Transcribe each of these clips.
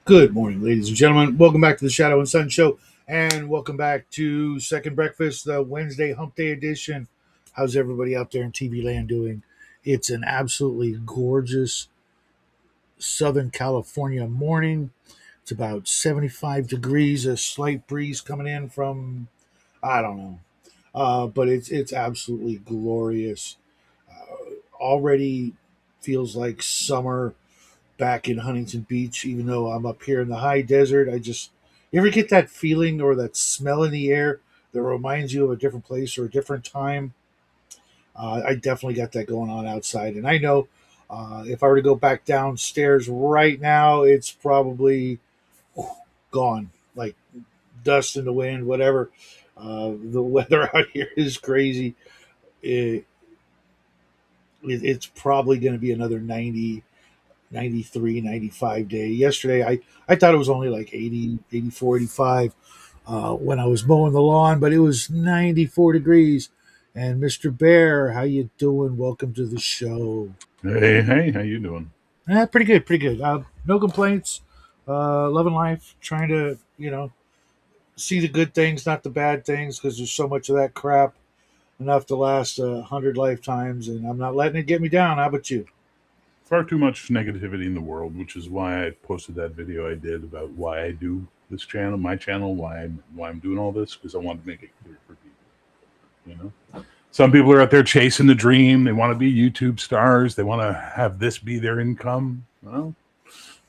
Good morning, ladies and gentlemen. Welcome back to the Shadow and Sun Show, and welcome back to Second Breakfast, the Wednesday Hump Day edition. How's everybody out there in TV land doing? It's an absolutely gorgeous Southern California morning. It's about 75 degrees, a slight breeze coming in from, I don't know, but it's absolutely glorious. Already feels like summer back in Huntington Beach, even though I'm up here in the high desert. You ever get that feeling or that smell in the air that reminds you of a different place or a different time? I definitely got that going on outside. And I know if I were to go back downstairs right now, it's probably gone, like dust in the wind, whatever. The weather out here is crazy. It, it's probably going to be another 90, 93, 95 day. Yesterday, I thought it was only like 80, 84, 85 when I was mowing the lawn, but it was 94 degrees. And Mr. Bear, how you doing? Welcome to the show. Hey, how you doing? Pretty good, pretty good. No complaints. Loving life, trying to, see the good things, not the bad things, because there's so much of that crap enough to last 100 lifetimes, and I'm not letting it get me down. How about you? Far too much negativity in the world, which is why I posted that video I did about why I do this channel, my channel, why I'm doing all this, because I want to make it clear for people. Some people are out there chasing the dream. They want to be YouTube stars. They want to have this be their income. Well,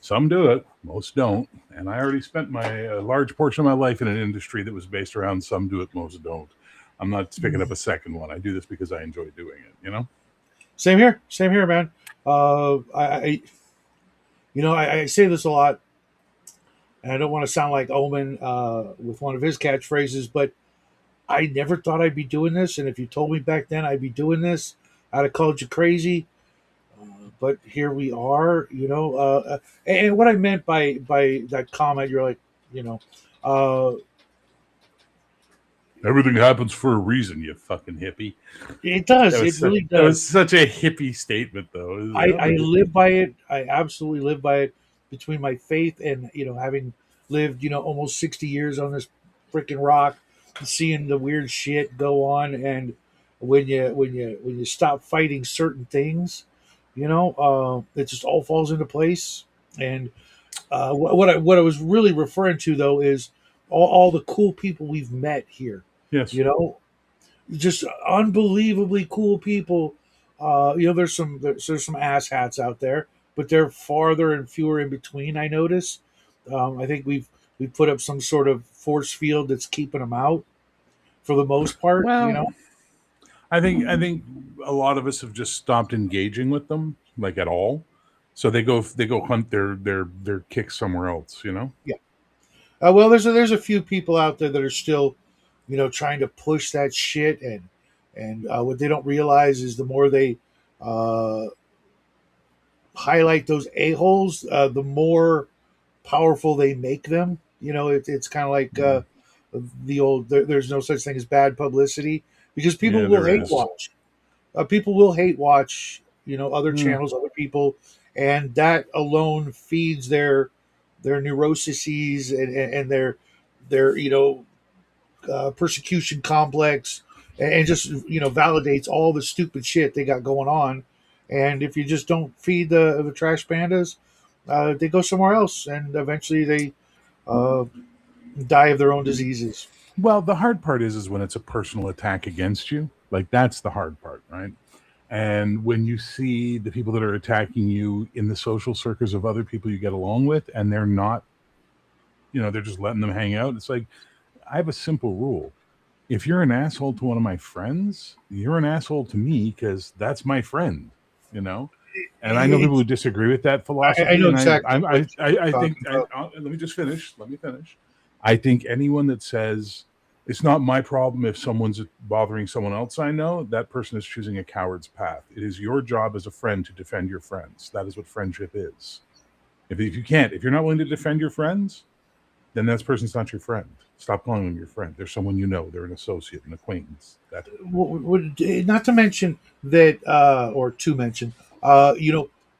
some do it, most don't. And I already spent my large portion of my life in an industry that was based around some do it, most don't. I'm not picking up a second one. I do this because I enjoy doing it. Same here, man. I say this a lot, and I don't want to sound like Omen with one of his catchphrases, but I never thought I'd be doing this. And if you told me back then I'd be doing this, I'd have called you crazy. But here we are, and what I meant by that comment, you're like, you know, uh, Everything happens for a reason, you fucking hippie. it does. That was It such, really that was does. such a hippie statement, though. I live by it. I absolutely live by it. Between my faith and having lived almost 60 years on this freaking rock, seeing the weird shit go on, and when you stop fighting certain things, it just all falls into place. And what I was really referring to though is all the cool people we've met here. Yes. You know, just unbelievably cool people. There's some ass hats out there, but they're farther and fewer in between. I notice. I think we've put up some sort of force field that's keeping them out for the most part. Well, I think a lot of us have just stopped engaging with them, like at all. So they go hunt their kicks somewhere else. Yeah. Well, there's a few people out there that are still, trying to push that shit, and what they don't realize is the more they uh, highlight those a holes, the more powerful they make them. It's kind of like the old. There's no such thing as bad publicity because people Yeah, will there hate is. watch. People will hate watch. Other Hmm. channels, other people, and that alone feeds their neuroses and their persecution complex, and just validates all the stupid shit they got going on. And if you just don't feed the trash pandas, they go somewhere else, and eventually they uh, die of their own diseases. Well, the hard part is when it's a personal attack against you. Like that's the hard part, right? And when you see the people that are attacking you in the social circles of other people you get along with, and they're not, they're just letting them hang out. It's like I have a simple rule: if you're an asshole to one of my friends, you're an asshole to me because that's my friend, you know. And I know people It's, who disagree with that I philosophy, know and exactly what I you're think talking about. let me just finish. Let me finish. I think anyone that says it's not my problem if someone's bothering someone else I know, that person is choosing a coward's path. It is your job as a friend to defend your friends. That is what friendship is. If you're not willing to defend your friends, then that person's not your friend. Stop calling them your friend. They're someone you know. They're an associate, an acquaintance. That's it. Not to mention that, or to mention, I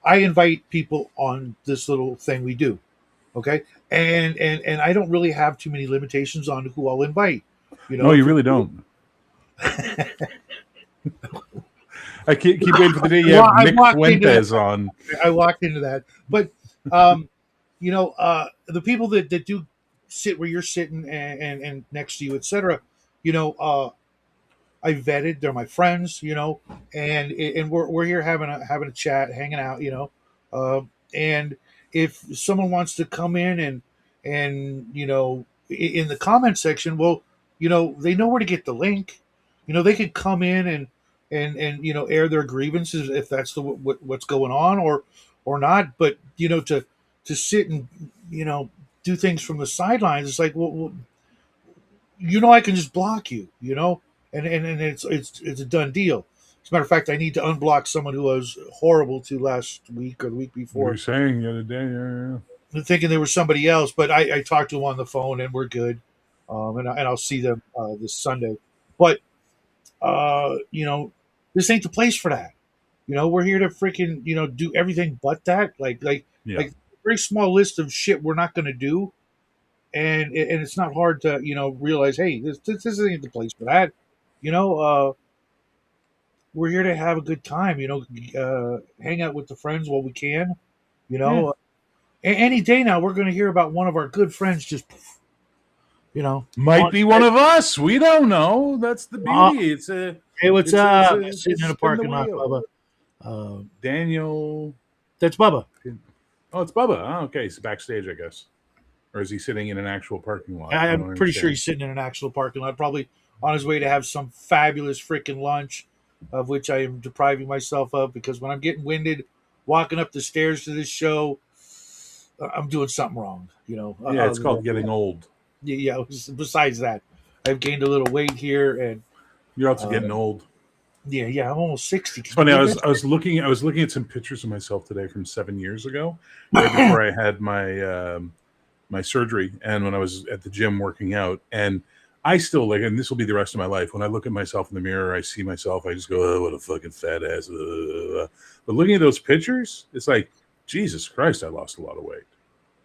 invite people on this little thing we do. Okay, and I don't really have too many limitations on who I'll invite. You No, know, you if really don't. I keep waiting for the day you have I Nick walked into that. Fuentes on. I walked into that, but the people that do sit where you're sitting and next to you, etc. You know, I vetted. They're my friends, and we're here having a chat, hanging out, and if someone wants to come in and in the comment section, well, they know where to get the link. They could come in and air their grievances if that's what's going on or not. But to sit and do things from the sidelines, it's like, well, I can just block you, and it's a done deal. As a matter of fact, I need to unblock someone who was horrible to last week or the week You were before, saying the other day, yeah. thinking they were somebody else. But I talked to them on the phone, and we're good. And I'll see them this Sunday. But this ain't the place for that. We're here to freaking do everything but that. Yeah. Like very small list of shit we're not going to do, and it's not hard to realize, hey, this isn't the place for that. We're here to have a good time. Hang out with the friends while we can. You Yeah. know, any day now we're going to hear about one of our good friends just Might on be one of us. We don't know. That's the uh, beauty. It's a hey, what's it's a, it's up? a, it's a Sitting in a spin the parking lot, wheel. Bubba. Uh, Daniel. that's Bubba. Oh, it's Bubba. Oh, okay, he's backstage, I guess. Or is he sitting in an actual parking lot? I I'm don't pretty sure understand. he's sitting in an actual parking lot, probably on his way to have some fabulous freaking lunch, of which I am depriving myself of because when I'm getting winded walking up the stairs to this show, I'm doing something wrong. Yeah, it's Other than called getting old. yeah. Besides that, I've gained a little weight here, and You're also uh, getting old. yeah, I'm almost 60. It's Can you funny. I believe was that? I was looking I was looking at some pictures of myself today from 7 years ago, right before I had my surgery, and when I was at the gym working out, and I still like, and this will be the rest of my life. When I look at myself in the mirror, I see myself, I just go, "Oh, what a fucking fat ass." But looking at those pictures, it's like, Jesus Christ, I lost a lot of weight.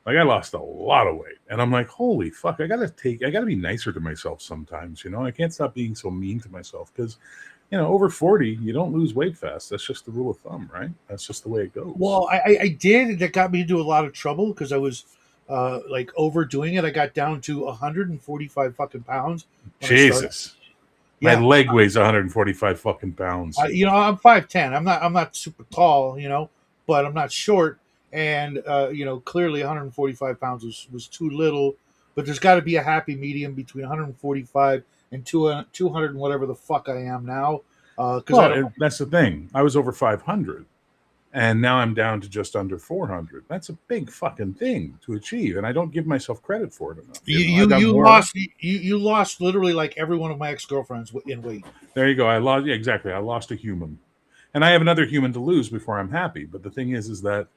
Like I lost a lot of weight, and I'm like, holy fuck, I gotta be nicer to myself sometimes. I can't stop being so mean to myself because over 40, you don't lose weight fast. That's just the rule of thumb, right? That's just the way it goes. Well, I did, and that got me into a lot of trouble because I was like overdoing it. I got down to 145 fucking pounds when I started. Jesus. My Yeah, leg weighs 145 fucking pounds. I'm 5'10". I'm not super tall, but I'm not short. And clearly 145 pounds was too little. But there's got to be a happy medium between 145 and 200 and whatever the fuck I am now. Because I Well, don't. that's the thing. I was over 500, and now I'm down to just under 400. That's a big fucking thing to achieve, and I don't give myself credit for it enough. You I you got you more. lost you lost literally like every one of my ex girlfriends in weight. There you go. I lost. Yeah, exactly. I lost a human, and I have another human to lose before I'm happy. But the thing is that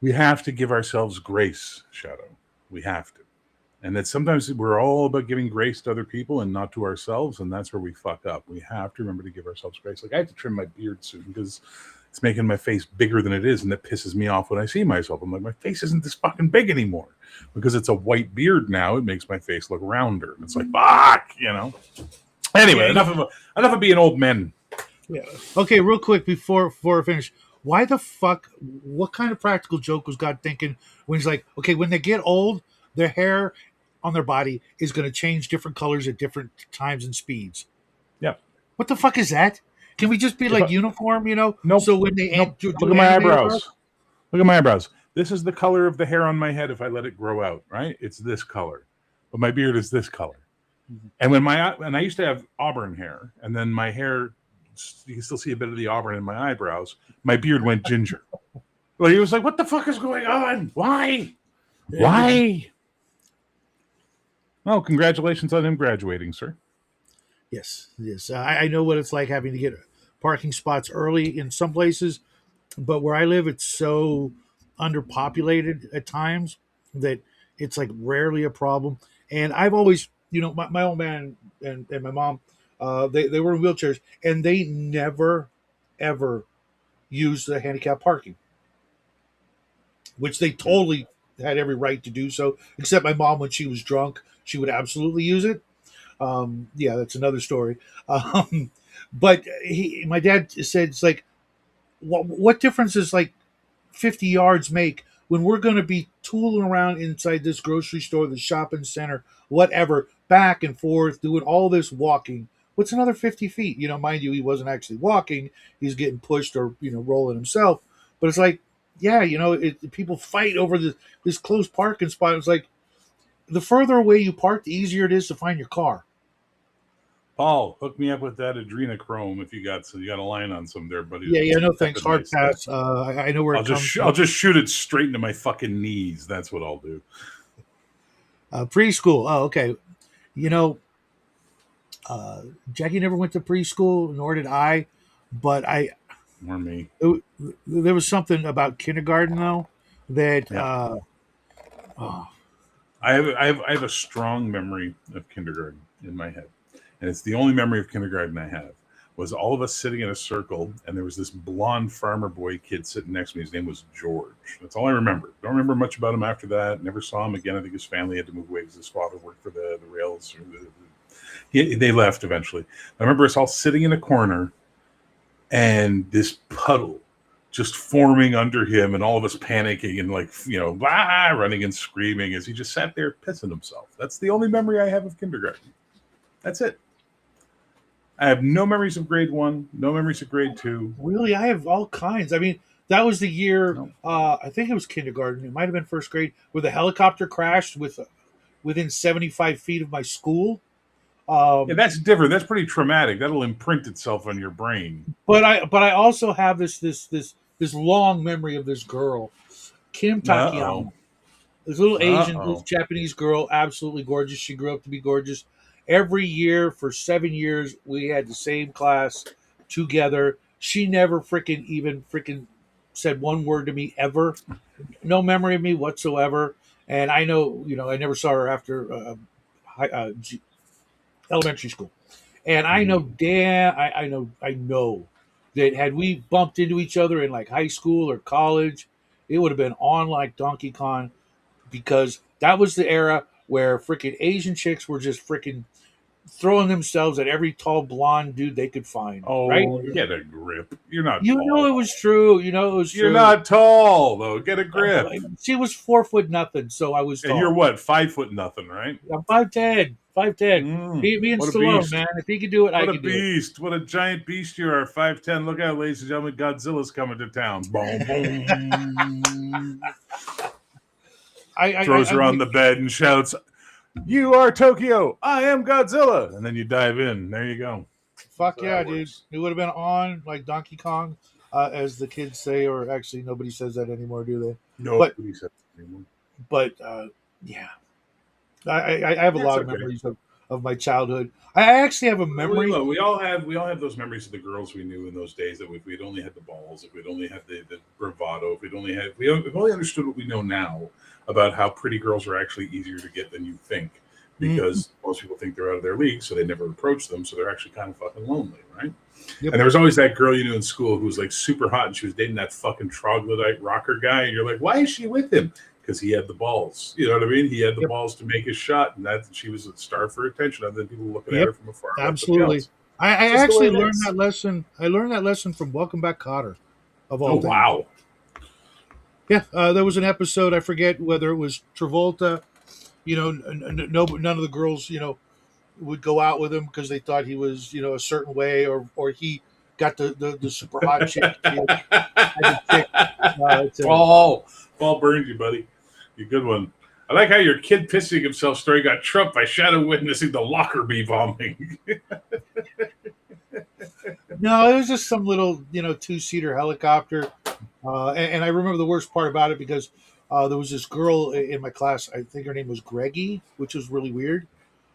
we have to give ourselves grace, Shadow. We have to. And that sometimes we're all about giving grace to other people and not to ourselves, and that's where we fuck up. We have to remember to give ourselves grace. Like I have to trim my beard soon because it's making my face bigger than it is, and that pisses me off when I see myself. I'm like, my face isn't this fucking big anymore because it's a white beard now. It makes my face look rounder, and it's like fuck. Anyway, Yeah, enough of being old men. yeah. Okay, real quick before I finish, why the fuck? What kind of practical joke was God thinking when He's like, okay, when they get old, their hair on their body is going to change different colors at different times and speeds? Yeah. What the fuck is that? Can we just be If like I, uniform, nope, so when they nope. Look do at my animated art? eyebrows. Look at my eyebrows. This is the color of the hair on my head if I let it grow out, right? It's this color. But my beard is this color. And when I used to have auburn hair, and then my hair, you can still see a bit of the auburn in my eyebrows. My beard went ginger. Like he was like, "What the fuck is going on? Why? Why?" Oh, congratulations on him graduating, sir. Yes. I know what it's like having to get parking spots early in some places, but where I live, it's so underpopulated at times that it's like rarely a problem. And I've always, my old man and my mom, they were in wheelchairs, and they never, ever used the handicap parking, which they totally had every right to do so. Except my mom, when she was drunk, she would absolutely use it. Yeah, that's another story. Um, but my dad said, it's like, what difference does like 50 yards make when we're going to be tooling around inside this grocery store, the shopping center, whatever, back and forth, doing all this walking? What's another 50 feet? Mind you, he wasn't actually walking. He's getting pushed or, rolling himself. But it's like, yeah, people fight over this close parking spot. It's like, the further away you park, the easier it is to find your car. Paul, hook me up with that adrenochrome if you got a line on some there, buddy. Yeah, no thanks. That's Hard nice pass. I know where it comes from. I'll just shoot it straight into my fucking knees. That's what I'll do. Preschool. Oh, okay. You know, Jackie never went to preschool, nor did I. But Or me. there was something about kindergarten though that. Yeah. Oh, I have a strong memory of kindergarten in my head, and it's the only memory of kindergarten I have. Was all of us sitting in a circle, and there was this blonde farmer boy kid sitting next to me. His name was George. That's all I remember. Don't remember much about him after that. Never saw him again. I think his family had to move away because his father worked for the rails. They left eventually. I remember us all sitting in a corner, and this puddle just forming under him, and all of us panicking and running and screaming as he just sat there pissing himself. That's the only memory I have of kindergarten. That's it. I have no memories of grade 1, no memories of grade 2. really? I have all kinds. I mean, that was the year. No. I think it was kindergarten. It might have been first grade, where the helicopter crashed within 75 feet of my school. Yeah, that's different. That's pretty traumatic. That'll imprint itself on your brain. But I also have this long memory of this girl, Kim Takayama. This little Asian, this Japanese girl, absolutely gorgeous. She grew up to be gorgeous. Every year for 7 years, we had the same class together. She never freaking said one word to me ever. No memory of me whatsoever. And I know, I never saw her after elementary school. And I know, I know that had we bumped into each other in like high school or college, it would have been on like Donkey Kong, because that was the era where freaking Asian chicks were just freaking throwing themselves at every tall blonde dude they could find. Oh, right? Get a grip. You're not You tall. know it was true. You know it was true. You're not tall, though. Get a grip. She was 4 foot nothing, so I was tall. And you're what, 5 foot nothing, right? I'm 5'10". 5'10". Me and Stallone, man. If he could do it, I could do it. What a beast. What a giant beast you are. 5'10". Look out, ladies and gentlemen. Godzilla's coming to town. Boom, boom. Throws her on the bed and shouts, "You are Tokyo. I am Godzilla." And then you dive in. There you go. Fuck yeah, dude. It would have been on like Donkey Kong, as the kids say, or actually nobody says that anymore, do they? Nobody says that anymore. But yeah. I have a lot of memories of my childhood. I actually have a memory. We all have those memories of the girls we knew in those days, that if we'd only had the balls, if we'd only had the bravado, if we'd only understood what we know now about how pretty girls are actually easier to get than you think, because most people think they're out of their league, so they never approach them, so they're actually kind of fucking lonely, right? Yep. And there was always that girl you knew in school who was like super hot, and she was dating that fucking troglodyte rocker guy, and you're like, why is she with him? Because he had the balls, you know what I mean? He had the balls to make his shot, and that she was a star for attention, other than people looking at her from afar. Absolutely. I actually learned that lesson. I learned that lesson from Welcome Back, Kotter. Of all things. Wow. Yeah, there was an episode, I forget whether it was Travolta, none of the girls, would go out with him because they thought he was, a certain way, or he got the super hot chick. Paul burned you, buddy. You good one. I like how your kid pissing himself story got trumped by shadow witnessing the Lockerbie bombing. No, it was just some little, 2-seater helicopter. And I remember the worst part about it because there was this girl in my class. I think her name was Greggy, which was really weird.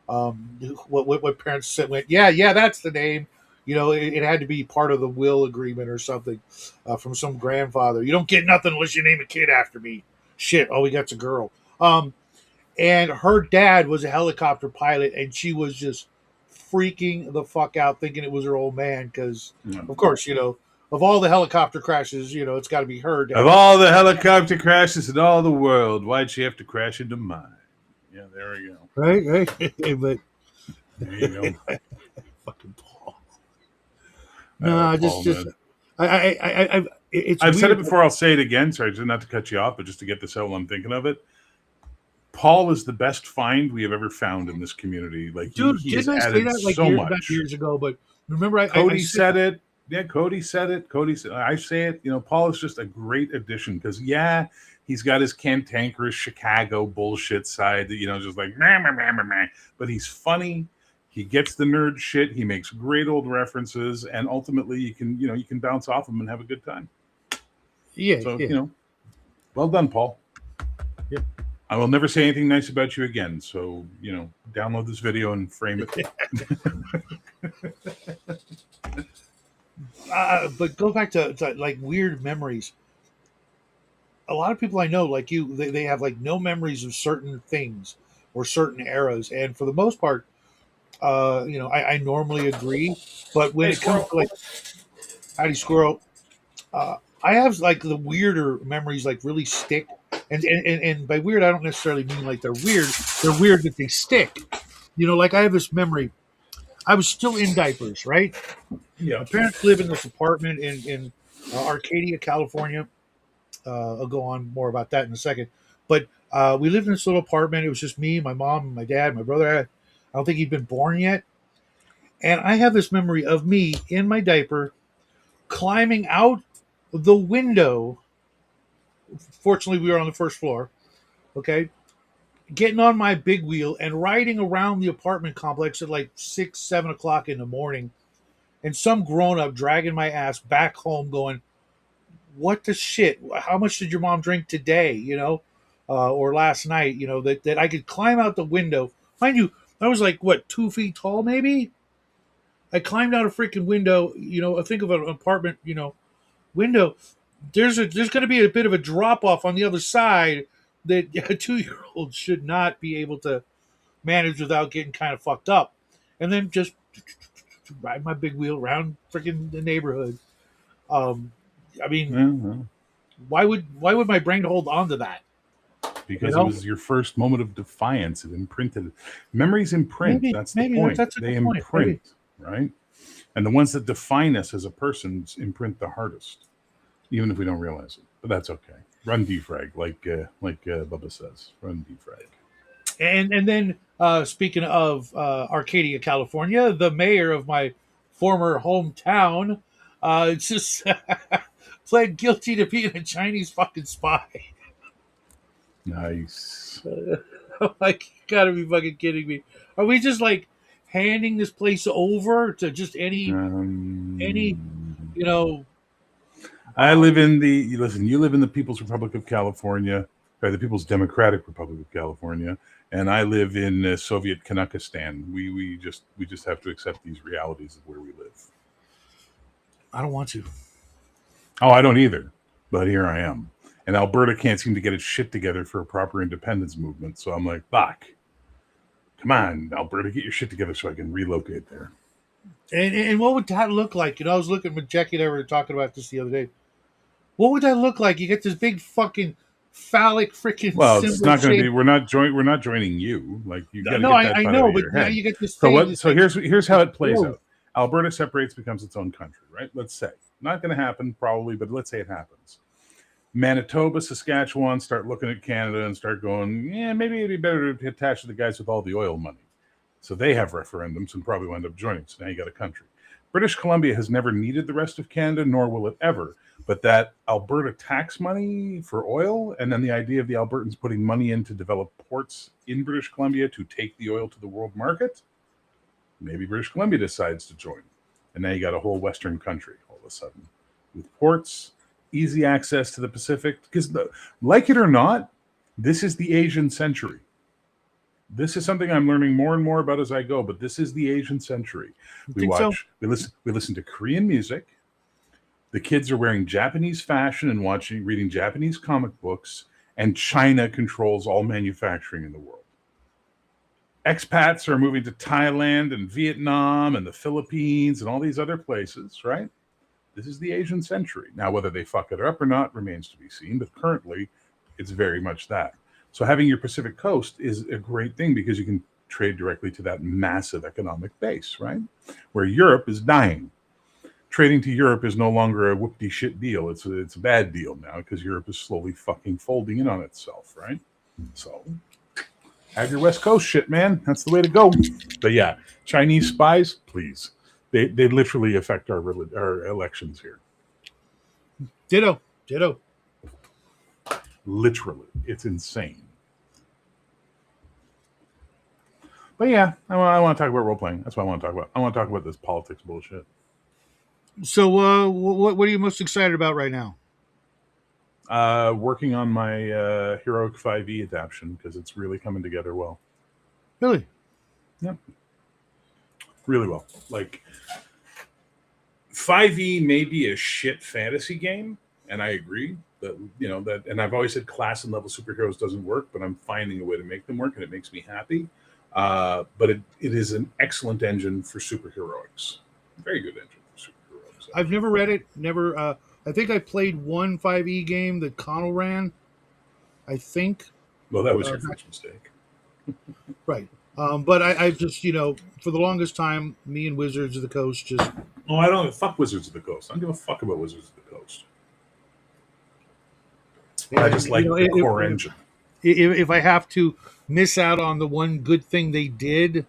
What parents said went, yeah, that's the name. It had to be part of the will agreement or something from some grandfather. You don't get nothing unless you name a kid after me. Shit, all we got's a girl. And her dad was a helicopter pilot, and she was just freaking the fuck out, thinking it was her old man because, of course, of all the helicopter crashes, it's got to be her Of death. all the helicopter crashes in all the world, why'd she have to crash into mine? Yeah, there we go. Right, right. But There you go. fucking Paul. No, Paul, just man. it's I've said it weird. before. I'll say it again. Sorry, just not to cut you off, but just to get this out while I'm thinking of it. Paul is the best find we have ever found in this community. Like Dude, he has didn't I say added that like so not much. years ago? But remember, I Cody said, said it. Yeah, Cody said it. Cody said, I say it. Paul is just a great addition because, yeah, he's got his cantankerous Chicago bullshit side that, just like, meh, meh, meh, meh, meh. But he's funny. He gets the nerd shit. He makes great old references. And ultimately, you can bounce off him and have a good time. yeah, So, yeah, well done, Paul. yeah. I will never say anything nice about you again. So, download this video and frame it. But go back to like weird memories. A lot of people I know, like you, they have like no memories of certain things or certain eras, and for the most part, I normally agree. But when Hey, it comes squirrel. to like Howdy Squirrel, I have like the weirder memories like really stick, and by weird I don't necessarily mean like they're weird. They're weird that they stick. Like I have this memory. I was still in diapers, right? Yeah. My parents live in this apartment in Arcadia, California. I'll go on more about that in a second. But we lived in this little apartment. It was just me, my mom, my dad, my brother. I don't think he'd been born yet. And I have this memory of me in my diaper climbing out the window. Fortunately, we were on the first floor. Okay. Getting on my big wheel and riding around the apartment complex at like 6, 7 o'clock in the morning. And some grown up dragging my ass back home going, what the shit? How much did your mom drink today? Or last night? That I could climb out the window. Mind you, I was like what 2 feet tall, maybe. I climbed out a freaking window. I think of an apartment. Window. There's going to be a bit of a drop off on the other side that a 2 year old should not be able to manage without getting kind of fucked up, and then just ride my big wheel around freaking the neighborhood. Um, I mean, Uh-huh. why would my brain hold on to that? You Because it know, was your first moment of defiance. It imprinted. Memories imprint. maybe That's the maybe point. that's a They good point. Maybe. imprint, right? And the ones that define us as a person imprint the hardest, even if we don't realize it. But that's okay. Run defrag, like Bubba says. Run defrag. And then speaking of Arcadia, California, the mayor of my former hometown just pled guilty to being a Chinese fucking spy. Nice. I'm like, you gotta be fucking kidding me. Are we just like handing this place over to just any Um, you know I wow. live in the listen. You live in the People's Republic of California, or the People's Democratic Republic of California, and I live in Soviet Kanakistan. We just have to accept these realities of where we live. I don't want to. Oh, I don't either, but here I am. And Alberta can't seem to get its shit together for a proper independence movement. So I'm like, fuck, come on, Alberta, get your shit together so I can relocate there. And what would that look like? I was looking with Jackie and I were talking about this the other day. What would that look like? You get this big fucking phallic freaking Well, it's symbol not going to be. shape. We're not joining you. Like you got to No, get that I thought out know, of but your now head. you get this So thing. what? This So like here's how it plays growth. out. Alberta separates, becomes its own country, right? Let's say not going to happen probably, but let's say it happens. Manitoba, Saskatchewan start looking at Canada and start going, yeah, maybe it'd be better to attach to the guys with all the oil money. So they have referendums and probably will end up joining. So now you got a country. British Columbia has never needed the rest of Canada, nor will it ever. But that Alberta tax money for oil, and then the idea of the Albertans putting money in to develop ports in British Columbia to take the oil to the world market, maybe British Columbia decides to join. And now you got a whole Western country all of a sudden with ports, easy access to the Pacific. Because, like it or not, this is the Asian century. This is something I'm learning more and more about as I go, but this is the Asian century. You We think so? listen to Korean music. The kids are wearing Japanese fashion and reading Japanese comic books, and China controls all manufacturing in the world. Expats are moving to Thailand and Vietnam and the Philippines and all these other places, right? This is the Asian century. Now, whether they fuck it up or not remains to be seen, but currently it's very much that. So having your Pacific coast is a great thing because you can trade directly to that massive economic base, right? Where Europe is dying. Trading to Europe is no longer a whoopty shit deal. It's a bad deal now because Europe is slowly fucking folding in on itself, right? So have your West Coast shit, man. That's the way to go. But yeah, Chinese spies, please. They literally affect our elections here. Ditto. Literally, it's insane. But yeah, I want to talk about role playing. That's what I want to talk about. I want to talk about this politics bullshit. So, what are you most excited about right now? Working on my Heroic 5e adaptation because it's really coming together well. Really? Yep. Really well. Like 5e may be a shit fantasy game, and I agree that that. And I've always said class and level superheroes doesn't work, but I'm finding a way to make them work, and it makes me happy. But it is an excellent engine for superheroics. Very good engine for superheroics. I've never read it. Never. I think I played one 5e game that Connell ran. I think. Well, that was your first mistake. Right. But I've just, for the longest time, me and Wizards of the Coast just. Oh, I don't fuck Wizards of the Coast. I don't give a fuck about Wizards of the Coast. I just like the core engine. If I have to miss out on the one good thing they did,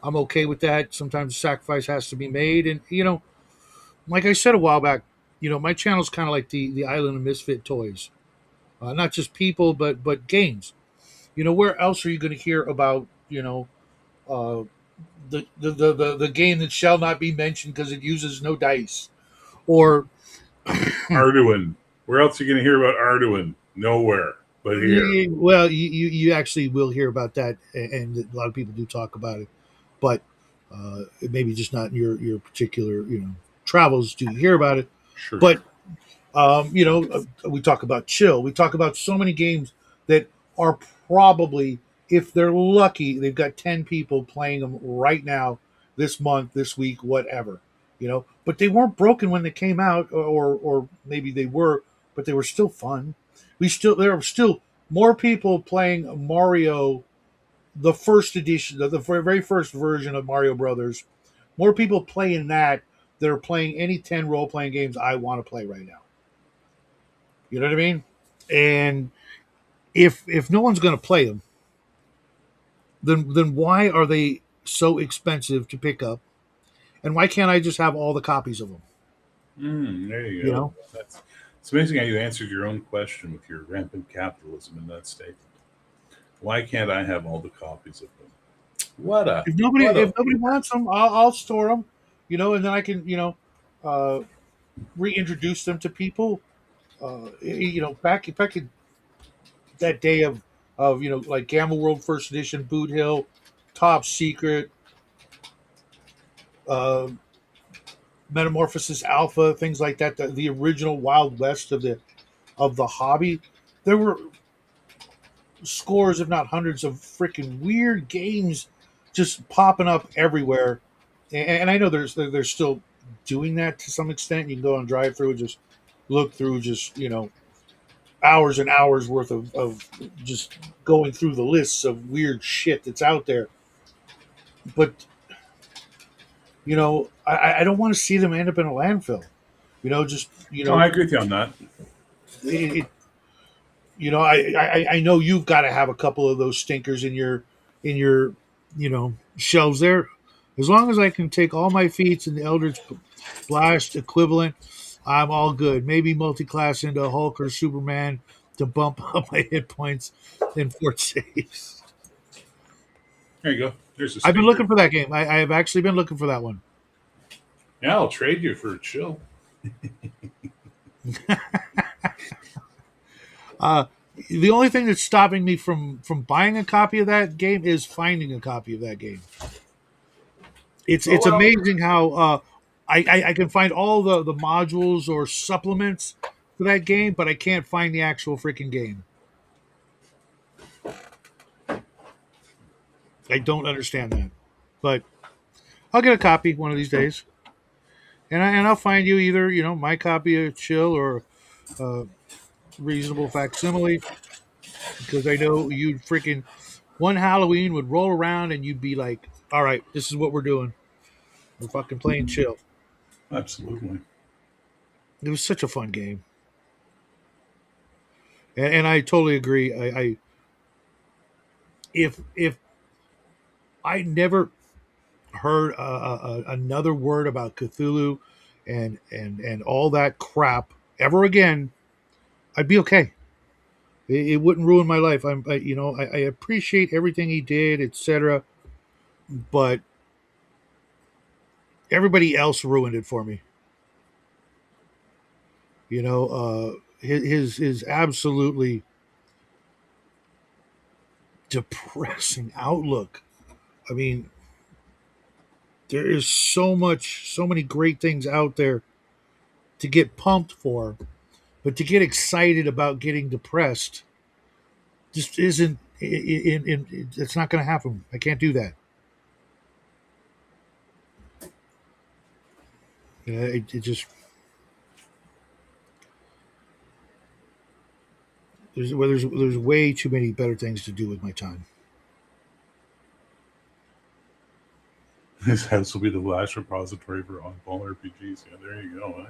I'm okay with that. Sometimes sacrifice has to be made. And, like I said a while back, my channel's kind of like the Island of Misfit Toys. Not just people, but games. Where else are you going to hear about, the game that shall not be mentioned because it uses no dice? Or Arduin. Where else are you going to hear about Arduin? Nowhere but here. Well, you actually will hear about that, and a lot of people do talk about it, but maybe just not in your particular travels do you hear about it. Sure. But we talk about chill. We talk about so many games that are probably, if they're lucky, they've got 10 people playing them right now, this month, this week, whatever. But they weren't broken when they came out, or maybe they were, but they were still fun. There are still more people playing Mario, the first edition, the very first version of Mario Brothers. More people playing that than are playing any 10 role playing games I want to play right now. You know what I mean? And if no one's going to play them, then why are they so expensive to pick up? And why can't I just have all the copies of them? There you go. It's amazing how you answered your own question with your rampant capitalism in that statement. Why can't I have all the copies of them? If nobody wants them, I'll store them, and then I can reintroduce them to people. Back in that day of like Gamma World First Edition, Boot Hill, Top Secret, Metamorphosis Alpha, things like that. The original Wild West of the hobby. There were scores, if not hundreds, of freaking weird games just popping up everywhere. And I know they're still doing that to some extent. You can go on drive through and just look through hours and hours worth of just going through the lists of weird shit that's out there. But I don't want to see them end up in a landfill. I agree with you on that. I know you've got to have a couple of those stinkers in your shelves there. As long as I can take all my feats in the Eldritch Blast equivalent, I'm all good. Maybe multi-class into Hulk or Superman to bump up my hit points and fort saves. There you go. I've been looking for that game. I have actually been looking for that one. Yeah, I'll trade you for a chill. The only thing that's stopping me from buying a copy of that game is finding a copy of that game. It's amazing how I can find all the modules or supplements for that game, but I can't find the actual freaking game. I don't understand that, but I'll get a copy one of these days. and I'll find you either my copy of Chill or Reasonable Facsimile, because I know you'd freaking one Halloween would roll around and you'd be like, all right, this is what we're doing. We're fucking playing Chill. Absolutely. It was such a fun game, and I totally agree. I if I never heard another word about Cthulhu and all that crap ever again, I'd be okay. It wouldn't ruin my life. I appreciate everything he did, etc. But everybody else ruined it for me. His absolutely depressing outlook. I mean, there is so many great things out there to get pumped for, but to get excited about getting depressed just isn't. It's not going to happen. I can't do that. It just there's way too many better things to do with my time. This house will be the last repository for oddball RPGs. Yeah, there you go.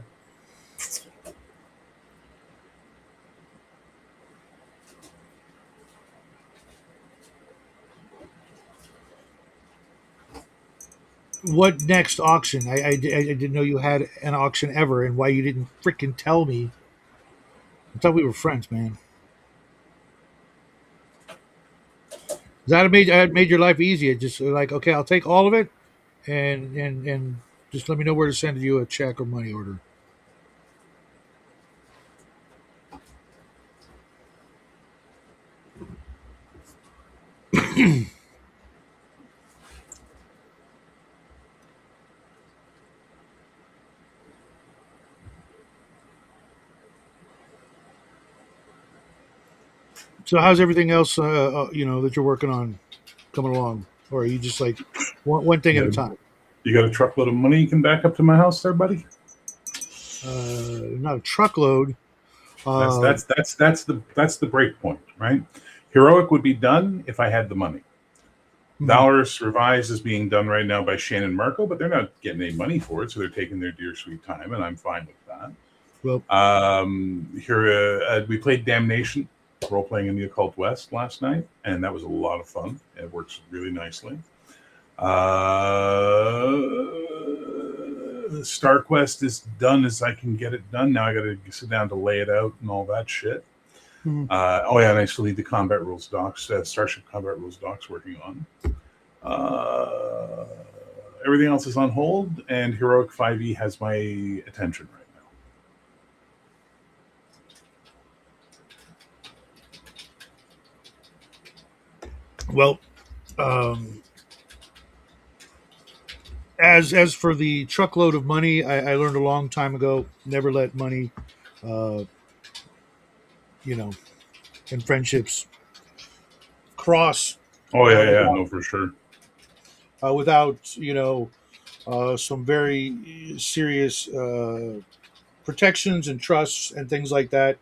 What next auction? I didn't know you had an auction ever, and why you didn't freaking tell me. I thought we were friends, man. That had made your life easier. Just like, okay, I'll take all of it, and just let me know where to send you a check or money order. So how's everything else? That you're working on coming along, or are you just like one thing at a You got, time? you got a truckload of money you can back up to my house there, buddy? Not a truckload. That's Uh, that's that's that's the that's the break point, right? Heroic would be done if I had the money. mhm. Valorous Revised is being done right now by Shane and Marco, but they're not getting any money for it, so they're taking their dear sweet time, and I'm fine with that. Well, Here we played Damnation, role playing in the Occult West last night, and that was a lot of fun. It works really nicely. StarQuest is done as I can get it done. Now I got to sit down to lay it out and all that shit. mhm. Oh yeah, and I still need the combat rules docs, Starship combat rules docs working on. Everything else is on hold, and Heroic 5e has my attention right Well, um, as for the truckload of money, I learned a long time ago: never let money, uh, you know, and friendships cross now. Oh yeah, yeah, without no, for sure. without some very serious protections and trusts and things like that.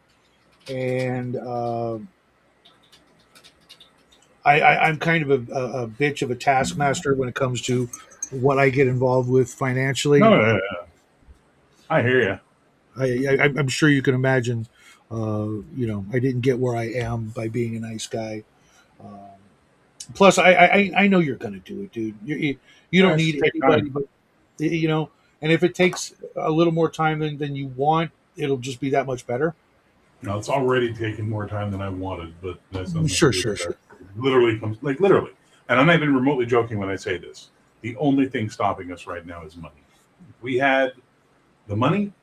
And I'm kind of a bitch of a taskmaster when it comes to what I get involved with financially. No, yeah, yeah. I hear you. I'm sure you can imagine. I didn't get where I am by being a nice guy. Um, Plus, I know you're going to do it, dude. You Yeah, don't it's need take anybody, time. but and if it takes a little more time than you want, it'll just be that much better. Now it's already taking more time than I wanted, but that's nothing to Sure, do with sure, that. sure. It literally comes like literally, and I'm not even remotely joking when I say this. The only thing stopping us right now is money. If we had the money,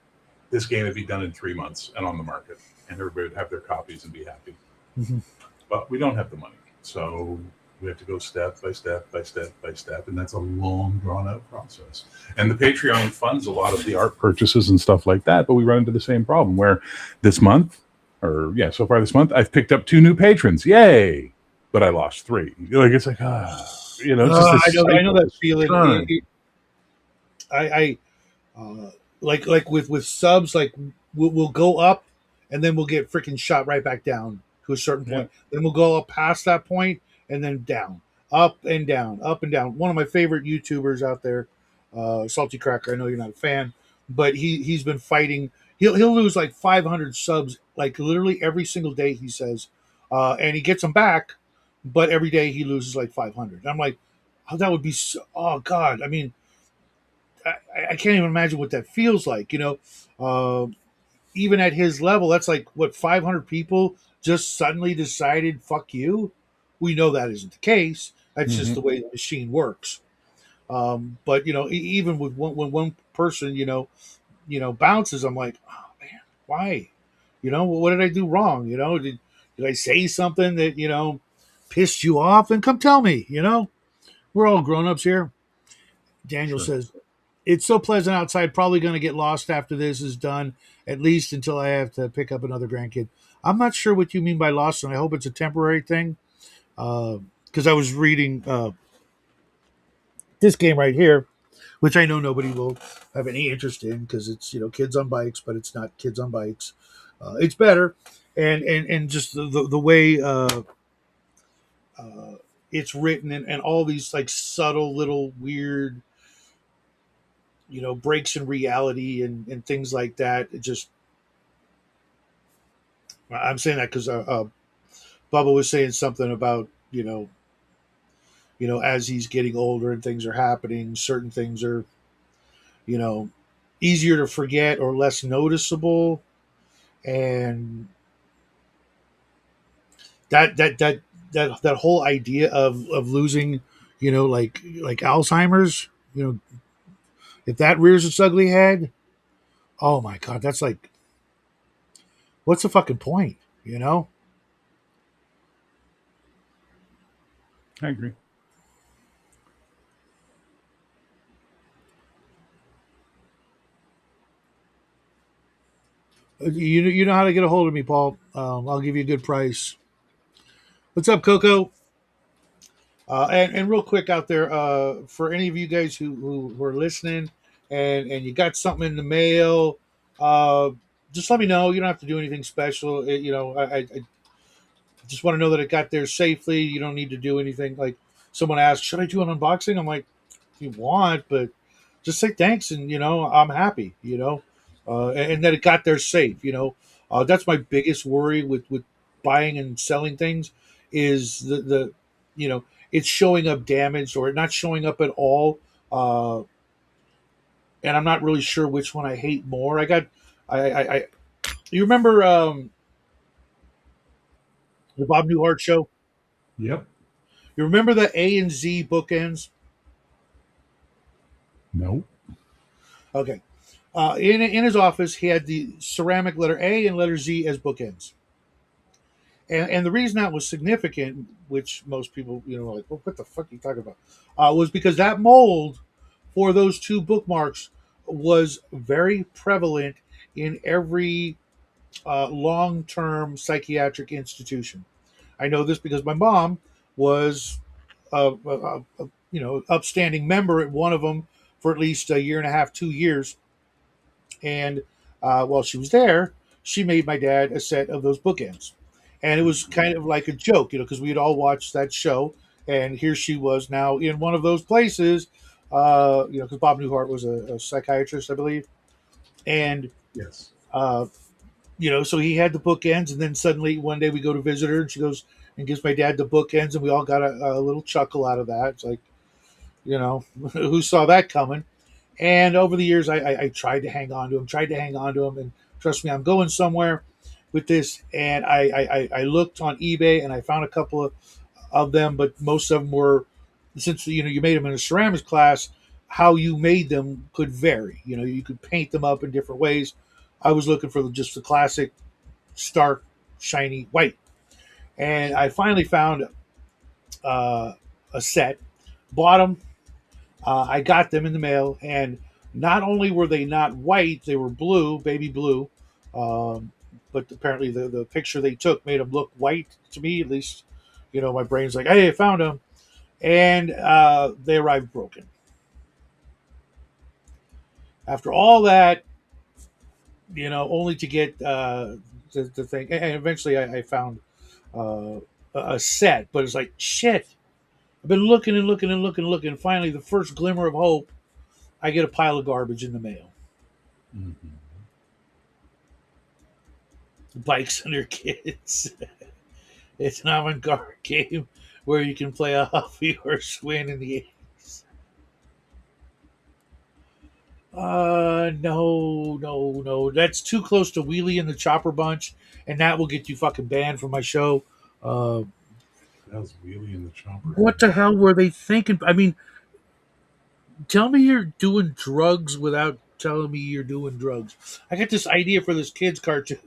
this game would be done in 3 months and on the market, and everybody would have their copies and be happy. Mhm. But we don't have the money, so we have to go step by step by step by step, and that's a long, drawn out process. And the Patreon funds a lot of the art purchases and stuff like that, but we run into the same problem where this month, or yeah, so far this month, I've picked up 2 new patrons, yay! But I lost 3. Like it's like it's just this I know cycle, that this feeling. churn. I Uh, like with subs, like we'll go up and then we'll get freaking shot right back down to a certain Yeah. point. Then we'll go up past that point and then down, up and down, up and down. One of my favorite YouTubers out there, Salty Cracker. I know you're not a fan, but he's been fighting. He'll lose like 500 subs, like literally every single day. He says, and he gets them back, but every day he loses like 500. I'm like, oh, that would be so, oh god. I mean, I can't even imagine what that feels like. Uh, even at his level, that's like what 500 people just suddenly decided, "Fuck you." We know that isn't the case. That's just the Hmm. way the machine works. But even with when one person, bounces, I'm like, oh man, why? What did I do wrong? Did I say something that pissed you off? And come tell me. We're all grown ups here. Daniel Sure. says, it's so pleasant outside. Probably going to get lost after this is done, at least until I have to pick up another grandkid. I'm not sure what you mean by lost, and I hope it's a temporary thing. Because I was reading this game right here, which I know nobody will have any interest in because it's kids on bikes, but it's not kids on bikes. It's better, and just the way uh, it's written, and all these like subtle little weird breaks in reality and things like that. It just I'm saying that because Bubba was saying something about as he's getting older and things are happening, certain things are you know easier to forget or less noticeable, and that whole idea of losing, like Alzheimer's, if that rears its ugly head, oh my god, that's like, what's the fucking point, you know? I agree. You know how to get a hold of me, Paul. I'll give you a good price. What's up, Coco? And real quick out there, for any of you guys who are listening, and you got something in the mail, uh, just let me know. You don't have to do anything special. I just want to know that it got there safely. You don't need to do anything. Like someone asked, should I do an unboxing? I'm like, if you want, but just say thanks, and I'm happy. And that it got there safe. That's my biggest worry with buying and selling things is the it's showing up damaged or not showing up at all. And I'm not really sure which one I hate more. I you remember the Bob Newhart show? Yep. You remember the A and Z bookends? No. Okay. In his office, he had the ceramic letter A and letter Z as bookends. And the reason that was significant, which most people, were like, well, what the fuck are you talking about? Was because that mold for those two bookmarks was very prevalent in every long term psychiatric institution. I know this because my mom was upstanding member at one of them for at least a year and a half, 2 years. And while she was there, she made my dad a set of those bookends. And it was kind of like a joke, because we had all watched that show. And here she was now in one of those places, because Bob Newhart was a psychiatrist, I believe. And, Yes. uh, so he had the bookends. And then suddenly one day we go to visit her and she goes and gives my dad the bookends. And we all got a little chuckle out of that. It's like, who saw that coming? And over the years, I tried to hang on to him, and trust me, I'm going somewhere with this. And I looked on eBay and I found a couple of them, but most of them were, since you made them in a ceramics class, how you made them could vary. You could paint them up in different ways. I was looking for just the classic, stark, shiny white, and I finally found uh, a set. Bought them. I got them in the mail, and not only were they not white, they were blue, baby blue. Um, but apparently, the picture they took made them look white to me. At least, my brain's like, "Hey, I found them," and they arrived broken. After all that, only to get the thing, and eventually I found uh, a set, but it's like shit. I've been looking and looking and looking and looking. And finally, the first glimmer of hope, I get a pile of garbage in the mail. Mhm. Bikes and their kids. It's an avant-garde game where you can play a Huffy or a Swin in the 80s. No, no, no. That's too close to Wheelie and the Chopper Bunch, and that will get you fucking banned from my show. Uh, That was Wheelie in the Chopper what the Bunch. hell were they thinking? I mean, tell me you're doing drugs without telling me you're doing drugs. I got this idea for this kids cartoon.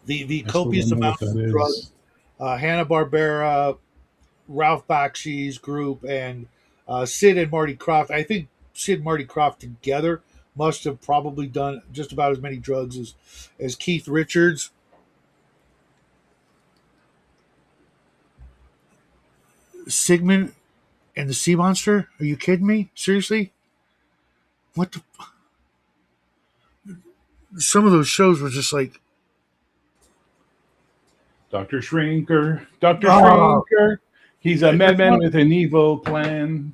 The I still don't copious know what amounts that of drugs. is. Hanna Barbera, Ralph Bakshi's group, and Sid and Marty Krofft. I think Sid and Marty Krofft together must have probably done just about as many drugs as Keith Richards. Sigmund and the Sea Monster? Are you kidding me? Seriously? What the? Some of those shows were just like, Dr. Shrinker. Dr. oh, Shrinker. He's a that's madman one. with an evil plan.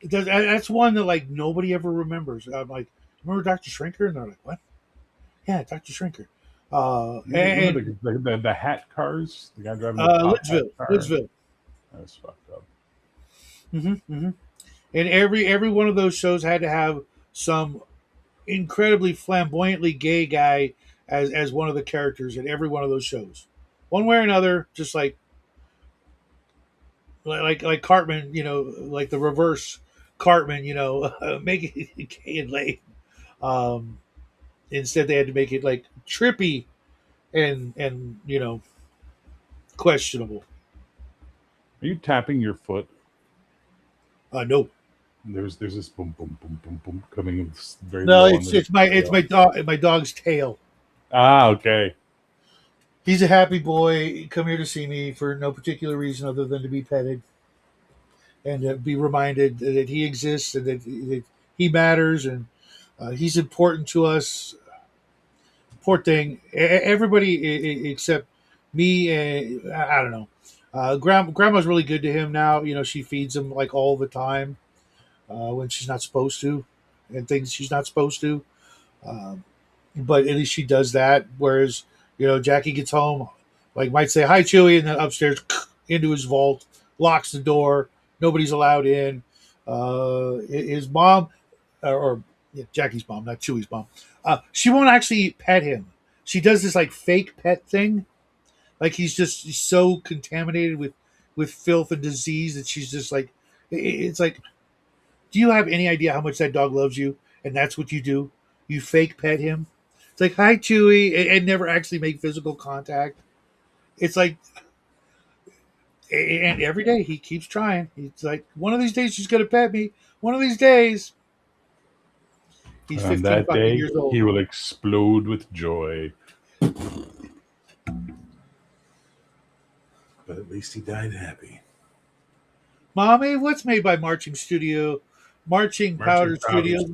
That's one that like nobody ever remembers. I'm like, remember Doctor Shrinker? And they're like, what? Yeah, Doctor Shrinker. Remember And the hat cars? The guy driving the top hat car? Lidsville. That was fucked up. Hmm. And every one of those shows had to have some incredibly flamboyantly gay guy as one of the characters in every one of those shows, one way or another. Just like Cartman, like the reverse Cartman, make it gay and lame. Um, Instead, they had to make it like trippy and questionable. Are you tapping your foot? No, There's this boom boom boom boom boom coming very no, low on it's the it's my it's scale. my dog's tail. Ah, okay. He's a happy boy. Come here to see me for no particular reason other than to be petted and to be reminded that he exists and that he matters and he's important to us. Poor thing. Everybody except me. I don't know. Grandma's really good to him now. She feeds him like all the time when she's not supposed to, and things she's not supposed to. Um, but at least she does that. Whereas Jackie gets home, like might say hi Chewie, and then upstairs into his vault, locks the door. Nobody's allowed in. His mom, or yeah, Jackie's mom, not Chewie's mom, she won't actually pet him. She does this like fake pet thing, like he's so contaminated with filth and disease that she's just like, it's like, do you have any idea how much that dog loves you? And that's what you do. You fake pet him. It's like, hi, Chewy, and never actually make physical contact. It's like, and every day he keeps trying. He's like, one of these days she's going to pet me. One of these days. He's And on 15 that fucking day, years old. he will explode with joy. But at least he died happy. Mommy, what's made by Marching Marching Powder powders. Studios?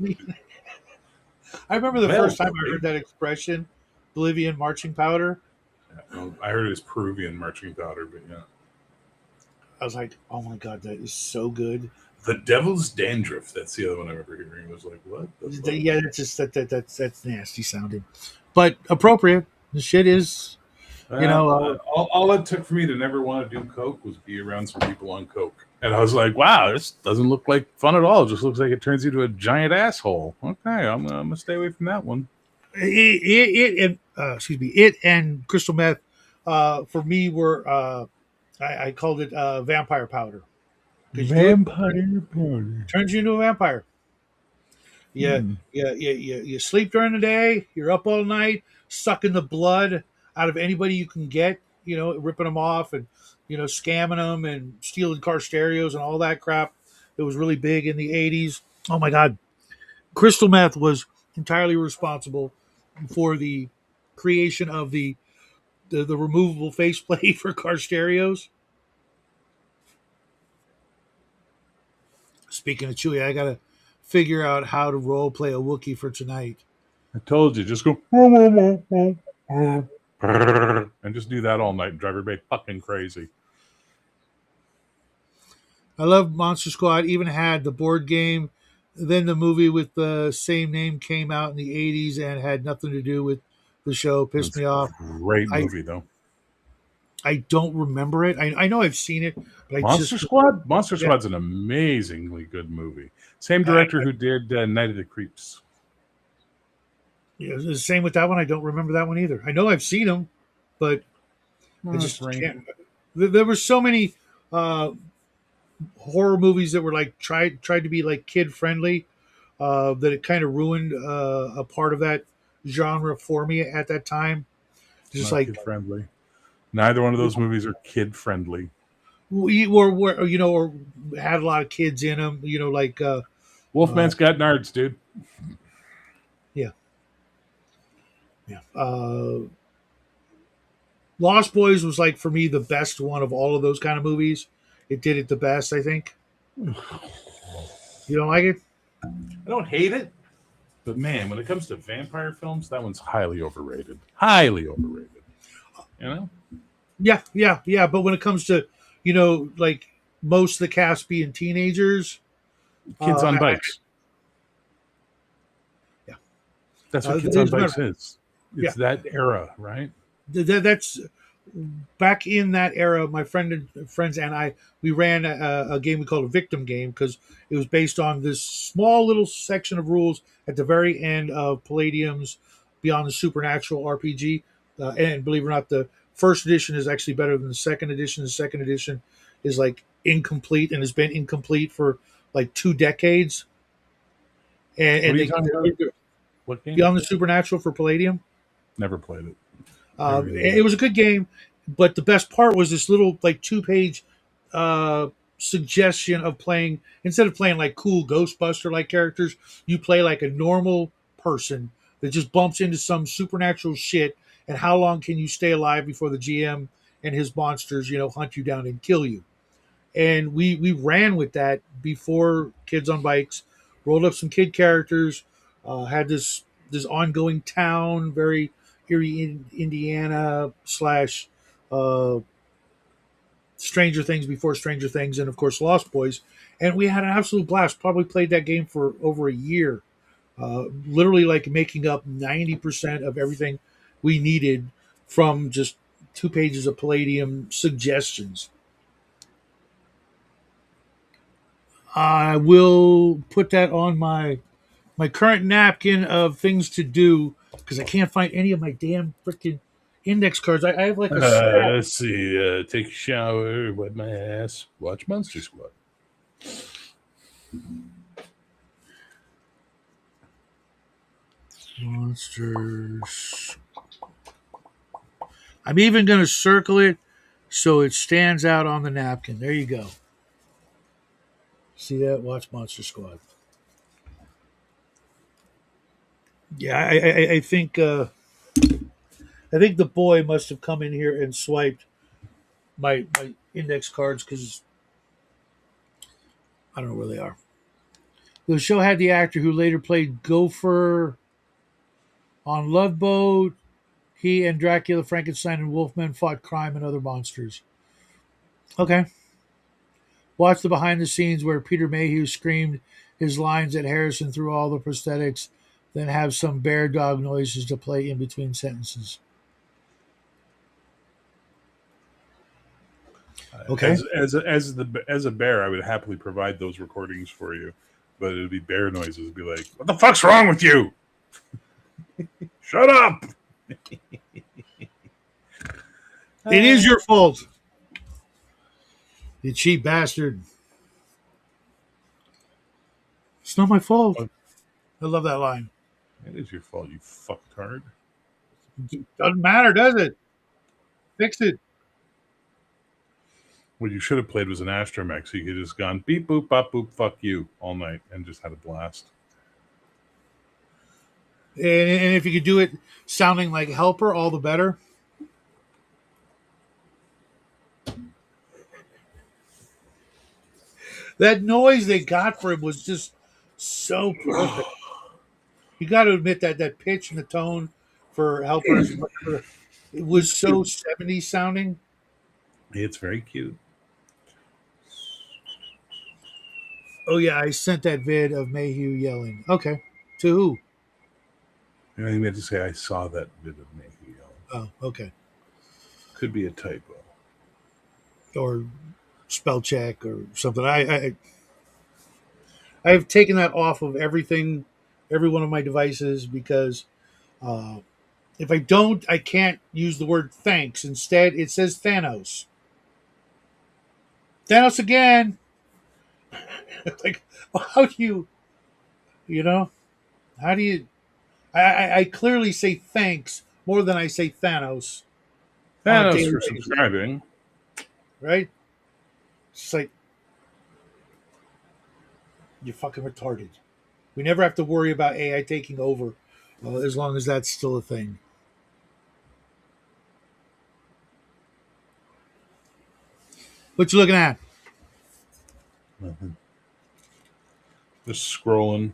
I remember the Well, first time I heard that expression, Bolivian marching powder. well, I heard it was Peruvian marching powder, but yeah. I was like, oh my God, that is so good. The Devil's Dandruff. That's the other one I remember hearing. I was like, what the fuck? Yeah, that's just that's nasty sounding, but appropriate. The shit is, you know, All it took for me to never want to do coke was be around some people on coke, and I was like, "Wow, this doesn't look like fun at all. It just looks like it turns you into a giant asshole." Okay, I'm gonna stay away from that one. excuse me, it and crystal meth, for me were I called it vampire powder because you do it, Vampire powder. turns you into a vampire. Yeah, Hmm. you sleep during the day. You're up all night, sucking the blood out of anybody you can get. Ripping them off and scamming them and stealing car stereos and all that crap. It was really big in the '80s. Oh my God, crystal meth was entirely responsible for the creation of the removable faceplate for car stereos. Speaking of Chewie, I gotta figure out how to role play a Wookiee for tonight. I told you, just go and just do that all night and drive everybody fucking crazy. I love Monster Squad. Even had the board game. Then the movie with the same name came out in the '80s and had nothing to do with the show. Pissed It's me off. a great I movie, though. I don't remember it. I know I've seen it, but I Monster just Squad? Monster yeah. Squad's an amazingly good movie. Same I, director who did Night of the Creeps. yeah, the same with that one. I don't remember that one either. I know I've seen them, but I just Three. can't. There were so many uh, horror movies that were like tried to be like kid friendly that it kind of ruined a part of that genre for me at that time. It's Just not like kid friendly. Neither one of those movies are kid friendly. we were or had a lot of kids in them. Like Wolfman's got nards, dude. yeah, yeah. Lost Boys was like for me the best one of all of those kind of movies. It did it the best, I think. You don't like it? I don't hate it, but man, when it comes to vampire films, that one's highly overrated. Highly overrated. You know? Yeah. But when it comes to, like most of the cast being teenagers, Kids on I, Bikes. yeah, That's what Kids on it's not- Bikes is. yeah. It's that era, right? That's back in that era. My friends and I, we ran a game we called a victim game because it was based on this small little section of rules at the very end of Palladium's Beyond the Supernatural RPG. And believe it or not, the first edition is actually better than the second edition. The second edition is like incomplete and has been incomplete for like 2 decades. What And are you they talking about? What game? Beyond the Supernatural for Palladium. Never played it. It was a good game, but the best part was this little like 2-page suggestion of playing instead of playing like cool Ghostbuster like characters, you play like a normal person that just bumps into some supernatural shit. And how long can you stay alive before the GM and his monsters, hunt you down and kill you? And we ran with that before Kids on Bikes, rolled up some kid characters, had this ongoing town, very Erie, Indiana slash uh, Stranger Things before Stranger Things, and of course Lost Boys, and we had an absolute blast. Probably played that game for over a year, literally like making up 90% of everything we needed from just 2 pages of Palladium suggestions. I will put that on my current napkin of things to do because I can't find any of my damn freaking index cards. I have like a stack. Let's see. Take a shower, wipe my ass, watch Monster Squad. Monsters. I'm even going to circle it so it stands out on the napkin. There you go. See that? Watch Monster Squad. Yeah, I think the boy must have come in here and swiped my index cards because I don't know where they are. The show had the actor who later played Gopher on Love Boat. He and Dracula, Frankenstein, and Wolfman fought crime and other monsters. Okay. Watch the behind the scenes where Peter Mayhew screamed his lines at Harrison through all the prosthetics, then have some bear dog noises to play in between sentences. Okay. As a bear, I would happily provide those recordings for you, but it would be bear noises. It'd be like, "What the fuck's wrong with you? Shut up!" It is your fault. You cheap bastard. It's not my fault. I love that line. It is your fault, you fucktard. Doesn't matter, does it? Fix it. What you should have played was an astromech, so you could have just gone beep boop bop boop fuck you all night and just had a blast. And if you could do it sounding like Helper, all the better. That noise they got for him was just so perfect. You got to admit that that pitch and the tone for helpers, whatever, it was It's so cute. 70s sounding. It's very cute. Oh yeah, I sent that vid of Mayhew yelling. Okay, to who? I meant to say I saw that bit of Mayhew. Oh, okay. Could be a typo. Or spell check or something. I've taken that off of everything, every one of my devices because uh, if I don't, I can't use the word thanks. Instead, it says Thanos. Thanos again. Like, well, how do you, you know, how do you? I clearly say thanks more than I say Thanos on a Thanos daily for basis, subscribing. right? It's like you're fucking retarded. We never have to worry about AI taking over, as long as that's still a thing. What you looking at? Nothing. Just scrolling.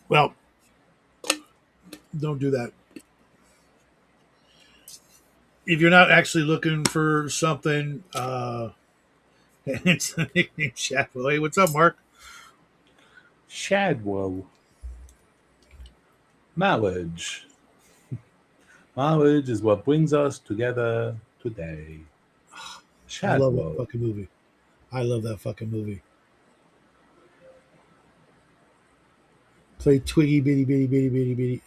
Well, don't do that. If you're not actually looking for something, it's a nickname Shadwell. Hey, what's up, Mark? Shadwell. Knowledge. Knowledge is what brings us together today. I love that Shadwell. fucking movie. I love that fucking movie. Play Twiggy Bitty Bitty Bitty Bitty Bitty.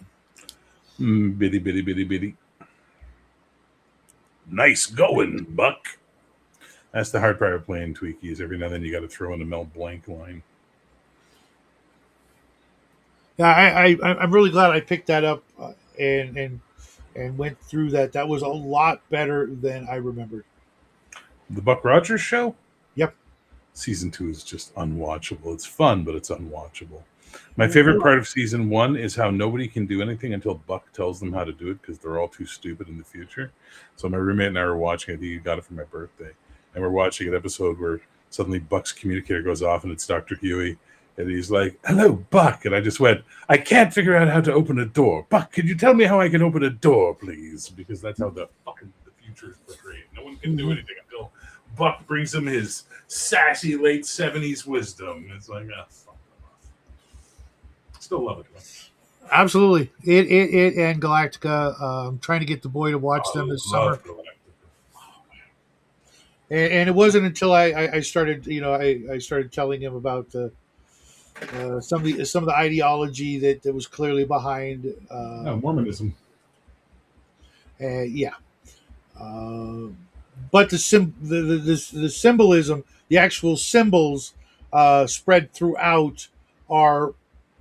Bitty, bitty, bitty, bitty. Nice going, Buck. That's the hard part of playing Tweakies. Every now and then you got to throw in a Mel Blanc line. Yeah, I'm really glad I picked that up and went through that. That was a lot better than I remembered. The Buck Rogers show? Yep. Season 2 is just unwatchable. It's fun, but it's unwatchable. My favorite part of season 1 is how nobody can do anything until Buck tells them how to do it because they're all too stupid in the future. So my roommate and I were watching, I think he got it for my birthday, and we're watching an episode where suddenly Buck's communicator goes off and it's Dr. Huey, and he's like, "Hello, Buck," and I just went, "I can't figure out how to open a door. Buck, can you tell me how I can open a door, please?" Because that's how the future is portrayed. No one can do anything until Buck brings him his sassy late 70s wisdom. It's like, fuck them off. Still love it, though. Absolutely. It and Galactica. I'm trying to get the boy to watch them Oh, this summer. love Galactica. And it wasn't until I started, I started telling him about some of the ideology that was clearly behind. No, Mormonism. Yeah, uh, but the symbolism, the actual symbols spread throughout are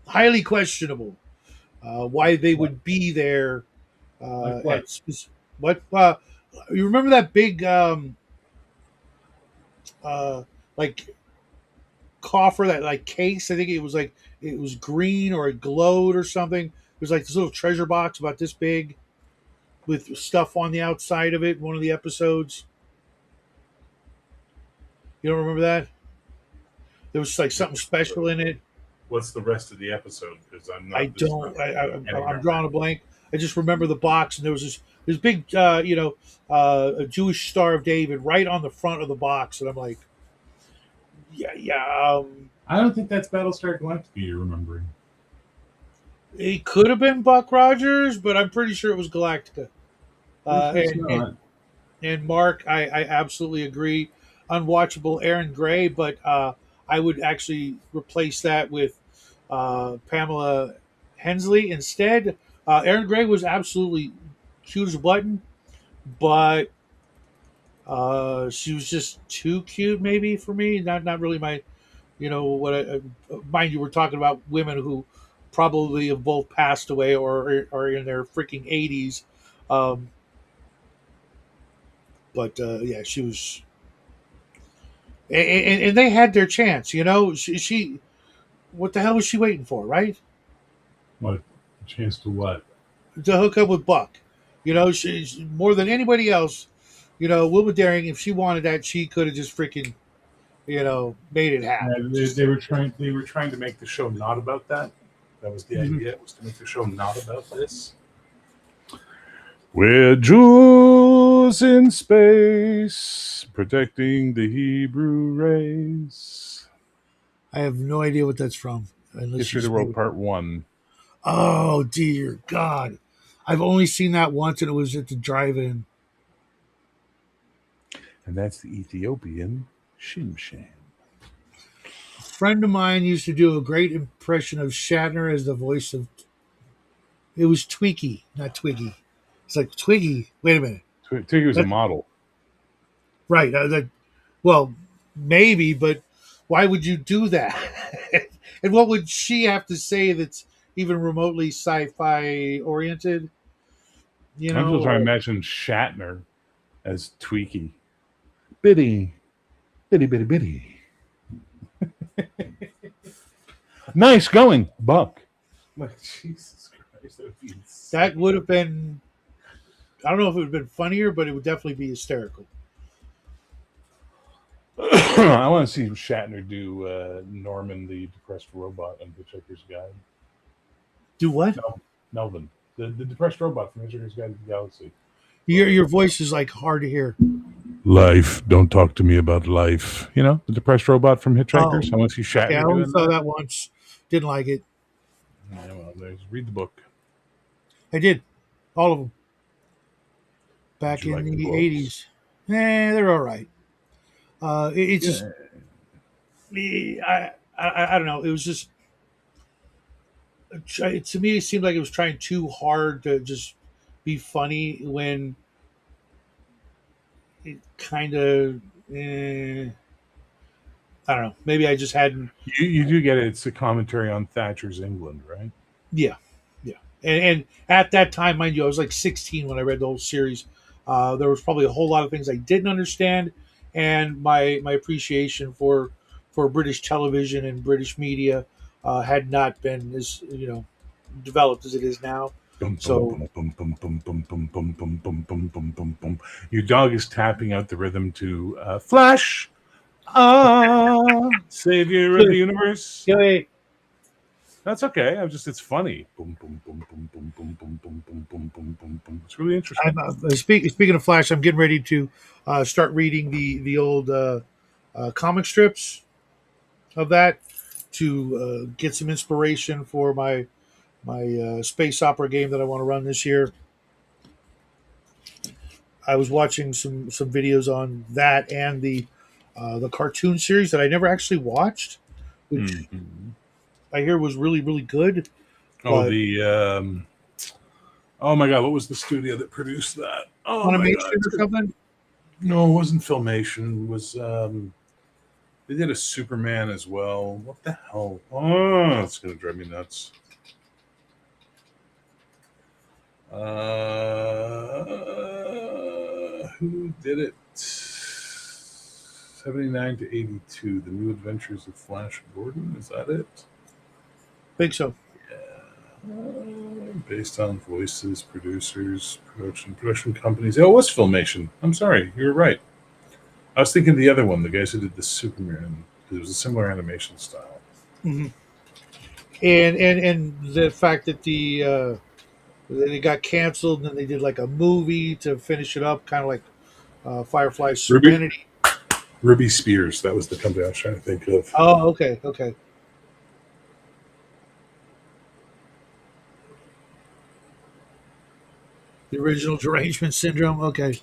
highly questionable. Why they What? would be there Like what? at what? You remember that big uh, like coffer, that like case? I think it was like it was green or it glowed or something. It was like this little treasure box about this big with stuff on the outside of it. One of the episodes. You don't remember that? There was like something special in it. What's the rest of the episode? Because I'm I not this don't. any I'm memory. drawing a blank. I just remember the box, and there was this big, a Jewish Star of David right on the front of the box, and I'm like, yeah, yeah. I don't think that's Battlestar Galactica you're remembering. It could have been Buck Rogers, but I'm pretty sure it was Galactica. Pretty sure it's And, not. and Mark, I absolutely agree. Unwatchable Aaron Gray, but I would actually replace that with Pamela Hensley instead. Aaron Gray was absolutely cute as a button, but she was just too cute, maybe for me. Not really my, what mind you, we're talking about women who probably have both passed away or are in their freaking 80s. Um, but yeah, she was, and they had their chance. She, what the hell was she waiting for, right? What? Chance to what? To hook up with Buck. You know, she's more than anybody else. You know, Wilma Daring, if she wanted that, she could have just freaking, made it Yeah, happen. they Just were trying. They were trying to make the show not about that. That was the Mhm. idea. It was to make the show not about this. We're Jews in space, protecting the Hebrew race. I have no idea what that's from, unless you History of the just made World, it up. Part 1. Oh dear God, I've only seen that once, and it was at the drive-in. And that's the Ethiopian Shimsham. A friend of mine used to do a great impression of Shatner as the voice of. It was Twiggy, not Twiggy. It's like Twiggy. Wait a minute. Tigger was a That, model. right. Well, maybe, but why would you do that? And what would she have to say that's even remotely sci-fi oriented? You I'm still trying to know, imagine Shatner as Tweaky. Bitty, bitty, bitty, bitty. Nice going, Buck. Like, Jesus Christ, that would be that insane. would have been. I don't know if it would have been funnier, but it would definitely be hysterical. I want to see Shatner do Norman, the depressed robot, on Hitchhiker's Guide. Do what? Melvin, the depressed robot from Hitchhiker's Guide to the Galaxy. Your voice is like hard to hear. Life, don't talk to me about life. You know, the depressed robot from Oh, Hitchhikers. I want to see okay. I Shatner only doing saw that. that once. Didn't like it. Yeah, well, read the book. I did all of them Did back you in like the the books? '80s. They're all right. It's just Yeah. I don't know. It was just to me. It seemed like it was trying too hard to just be funny when it kind of. I don't know. Maybe I just hadn't. You do get it. It's a commentary on Thatcher's England, right? Yeah, yeah. And at that time, mind you, I was like 16 when I read the whole series. There was probably a whole lot of things I didn't understand, and my appreciation for British television and British media had not been as developed as it is now. Bum, bum, So bum, bum, bum, bum, bum, bum, bum, bum, bum, bum, bum, bum, bum. Your dog is tapping out the rhythm to Flash, savior of the universe. anyway, That's okay. It's funny. Boom, boom, boom, boom, boom, boom, boom, boom, boom, boom, boom, boom, boom. It's really I'm interesting. speaking of Flash, I'm getting ready to start reading the old comic strips of that to get some inspiration for my space opera game that I want to run this year. I was watching some videos on that and the cartoon series that I never actually watched, which Mhm. I hear was really good. Oh, But oh my God, what was the studio that produced that? Oh my God, animation or something. no, it wasn't Filmation. It was they did a Superman as well. What the hell? Oh, it's gonna drive me nuts. Who did it? 79 to 82. The New Adventures of Flash Gordon. Is that it? Think so. Based on voices, producers, production companies. Oh, it was Filmation. I'm sorry, you were right. I was thinking the other one, the guys who did the Superman. It was a similar animation style. Hmm. And the fact that they got canceled and then they did like a movie to finish it up, kind of like Firefly Ruby Serenity. Ruby Spears. That was the company I was trying to think of. Oh, okay, okay. The original Derangement Syndrome. Okay,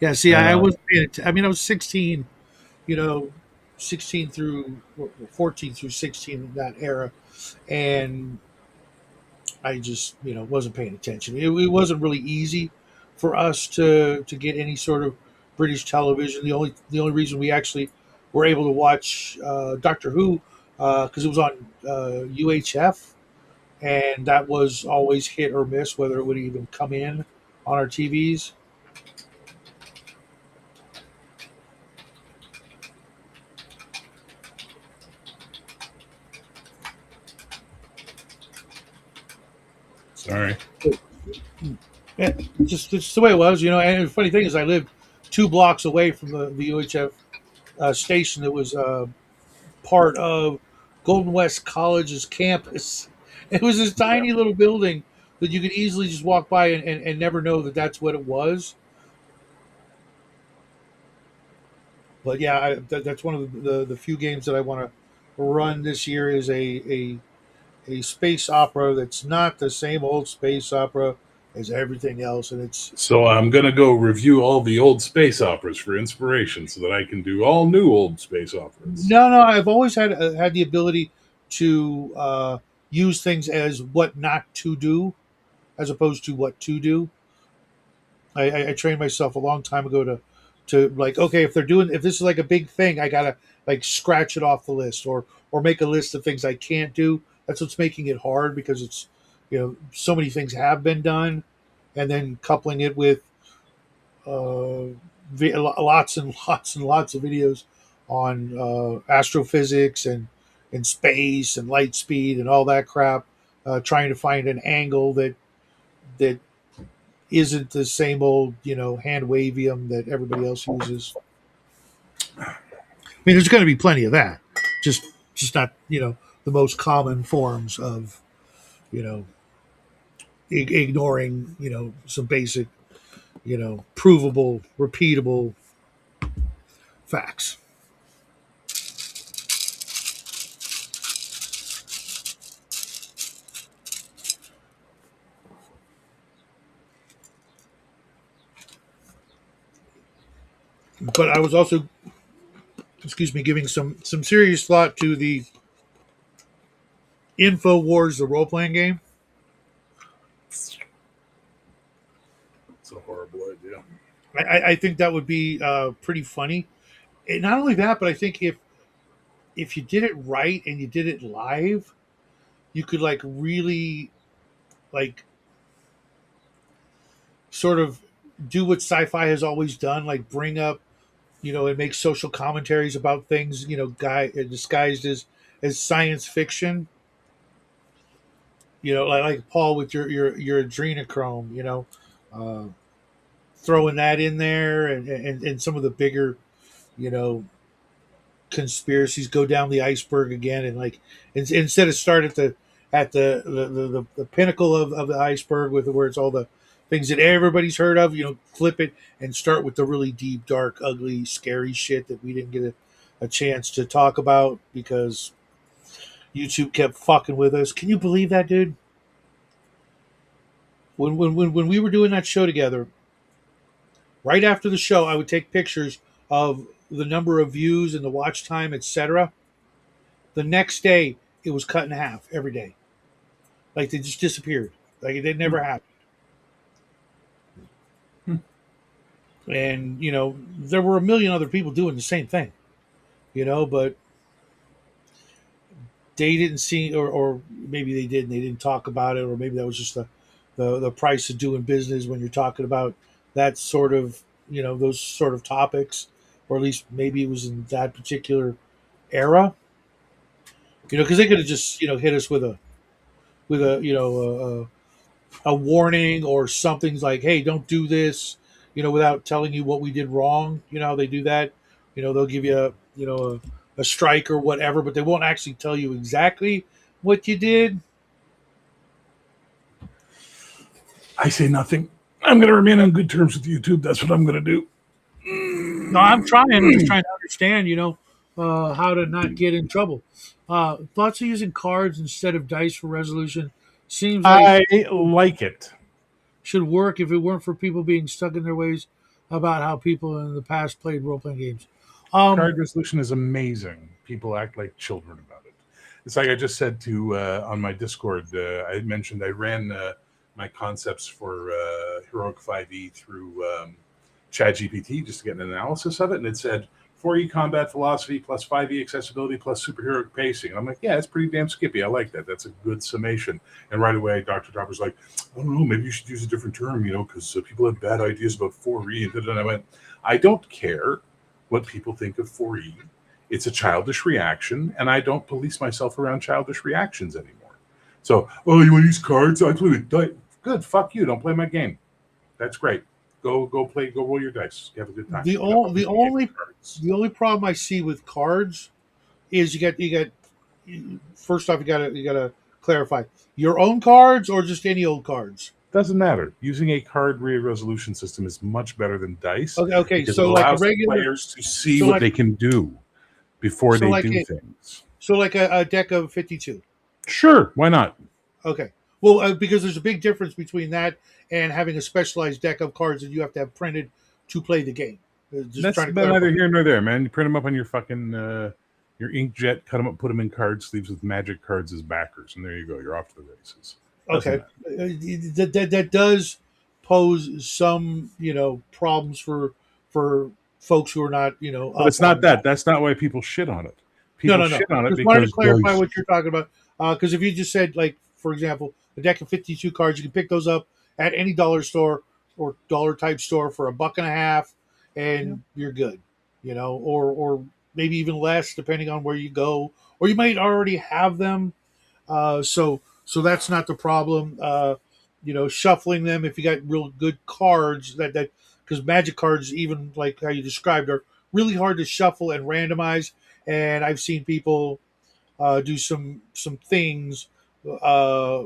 yeah. See, I I know. wasn't paying I mean, I was 16. You know, 16 through 14 through 16 in that era, and I just wasn't paying attention. It wasn't really easy for us to get any sort of British television. The only reason we actually were able to watch Doctor Who because it was on UHF, and that was always hit or miss whether it would even come in on our TVs. Sorry. Yeah, just the way it was, you know. And the funny thing is, I lived 2 blocks away from the UHF station that was part of Golden West College's campus. It was this Yeah. tiny little building that you could easily just walk by and never know that that's what it was. But yeah, that's one of the few games that I want to run this year is a space opera that's not the same old space opera as everything else, and it's So I'm gonna go review all the old space operas for inspiration, so that I can do all new old space operas. no. I've always had the ability to use things as what not to do, as opposed to what to do. I trained myself a long time ago to like, okay, if this is like a big thing, I gotta like scratch it off the list or make a list of things I can't do. That's what's making it hard because it's, you know, so many things have been done, and then coupling it with uh, lots and lots and lots of videos on astrophysics and space and light speed and all that crap, trying to find an angle that isn't the same old, you know, hand wavium that everybody else uses. I mean, there's going to be plenty of that, just just not, you know, the most common forms of, you know, ignoring, you know, some basic, you know, provable, repeatable facts. But I was also, excuse me, giving some serious thought to the Info Wars, the role playing game. It's a horrible idea. I think that would be pretty funny. And not only that, but I think if you did it right and you did it live, you could like really like sort of do what sci-fi has always done, like bring up, you know, and make social commentaries about things, you know, guy disguised as science fiction. You know, like Paul with your adrenochrome, you know, uh, throwing that in there, and some of the bigger, you know, conspiracies go down the iceberg again, and like instead of start at the pinnacle of the iceberg with where it's all the things that everybody's heard of, you know, flip it and start with the really deep, dark, ugly, scary shit that we didn't get a chance to talk about because YouTube kept fucking with us. Can you believe that, dude? When we were doing that show together, right after the show, I would take pictures of the number of views and the watch time, etc. The next day, it was cut in half every day. Like they just disappeared. Like it never happened. Hmm. And you know, there were a million other people doing the same thing. You know, but they didn't see, or maybe they did, and they didn't talk about it, or maybe that was just the price of doing business when you're talking about that sort of, you know, those sort of topics, or at least maybe it was in that particular era. You know, because they could have just, you know, hit us with a you know a warning or something like, hey, don't do this, you know, without telling you what we did wrong. You know how they do that. You know, they'll give you a, you know, a strike or whatever, but they won't actually tell you exactly what you did. I say nothing. I'm gonna remain on good terms with YouTube. That's what I'm gonna do. No, I'm trying. I'm just trying to understand, you know, how to not get in trouble. Thoughts of using cards instead of dice for resolution seems like I like it. should work if it weren't for people being stuck in their ways about how people in the past played role playing games. Card Um, resolution is amazing. People act like children about it. It's like I just said to on my Discord. I mentioned I ran my concepts for Heroic 5e through ChatGPT just to get an analysis of it, and it said 4e combat velocity plus 5e accessibility plus superheroic pacing. And I'm like, yeah, it's pretty damn skippy. I like that. That's a good summation. And right away, Dr. Dropper's like, I don't know, maybe you should use a different term, you know, because people have bad ideas about 4e. And I went, I don't care what people think of 4e. It's a childish reaction, and I don't police myself around childish reactions anymore. So, oh, you want to use cards? I play with dice. Good, fuck you. Don't play my game. That's great. Go play. Go roll your dice. You have a good time. The You don't only need the to get only cards. the only problem I see with cards is you got first off you gotta clarify your own cards or just any old cards. Doesn't matter. Using a card resolution system is much better than dice Okay, because it so like a allows the regular, players to see so what like they can do before so they like do a things. a deck of 52. Sure, why not? Okay, well because there's a big difference between that and having a specialized deck of cards that you have to have printed to play the game. Just That's trying to clarify. neither here nor there, man. You print them up on your fucking your inkjet, cut them up, put them in card sleeves with magic cards as backers, and there you go. You're off to the races. Doesn't Okay, matter. that does pose some problems for folks who are not But up it's not on that. that. That's not why people shit on it. No, People no, no. shit on it Just wanted to because clarify dice. what you're talking about. Because if you just said, like, for example, a deck of 52 cards, you can pick those up at any dollar store or dollar type store for $1.50, Yeah. and you're good. Or maybe even less depending on where you go, or you might already have them. So that's not the problem. Shuffling them if you got real good cards that because magic cards, even like how you described, are really hard to shuffle and randomize. And I've seen people do some things uh,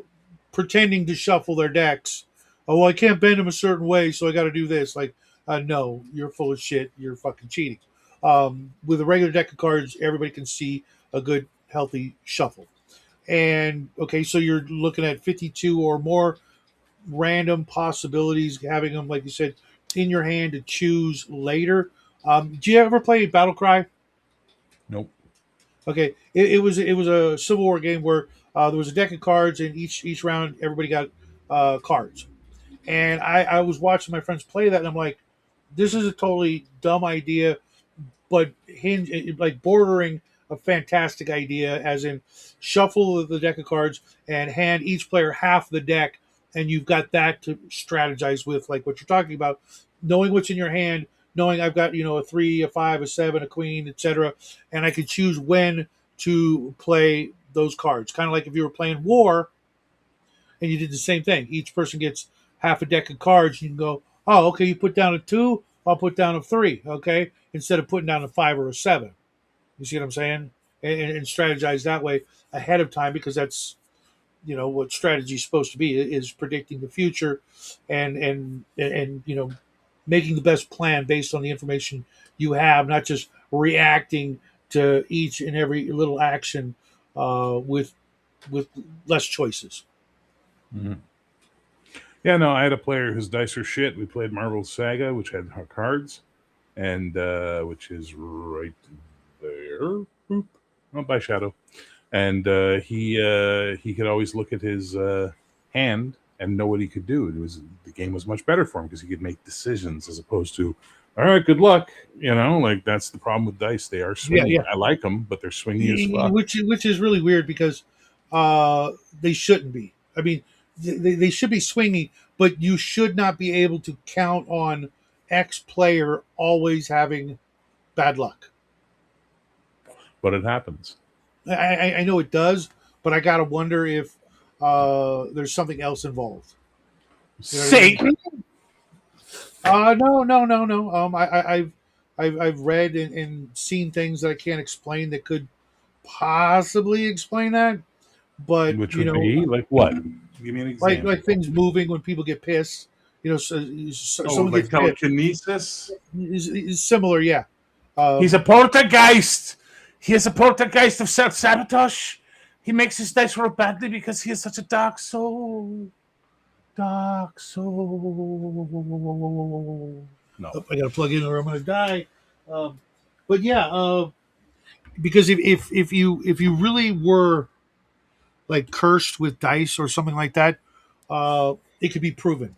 pretending to shuffle their decks. Oh, well, I can't bend them a certain way, so I got to do this. Like, no, you're full of shit. You're fucking cheating. With a regular deck of cards, everybody can see a good, healthy shuffle. And okay, so you're looking at 52 or more random possibilities, having them, like you said, in your hand to choose later. Do you ever play Battle Cry? Nope. Okay, it was a Civil War game where there was a deck of cards, and each round everybody got cards. And I was watching my friends play that, and I'm like, this is a totally dumb idea, but like bordering a fantastic idea, as in shuffle the deck of cards and hand each player half the deck, and you've got that to strategize with, like what you're talking about, knowing what's in your hand, knowing I've got a three, a five, a seven, a queen, etc., and I can choose when to play those cards. Kind of like if you were playing War and you did the same thing. Each person gets half a deck of cards. You can go, oh, okay, you put down a two, I'll put down a three, okay, instead of putting down a five or a seven. You see what I'm saying? And strategize that way ahead of time, because that's what strategy is supposed to be, is predicting the future, and making the best plan based on the information you have, not just reacting to each and every little action with less choices. Mhm. Yeah, no, I had a player whose dice are shit. We played Marvel Saga, which had cards, and which is right there. Boop. Oh, by Shadow. And he could always look at his hand and know what he could do. The game was much better for him because he could make decisions as opposed to, all right, good luck. Like that's the problem with dice. They are Yeah, swingy. yeah. I like them, but they're swingy as fuck. Which is really weird, because they shouldn't be. I mean, they should be swingy, but you should not be able to count on X player always having bad luck. But it happens. I know it does, but I gotta wonder if there's something else involved. You know what I mean? Satan. No, no, no, no. I've read and seen things that I can't explain that could possibly explain that, but Which would be like what? Give me an like example. things moving when people get pissed. Oh, Someone like gets pissed. telekinesis. Is similar, yeah. He's a Um, poltergeist. He is a poltergeist of self sabotage. He makes his dice roll badly because he is such a dark soul. Dark soul. No. I got to plug in or I'm going to die. Um, but yeah, because if you really were like cursed with dice or something like that, it could be proven.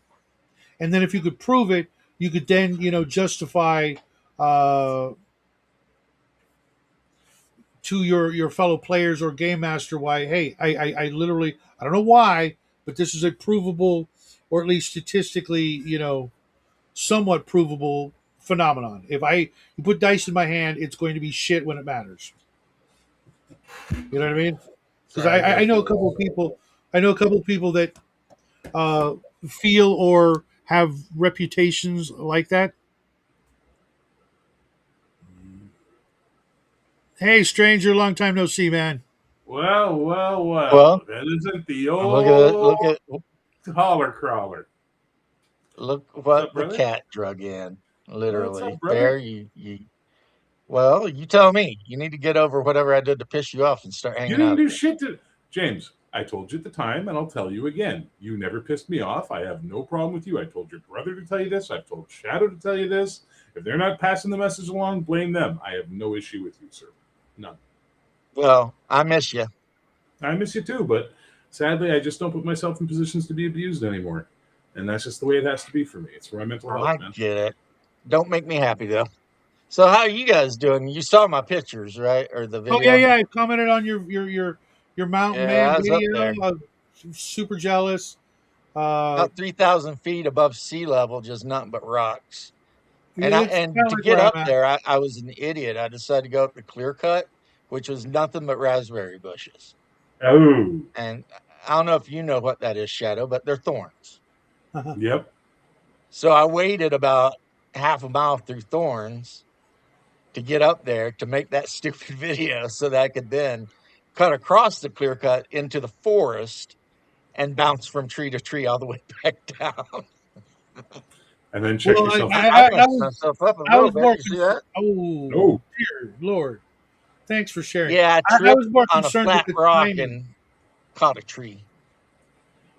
And then if you could prove it, you could then justify uh, to your fellow players or game master why, hey, I literally, I don't know why, but this is a provable, or at least statistically somewhat provable phenomenon. If you put dice in my hand, it's going to be shit when it matters. You know what I mean? Because Sorry, I I gotta know a go. couple of people. I know a couple of people that uh, feel or have reputations like that? Hey, stranger, long time no see, man. Well, well, Well, well. That isn't the look old at holler crawler. look What's what up, the brother? cat drug in. What's Literally, up, brother? Bear. Well, you tell me. You need to get over whatever I did to piss you off and start You hanging didn't out do again. shit to James. I told you at the time, and I'll tell you again. You never pissed me off. I have no problem with you. I told your brother to tell you this. I've told Shadow to tell you this. If they're not passing the message along, blame them. I have no issue with you, sir. None. Well, I miss you. I miss you too, but sadly, I just don't put myself in positions to be abused anymore. And that's just the way it has to be for me. It's for my mental health, I man. get it. Don't make me happy though. So, how are you guys doing? You saw my pictures, right, or the Oh yeah, video? yeah. I commented on your Mountain Yeah, Man I was up video. there, I was super jealous. Uh, about 3,000 feet above sea level, just nothing but rocks. And it's kind of to like get where up I'm at. there, I was an idiot. I decided to go up the clear cut, which was nothing but raspberry bushes. Oh, And I don't know if you know what that is, Shadow, but they're thorns. yep. So I waited about half a mile through thorns to get up there to make that stupid video so that I could then cut across the clear cut into the forest and bounce from tree to tree all the way back down. And then check Well, yourself. I messed myself up a I little was bit. more You see concerned. that? Oh Oh, dear Lord, thanks for sharing. Yeah, I I tripped was more on a concerned with flat the rock timing. and caught a tree.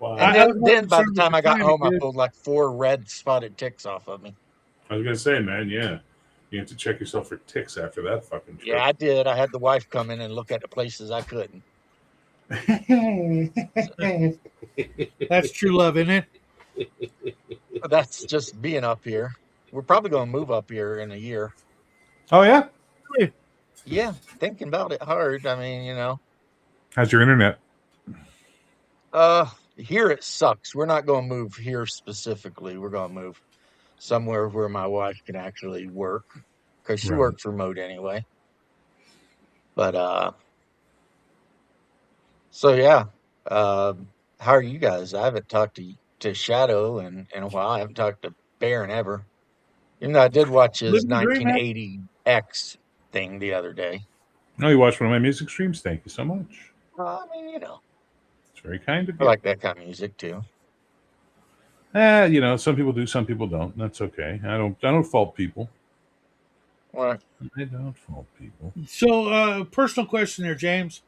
And wow. I was more then by the concerned with the time I got timing, home, I dude. pulled like 4 red spotted ticks off of me. I was gonna say, man, yeah. You have to check yourself for ticks after that fucking Yeah, trip. I did. I had the wife come in and look at the places I couldn't. That's true love, isn't it? But that's just being up here. We're probably going to move up here in a year. Oh yeah. Really? Yeah, thinking about it hard. I mean, How's your internet? here it sucks. We're not going to move here specifically. We're going to move somewhere where my wife can actually work because she Right. works remote anyway. But so yeah. How are you guys? I haven't talked to Shadow in a while. I haven't talked to Baron ever. Even though I did watch his Living the dream, man. 1980X thing the other day. Oh, you watched one of my music streams. Thank you so much. I mean, It's very kind of I you. like that kind of music too. Some people do, some people don't. That's okay. I don't fault people. Well, I don't fault people. So, personal question there, James,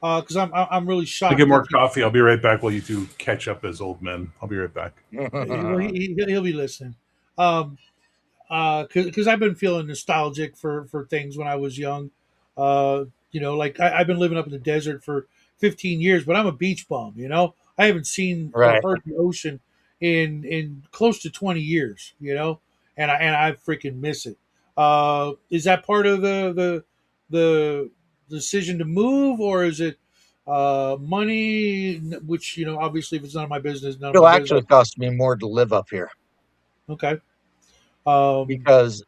because I'm really I'll get shocked more that you. coffee. I'll be right back while you two catch up as old men. I'll be right back. Well, he'll be listening. Um, because I've been feeling nostalgic for things when I was young. Like I've been living up in the desert for 15 years, but I'm a beach bum. I haven't seen or right. heard the ocean in close to 20 years. And I freaking miss it. Is that part of the decision to move, or is it money? Which obviously, if it's none of my business, none of It'll my business. actually cost me more to live up here Okay. Um, because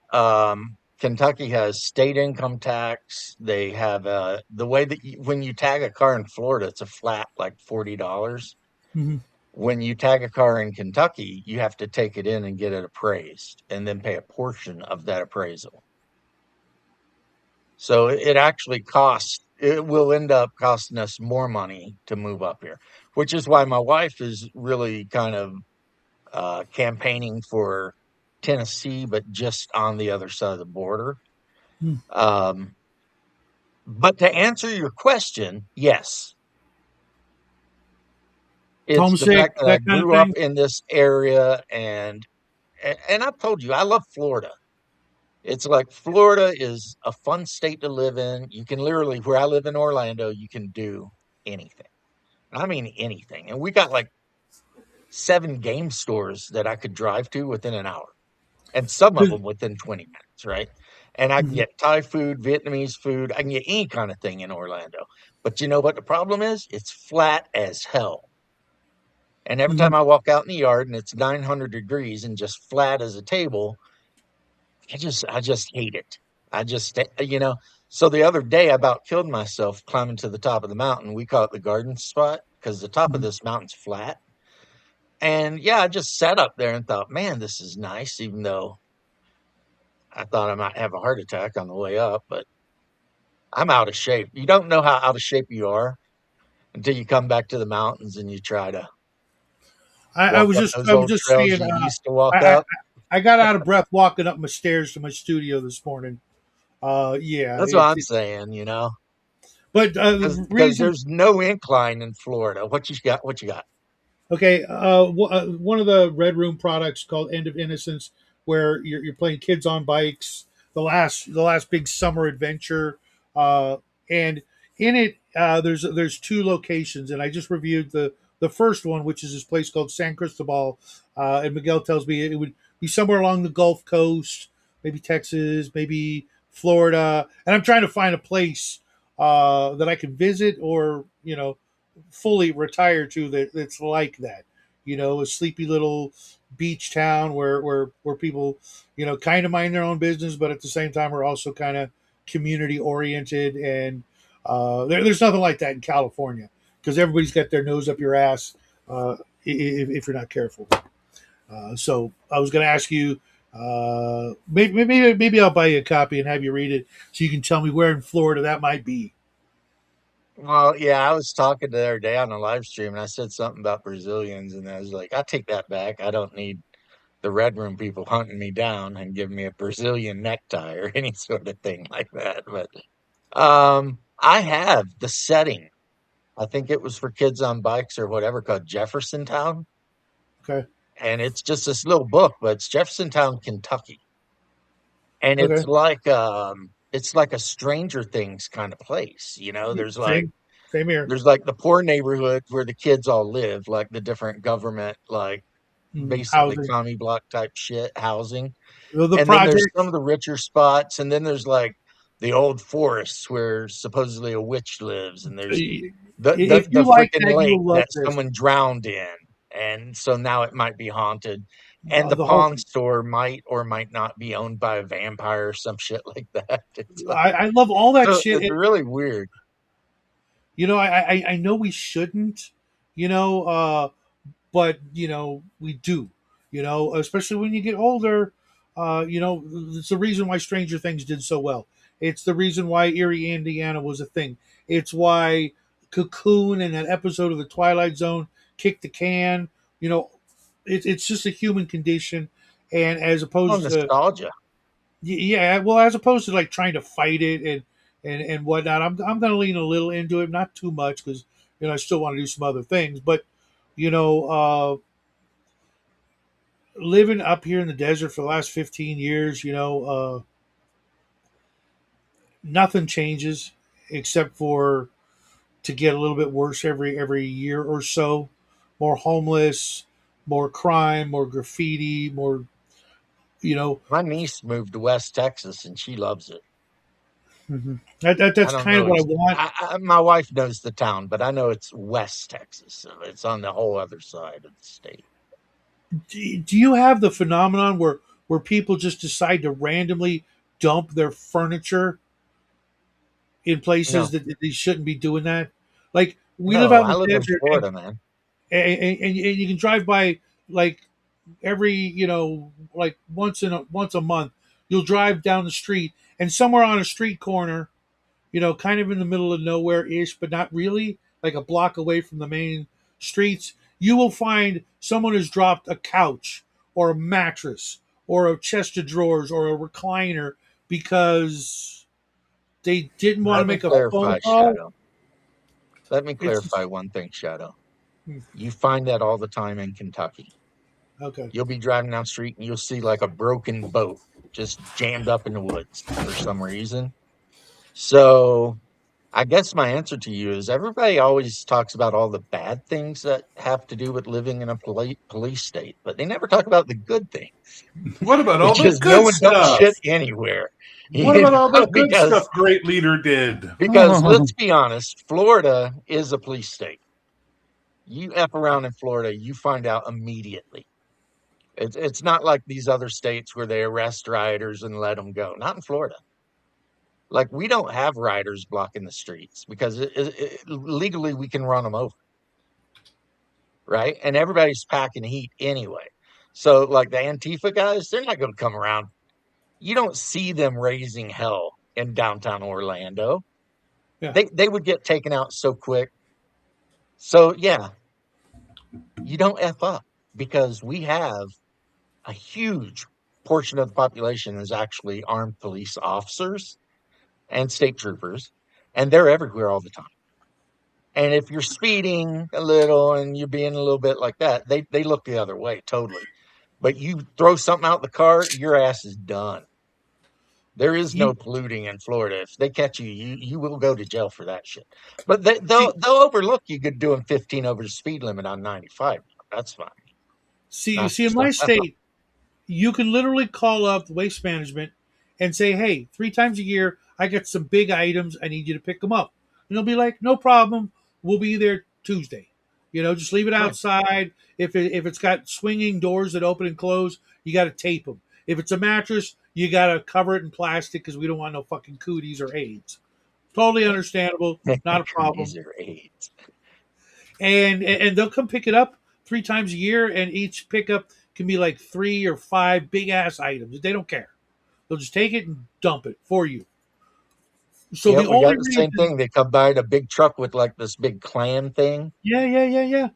Kentucky has state income tax. They have the way that when you tag a car in Florida, it's a flat like $40. mhm. When you tag a car in Kentucky, you have to take it in and get it appraised and then pay a portion of that appraisal. So it actually it will end up costing us more money to move up here, which is why my wife is really kind of campaigning for Tennessee, but just on the other side of the border. Hmm. Um, but to answer your question, yes, it's the Homesick, fact that I that kind of grew up thing. in this area and I've told you I love Florida. It's like Florida is a fun state to live in. You can literally, where I live in Orlando, you can do anything. I mean, anything. And we got like 7 game stores that I could drive to within an hour, and some of them within 20 minutes, right? And I can Mhm, get Thai food, Vietnamese food. I can get any kind of thing in Orlando. But you know what the problem is? It's flat as hell. And every mhm, time I walk out in the yard and it's 900 degrees and just flat as a table, I just hate it. I just so the other day I about killed myself climbing to the top of the mountain. We call it the garden spot because the top of mhm, this mountain's flat. And yeah, I just sat up there and thought, man, this is nice, even though I thought I might have a heart attack on the way up, but I'm out of shape. You don't know how out of shape you are until you come back to the mountains and you try to I walk was up just those I was old just trails saying. you used to I, walk I up. I got out of breath walking up my stairs to my studio this morning. Yeah, That's what I'm saying, but the because reason. there's no incline in Florida. What you got? What you got? Okay, one of the Red Room products called End of Innocence, where you're playing kids on bikes. The last big summer adventure, and in it there's two locations, and I just reviewed the first one, which is this place called San Cristobal, and Miguel tells me it would be somewhere along the Gulf Coast, maybe Texas, maybe Florida, and I'm trying to find a place that I can visit or fully retire to that's like that. A sleepy little beach town where people, kind of mind their own business, but at the same time are also kind of community oriented. And there's nothing like that in California because everybody's got their nose up your ass if you're not careful. So I was going to ask you. Maybe I'll buy you a copy and have you read it so you can tell me where in Florida that might be. Well, yeah, I was talking the other day on a live stream and I said something about Brazilians, and I was like, I take that back. I don't need the Red Room people hunting me down and giving me a Brazilian necktie or any sort of thing like that. But I have the setting. I think it was for kids on bikes or whatever, called Jeffersontown. Okay. And it's just this little book, but it's Jeffersontown, Kentucky. And Okay. it's like a Stranger Things kind of place. Same. Same here. There's like the poor neighborhood where the kids all live, like the different government, like basically Housing. commie block type shit housing. The And then there's some projects. of the richer spots, and then there's like the old forests where supposedly a witch lives, and there's If the you like freaking that, you lake will love that this. someone drowned in, and so now it might be haunted. And the The whole pawn thing. store might or might not be owned by a vampire or some shit like that. It's like, I love all that so shit. it's really weird. I know we shouldn't, you know, but we do. Especially when you get older. It's the reason why Stranger Things did so well. It's the reason why Erie, Indiana was a thing. It's why Cocoon and that episode of the Twilight Zone kicked the can. You know, it's just a human condition, and as Oh, opposed to nostalgia. yeah, well, as opposed to like trying to fight it and whatnot, I'm going to lean a little into it, not too much because I still want to do some other things, but you know, uh, living up here in the desert for the last 15 years, nothing changes except for to get a little bit worse every year or so. More homeless, more crime, more graffiti, more you know. My niece moved to West Texas and she loves it. Mhm. I That's don't kind of know. what I want. My wife knows the town, but I know it's West Texas, so it's on the whole other side of the state. Do you have the phenomenon where people just decide to randomly dump their furniture in places No, that they shouldn't be doing that? Like we live no, out in I the live in desert, Florida, man. and you can drive by like every like once a month. You'll drive down the street, and somewhere on a street corner, kind of in the middle of nowhere ish, but not really, like a block away from the main streets, you will find someone has dropped a couch or a mattress or a chest of drawers or a recliner because they didn't want to Let me make a phone clarify, call. Shadow. Let me It's clarify one thing, Shadow. hmm, You find that all the time in Kentucky. okay. You'll be driving down the street and you'll see like a broken boat just jammed up in the woods for some reason. So I guess my answer to you is everybody always talks about all the bad things that have to do with living in a police state, but they never talk about the good thing, What about all which the is no good one dumps stuff? shit anywhere. What about all the good Because stuff Great Leader did? let's be honest, Florida is a police state. You F around in Florida, you find out immediately. It's not like these other states where they arrest rioters and let them go. Not in Florida. Like we don't have rioters blocking the streets because legally we can run them over. right? And everybody's packing heat anyway. So, like the Antifa guys, they're not going to come around. You don't see them raising hell in downtown Orlando. Yeah. They would get taken out so quick. So, yeah, you don't F up because we have a huge portion of the population is actually armed police officers and state troopers, and they're everywhere all the time. And if you're speeding a little and you're being a little bit like that, they look the other way totally. But you throw something out the car, your ass is done. There is no You polluting in Florida. If they catch you, you will go to jail for that shit. But see, they'll overlook you doing 15 over the speed limit on 95. That's fine. see, Not see. In my state, you can literally call up waste management and say, "Hey, 3 times a year, I got some big items. I need you to pick them up." And they'll be like, "No problem. We'll be there Tuesday. Just leave it right. outside. If it's got swinging doors that open and close, you got to tape them. If it's a mattress, you got to cover it in plastic because we don't want no fucking cooties or AIDS. Totally understandable. Not a problem. Cooties or AIDS. And they'll come pick it up 3 times a year, and each pickup can be like 3 or 5 big ass items. They don't care. They'll just take it and dump it for you. So Yep, the we got only the same reason, thing. They come by in a big truck with like this big clam thing, yeah, and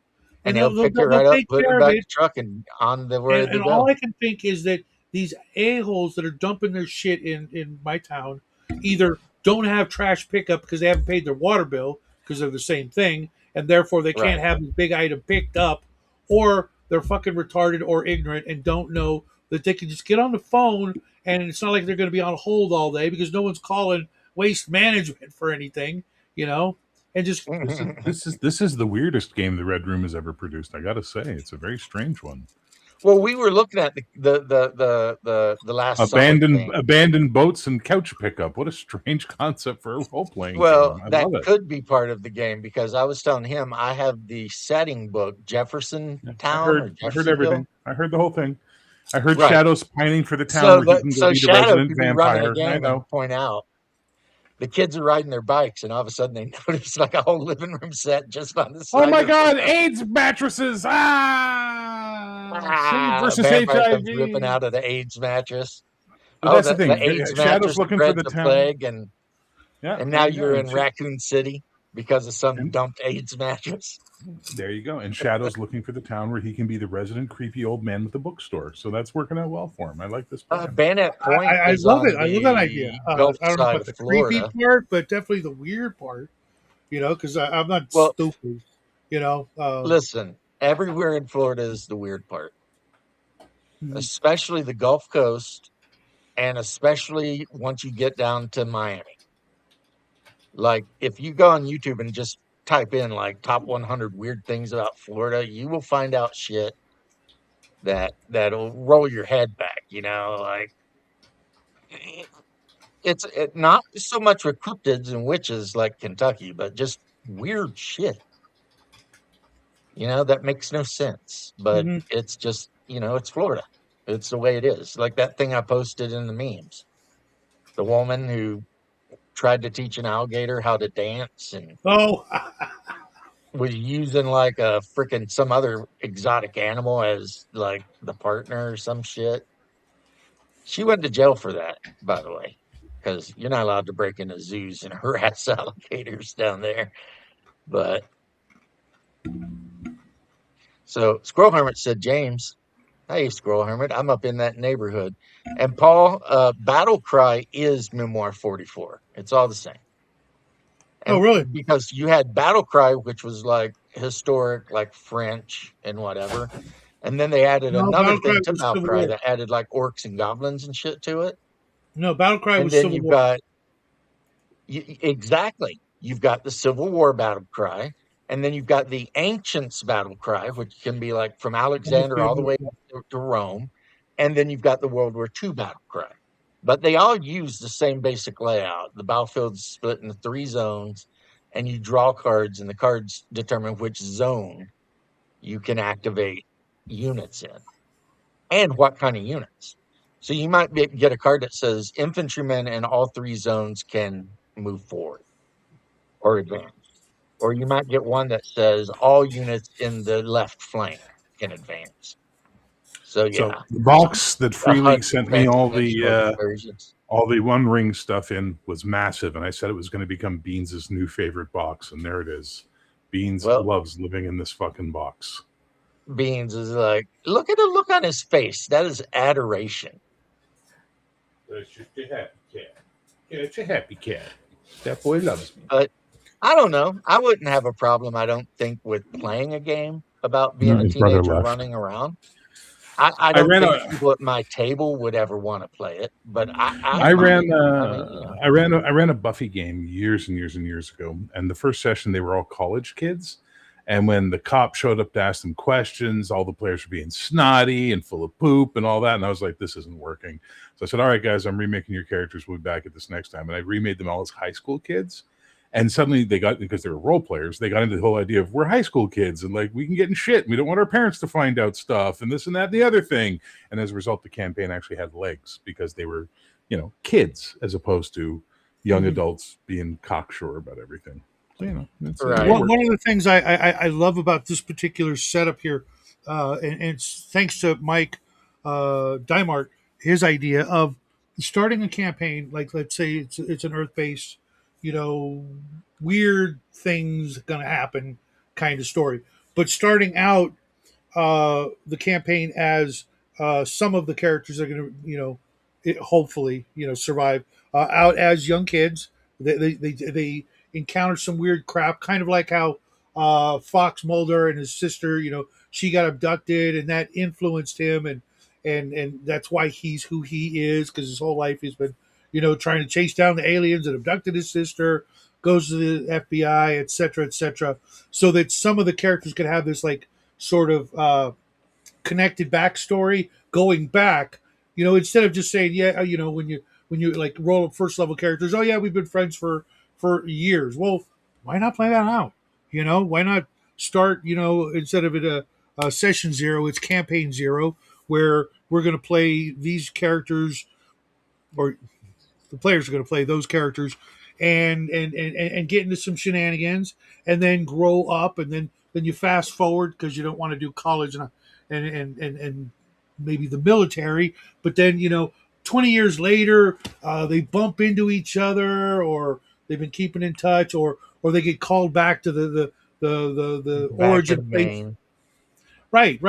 and they'll they'll they'll, pick you they'll, they'll right up, take put it in the care of back of it. the truck, and on the way And they and go. all I can think is that these a holes that are dumping their shit in my town either don't have trash pickup because they haven't paid their water bill because they're the same thing, and therefore they can't Right. have this big item picked up, or they're fucking retarded or ignorant and don't know that they can just get on the phone, and it's not like they're going to be on hold all day because no one's calling waste management for anything, and just This is the weirdest game the Red Room has ever produced. I gotta say, it's a very strange one. Well, we were looking at the last summer Abandoned thing. abandoned boats and couch pickup. What a strange concept for a role playing Well, game. I that love it. could be part of the game because I was telling him I have the setting book, Jefferson Yeah, I Town or heard. I heard everything. Jeffersonville. I heard the whole thing. I heard Right. Shadow's pining for the town So where he can go be the Shadow resident could be running a vampire. I game and know. point out the kids are riding their bikes, and all of a sudden they notice like a whole living room set just on the Oh side my of the God! road. AIDS mattresses. Sleep A versus vampire comes ripping HIV. out of the AIDS mattress. But Oh, that's the the thing. AIDS Shadow's mattress looking for spread the the town. plague, and Yeah, now there you go. you're in Raccoon City because of some And dumped AIDS mattress. there you go. And Shadow's looking for the town where he can be the resident creepy old man with the bookstore. So that's working out well for him. I like this plan. Bayonet Point I is love it. on I love that idea. the Gulf I don't know side about of the creepy Florida. part, but definitely the weird part. Because I'm not Well, stupid. You know. listen, everywhere in Florida is the weird part, Mhm. especially the Gulf Coast, and especially once you get down to Miami. Like, if you go on YouTube and just type in like top 100 weird things about Florida, you will find out shit that'll roll your head back. Like not so much with cryptids and witches like Kentucky, but just weird shit. That makes no sense. But Mhm. it's just it's Florida. It's the way it is. Like that thing I posted in the memes. The woman who tried to teach an alligator how to dance and Oh, was using like a freaking some other exotic animal as like the partner or some shit. She went to jail for that, by the way, because you're not allowed to break into zoos and harass alligators down there. But so Squirrel Hermit said, James, hey, Squirrel Hermit, I'm up in that neighborhood. And Paul, Battle Cry is Memoir 44. It's all the same. oh, And really? because you had Battle Cry, which was like historic, like French and whatever. And then they added No, another Battle Cry thing to was Battle Civil Cry War. that added like orcs and goblins and shit to it. No, Battle Cry And was then Civil you've War. got exactly. You've got the Civil War battle cry, and then you've got the Ancients battle cry, which can be like from Alexander all the way to Rome, and then you've got the World War II battle cry. But they all use the same basic layout. The battlefield's split into 3 zones, and you draw cards, and the cards determine which zone you can activate units in, and what kind of units. So you might get a card that says infantrymen in all 3 zones can move forward or advance. or you might get one that says all units in the left flank can advance. So So yeah, the box that the Free HUD League sent me transdimensional conversions. all the One Ring stuff in was massive, and I said it was going to become Beans' new favorite box, and there it is. Beans Well, loves living in this fucking box. Beans is like, look at the look on his face. That is adoration. It's just a happy cat. Yeah, it's a happy cat. That boy loves me. But I don't know. I wouldn't have a problem, I don't think, with playing a game about being No, a his brother teenager left. running around. I I don't ran think a people at my table would ever want to play it, but I'm I fine. ran I mean, I ran a Buffy game years and years and years ago, and the first session they were all college kids. And when the cop showed up to ask them questions, all the players were being snotty and full of poop and all that. And I was like, this isn't working. So I said, all right, guys, I'm remaking your characters. We'll be back at this next time. And I remade them all as high school kids. And suddenly they got, because they were role players, they got into the whole idea of we're high school kids and like we can get in shit. And we don't want our parents to find out stuff and this and that and the other thing. And as a result, the campaign actually had legs because they were, kids as opposed to young adults being cocksure about everything. So, it's, Right. One of the things I love about this particular setup here, and it's thanks to Mike Dimart, his idea of starting a campaign, like let's say it's an Earth based, weird things gonna happen kind of story, but starting out the campaign as some of the characters are going to, hopefully, survive out as young kids. They encounter some weird crap, kind of like how Fox Mulder and his sister, she got abducted, and that influenced him, and that's why he's who he is, because his whole life he's been, trying to chase down the aliens that abducted his sister. Goes to the FBI, etc., etc., so that some of the characters could have this like sort of connected backstory going back, instead of just saying, yeah, when you like roll up first level characters, oh yeah, we've been friends for years. Well, why not play that out? Why not start, instead of it a session 0, it's campaign 0, where we're going to play these characters, or the players are going to play those characters, and get into some shenanigans, and then grow up, and then you fast forward because you don't want to do college and maybe the military, but then 20 years later they bump into each other, or they've been keeping in touch, or they get called back to the back origin in place. Maine. Right,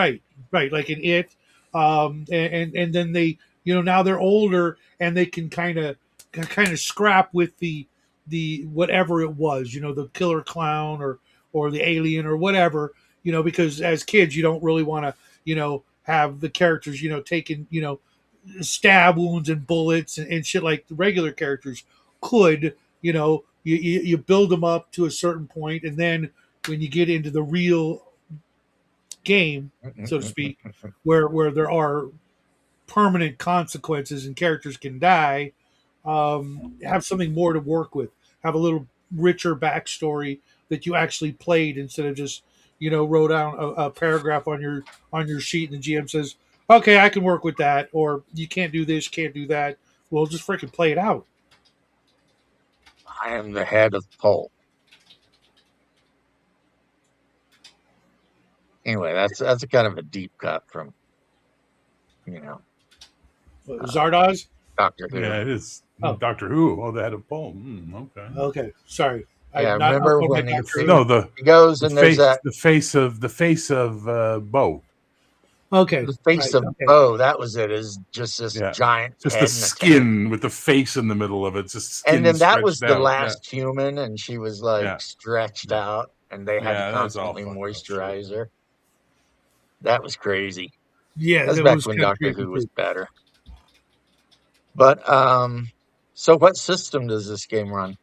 like in it, and then they, now they're older and they can kind of scrap with the whatever it was, the killer clown or the alien or whatever, because as kids you don't really want to, have the characters, taking, stab wounds and bullets and shit like the regular characters could, you build them up to a certain point, and then when you get into the real game, so to speak, where there are permanent consequences and characters can die, have something more to work with, have a little richer backstory that you actually played, instead of just, wrote down a paragraph on your sheet and the GM says, okay, I can work with that, or you can't do this, can't do that. Well, just freaking play it out. I am the head of Pole. Anyway, that's a kind of a deep cut from, Zardoz. Doctor Who. Yeah, it is. Oh. Doctor Who. Oh, they had a poem. Okay. Okay, sorry. Yeah, I'm not remember up on when my he Doctor Who. No, he goes and there's that the face of Bo. Okay, the face right, of okay. Bo, that was it, is just this Yeah. giant Just head the and a tail. skin with the face in the middle of it. Just skin And then that was stretched the out. last human, and she was like Yeah. stretched out, and they had Yeah, to that was all constantly fucked up shit. moisturize her. That was crazy. Yeah, That's that back was when kind of Doctor creepy Who was too. better. But so what system does this game run?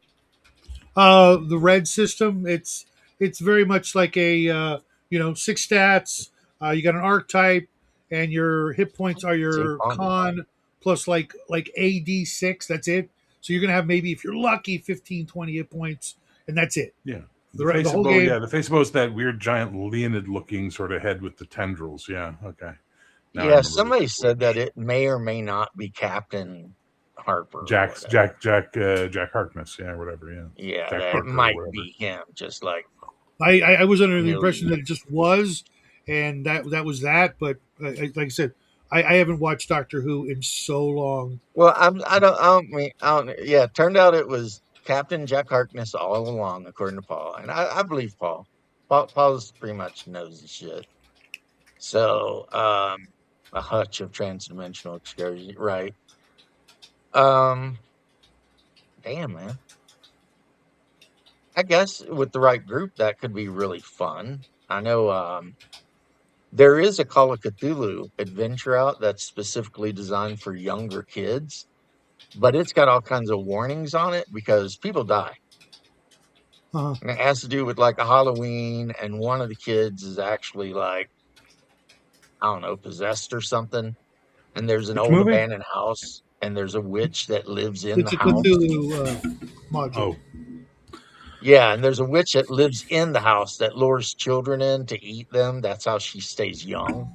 The red system, it's very much like a 6 stats. You got an archetype, and your hit points are your Fun. con plus like AD6. That's it. So you're gonna have, maybe if you're lucky, 15, 20 hit points, and that's it. Yeah. The face whole of Bo, game. yeah, the face of Bo is that weird giant Leonid looking sort of head with the tendrils. Yeah, okay. Now I Yeah, remember somebody which said which. that it may or may not be Captain Harper. Jack Harkness, yeah, whatever, yeah. Yeah, Jack that it Parker or might whatever. be him, just like I was under the impression million. that it just was, and that was that. But like I said, I haven't watched Doctor Who in so long. Well, I don't. Yeah, it turned out it was Captain Jack Harkness all along, according to Paul, and I believe Paul. Paul's pretty much knows the shit. So, a hutch of transdimensional excursion, right? Um, damn, man. I guess with the right group, that could be really fun. I know, there is a Call of Cthulhu adventure out that's specifically designed for younger kids, but it's got all kinds of warnings on it because people die. Uh-huh. And it has to do with like a Halloween, and one of the kids is actually like, I don't know, possessed or something. And there's an Which old movie? abandoned house, and there's a witch that lives in the It's a house. Cthulhu module. Oh, Yeah, and there's a witch that lives in the house that lures children in to eat them. That's how she stays young.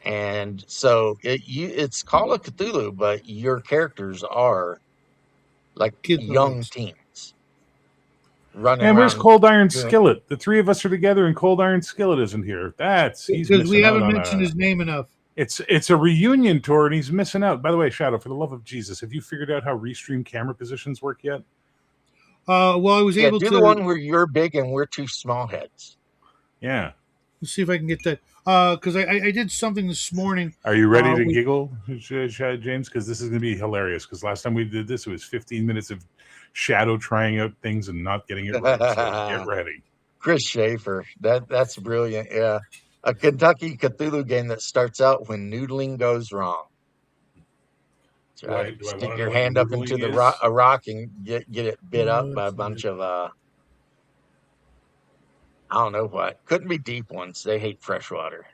And so it's Call of Cthulhu, but your characters are like Kid young size. teens running and where's around Cold Iron doing. Skillet? The three of us are together, and Cold Iron Skillet isn't here. He's Because we missing out haven't on mentioned a. his name enough. It's a reunion tour, and he's missing out. By the way, Shadow, for the love of Jesus, have you figured out how restream camera positions work yet? Well, I was Yeah, able do the to. one where you're big and we're two small heads. Yeah. Let's see if I can get that. Because I did something this morning. Are you ready to with- giggle, James? Because this is going to be hilarious. Because last time we did this, it was 15 minutes of Shadow trying out things and not getting it right. So get ready. Chris Schaefer, that's brilliant. Yeah, a Kentucky Cthulhu game that starts out when noodling goes wrong. That's right. Do I want Stick to know your what hand up into noodling the is? a rock and get it bit up No, by a that's not bunch it. of I don't know what. Couldn't be deep ones. They hate fresh water.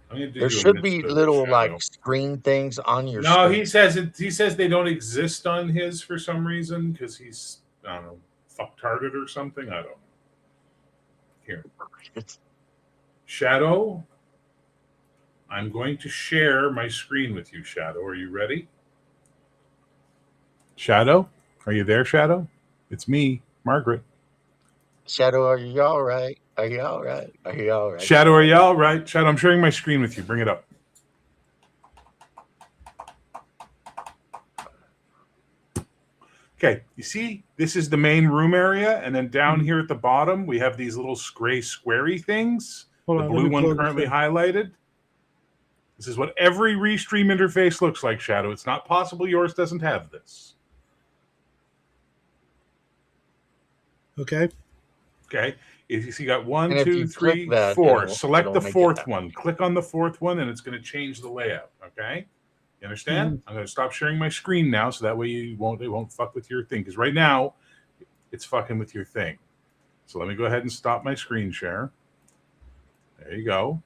I'm going to do There you a should be mitzvah, little like Shadow. screen things on your No, screen. he says it. He says they don't exist on his for some reason because he's, I don't know, fucktarded or something. I don't know. Here, It's Shadow. I'm going to share my screen with you, Shadow. Are you ready? Shadow, are you there, Shadow? It's me, Margaret. Shadow, are you all right? Are you all right? Are you all right? Shadow, are you all right? Shadow, I'm sharing my screen with you. Bring it up. Okay, you see, this is the main room area, and then down here at the bottom, we have these little gray squarey things. Hold The on, let blue me one plug currently this in. highlighted. This is what every restream interface looks like, Shadow. It's not possible yours doesn't have this. Okay. Okay. If you see, you got one, And if two, you click three, that, four. it'll Select the make it fourth that. one. Click on the fourth one, and it's going to change the layout. Okay. You understand? I'm going to stop sharing my screen now, so that way it won't fuck with your thing. Because right now, it's fucking with your thing. So let me go ahead and stop my screen share. There you go.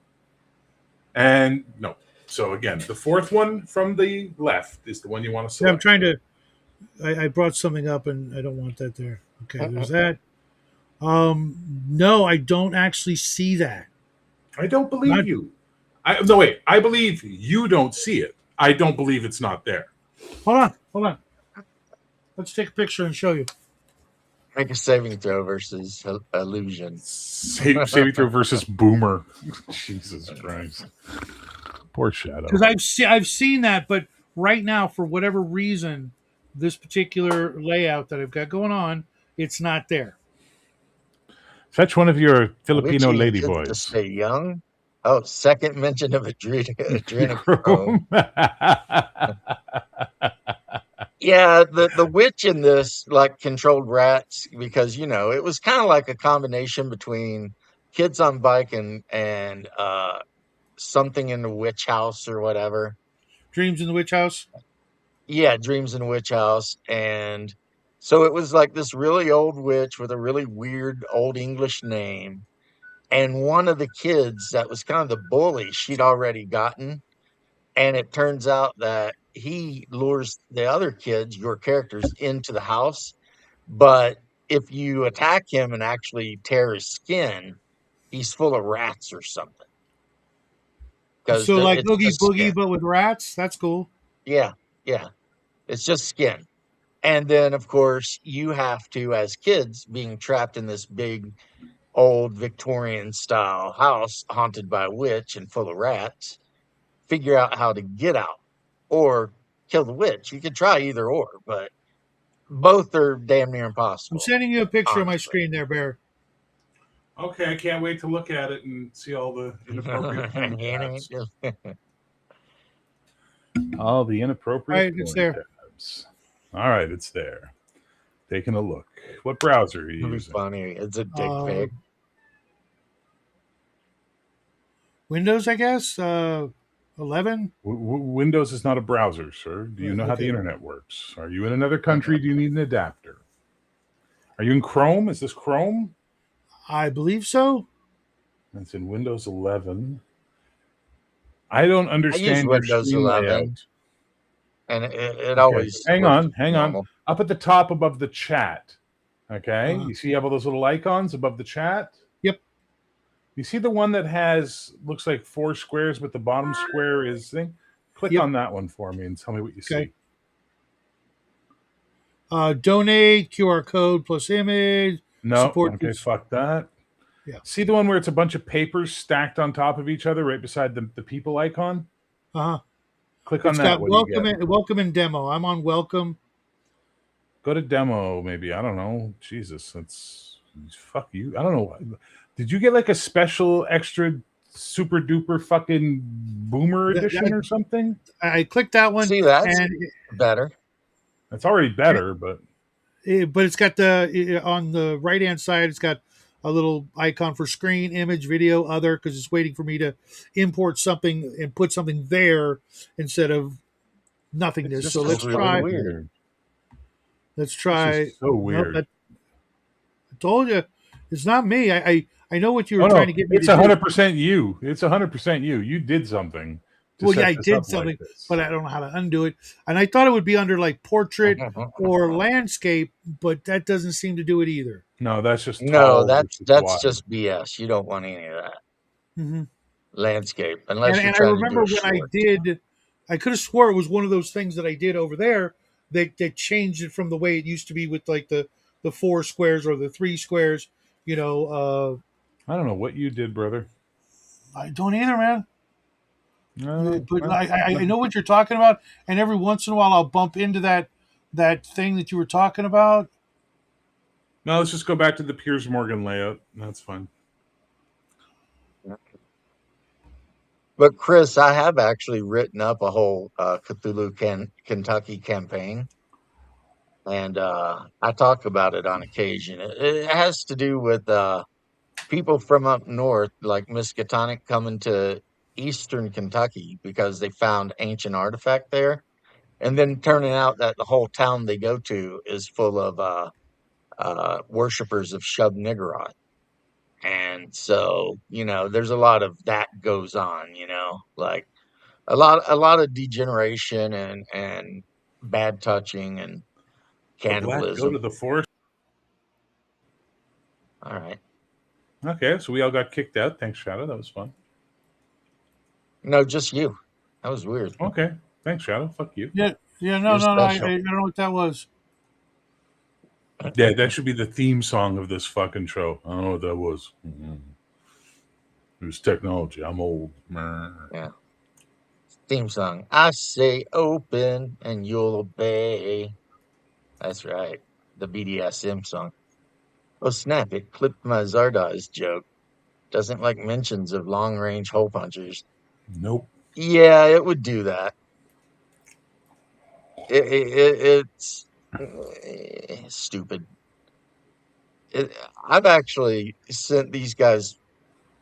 And no. So again, the fourth one from the left is the one you want to Yeah, I'm select. trying to. I brought something up and I don't want that there. Okay, there's that. No, I don't actually see that. I don't believe you. No, wait. I believe you don't see it. I don't believe it's not there. Hold on. Let's take a picture and show you. Make a saving throw versus illusion. Saving throw versus Boomer. Jesus Christ. Poor Shadow. Because I've seen that, but right now, for whatever reason, this particular layout that I've got going on, it's not there. Fetch one of your Filipino Witchy lady kids to boys. stay young. Oh, second mention of adrenochrome. Yeah, the witch in this like controlled rats because it was kind of like a combination between Kids on Bike and something in the witch house or whatever. Dreams in the Witch House. Yeah, Dreams in the Witch House. And so it was like this really old witch with a really weird old English name. And one of the kids that was kind of the bully she'd already gotten. And it turns out that he lures the other kids, your characters, into the house. But if you attack him and actually tear his skin, he's full of rats or something. Because So like it's Oogie just skin. Boogie, but with rats. That's cool. Yeah, yeah. It's just skin. And then, of course, you have to, as kids, being trapped in this big, old Victorian style house haunted by a witch and full of rats, figure out how to get out or kill the witch. You could try either or, but both are damn near I'm impossible, sending you a picture of my honestly. screen there, Bear. Okay, I can't wait to look at it and see all the inappropriate porn tabs. All the All inappropriate right, it's porn there. tabs. All right, it's there. Taking a look. What browser are you It'd be using? funny. It's a dick Uh, pic. Windows, I guess. 11. Windows is not a browser, sir. Do you know how the Okay. internet works? Are you in another country? Do you need an adapter? Are you in Chrome? Is this Chrome? I believe so. It's in Windows 11. I don't I use understand your Windows screen 11, layout. and it Okay, always hang works on, hang on. normal. Up at the top above the chat, okay? Uh, You see you have all those little icons above the chat? yep. You see the one that has, looks like 4 squares, but the bottom square is thing? Click Yep. on that one for me and tell me what you Okay. see. Donate, QR code plus image, No, support. okay, fuck that. Yeah. See the one where it's a bunch of papers stacked on top of each other right beside the people icon? Uh-huh. Click on It's that. got What do you get? welcome and demo. I'm on welcome. Go to demo, maybe. I don't know. Jesus, that's fuck you. I don't know. Did you get like a special extra super duper fucking boomer edition or something? I clicked that one, See, that's and better. It's already better, but but it's got on the right hand side. It's got a little icon for screen, image, video, other, because it's waiting for me to import something and put something there instead of it's nothingness. just So This is let's so really try. fucking weird. weird. Let's This is try. so Nope, weird. I told you, it's not me. I know what you were Oh trying no, to get me it's to do. 100% you. It's 100% you. You did something to Well, yeah, set I this did up like something, this. but I don't know how to undo it. And I thought it would be under like portrait or landscape, but that doesn't seem to do it either. No, that's just No, tall that's versus that's wide. just BS. You don't want any of that Hmm. landscape And unless you're and I trying to do remember a when I short. did, I could have swore it was one of those things that I did over there that changed it from the way it used to be with like the 4 squares or the 3 squares. You know, I don't know what you did, brother. I don't either, man. But Well, I know what you're talking about, and every once in a while I'll bump into that thing that you were talking about. no, let's just go back to the Piers Morgan layout. That's fine. But Chris, I have actually written up a whole Kentucky campaign, and I talk about it on occasion. It has to do with people from up north, like Miskatonic, coming to eastern Kentucky because they found ancient artifact there, and then turning out that the whole town they go to is full of worshippers of Shub Niggurath. And so, there's a lot of that goes on, like a lot of degeneration and bad touching and The black go to cannibalism. the forest. All right. Okay, so we all got kicked out. Thanks, Shadow. That was fun. No, just you. That was weird. Okay, thanks, Shadow. Fuck you. Yeah, yeah, no, You're no, no. I special. don't know what that was. Yeah, that should be the theme song of this fucking show. I don't know what that was. It was technology. I'm old. Yeah. Theme song. I say open and you'll obey. That's right. The BDSM song. Oh, snap. It clipped my Zardoz joke. Doesn't like mentions of long range hole punchers. Nope. Yeah, it would do that. It's stupid. I've actually sent these guys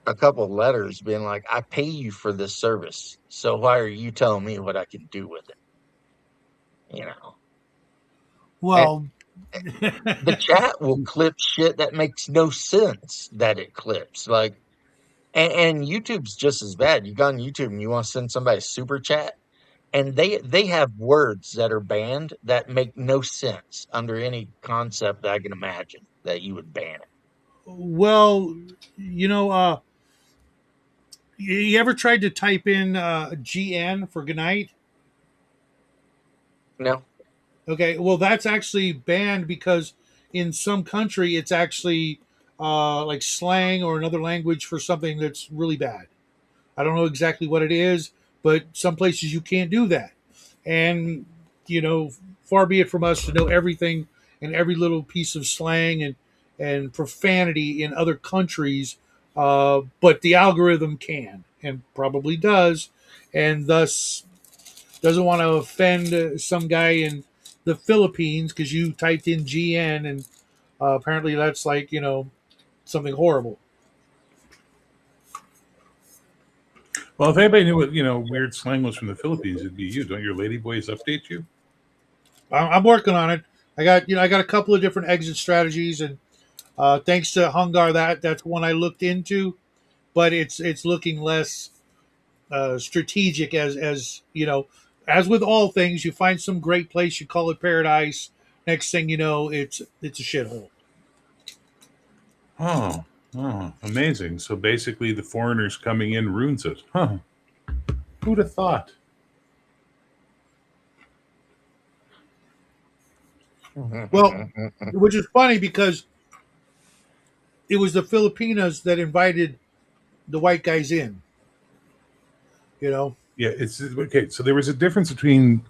a couple of letters being like, I pay you for this service. So why are you telling me what I can do with it? You know, and Well, the chat will clip shit that makes no sense that it clips. Like, and YouTube's just as bad. You go on YouTube and you want to send somebody a super chat, and they have words that are banned that make no sense under any concept that I can imagine that you would ban it. well, you know, you ever tried to type in GN for goodnight? No, Okay, well, that's actually banned because in some country it's actually like slang or another language for something that's really bad. I don't know exactly what it is, but some places you can't do that. And, you know, far be it from us to know everything and every little piece of slang and profanity in other countries, but the algorithm can and probably does, and thus doesn't want to offend some guy in the Philippines because you typed in GN and apparently that's like, something horrible. Well, if anybody knew what weird slang was from the Philippines, it'd be you. Don't your ladyboys update you? I'm working on it. I got a couple of different exit strategies, and thanks to Hungar, that's one I looked into, but it's looking less strategic as with all things. You find some great place, you call it paradise. Next thing you know, it's a shithole. Oh, amazing. So basically, the foreigners coming in ruins it. Huh? Who'd have thought? Well, which is funny because it was the Filipinos that invited the white guys in. You know, Yeah, it's okay. So there was a difference between.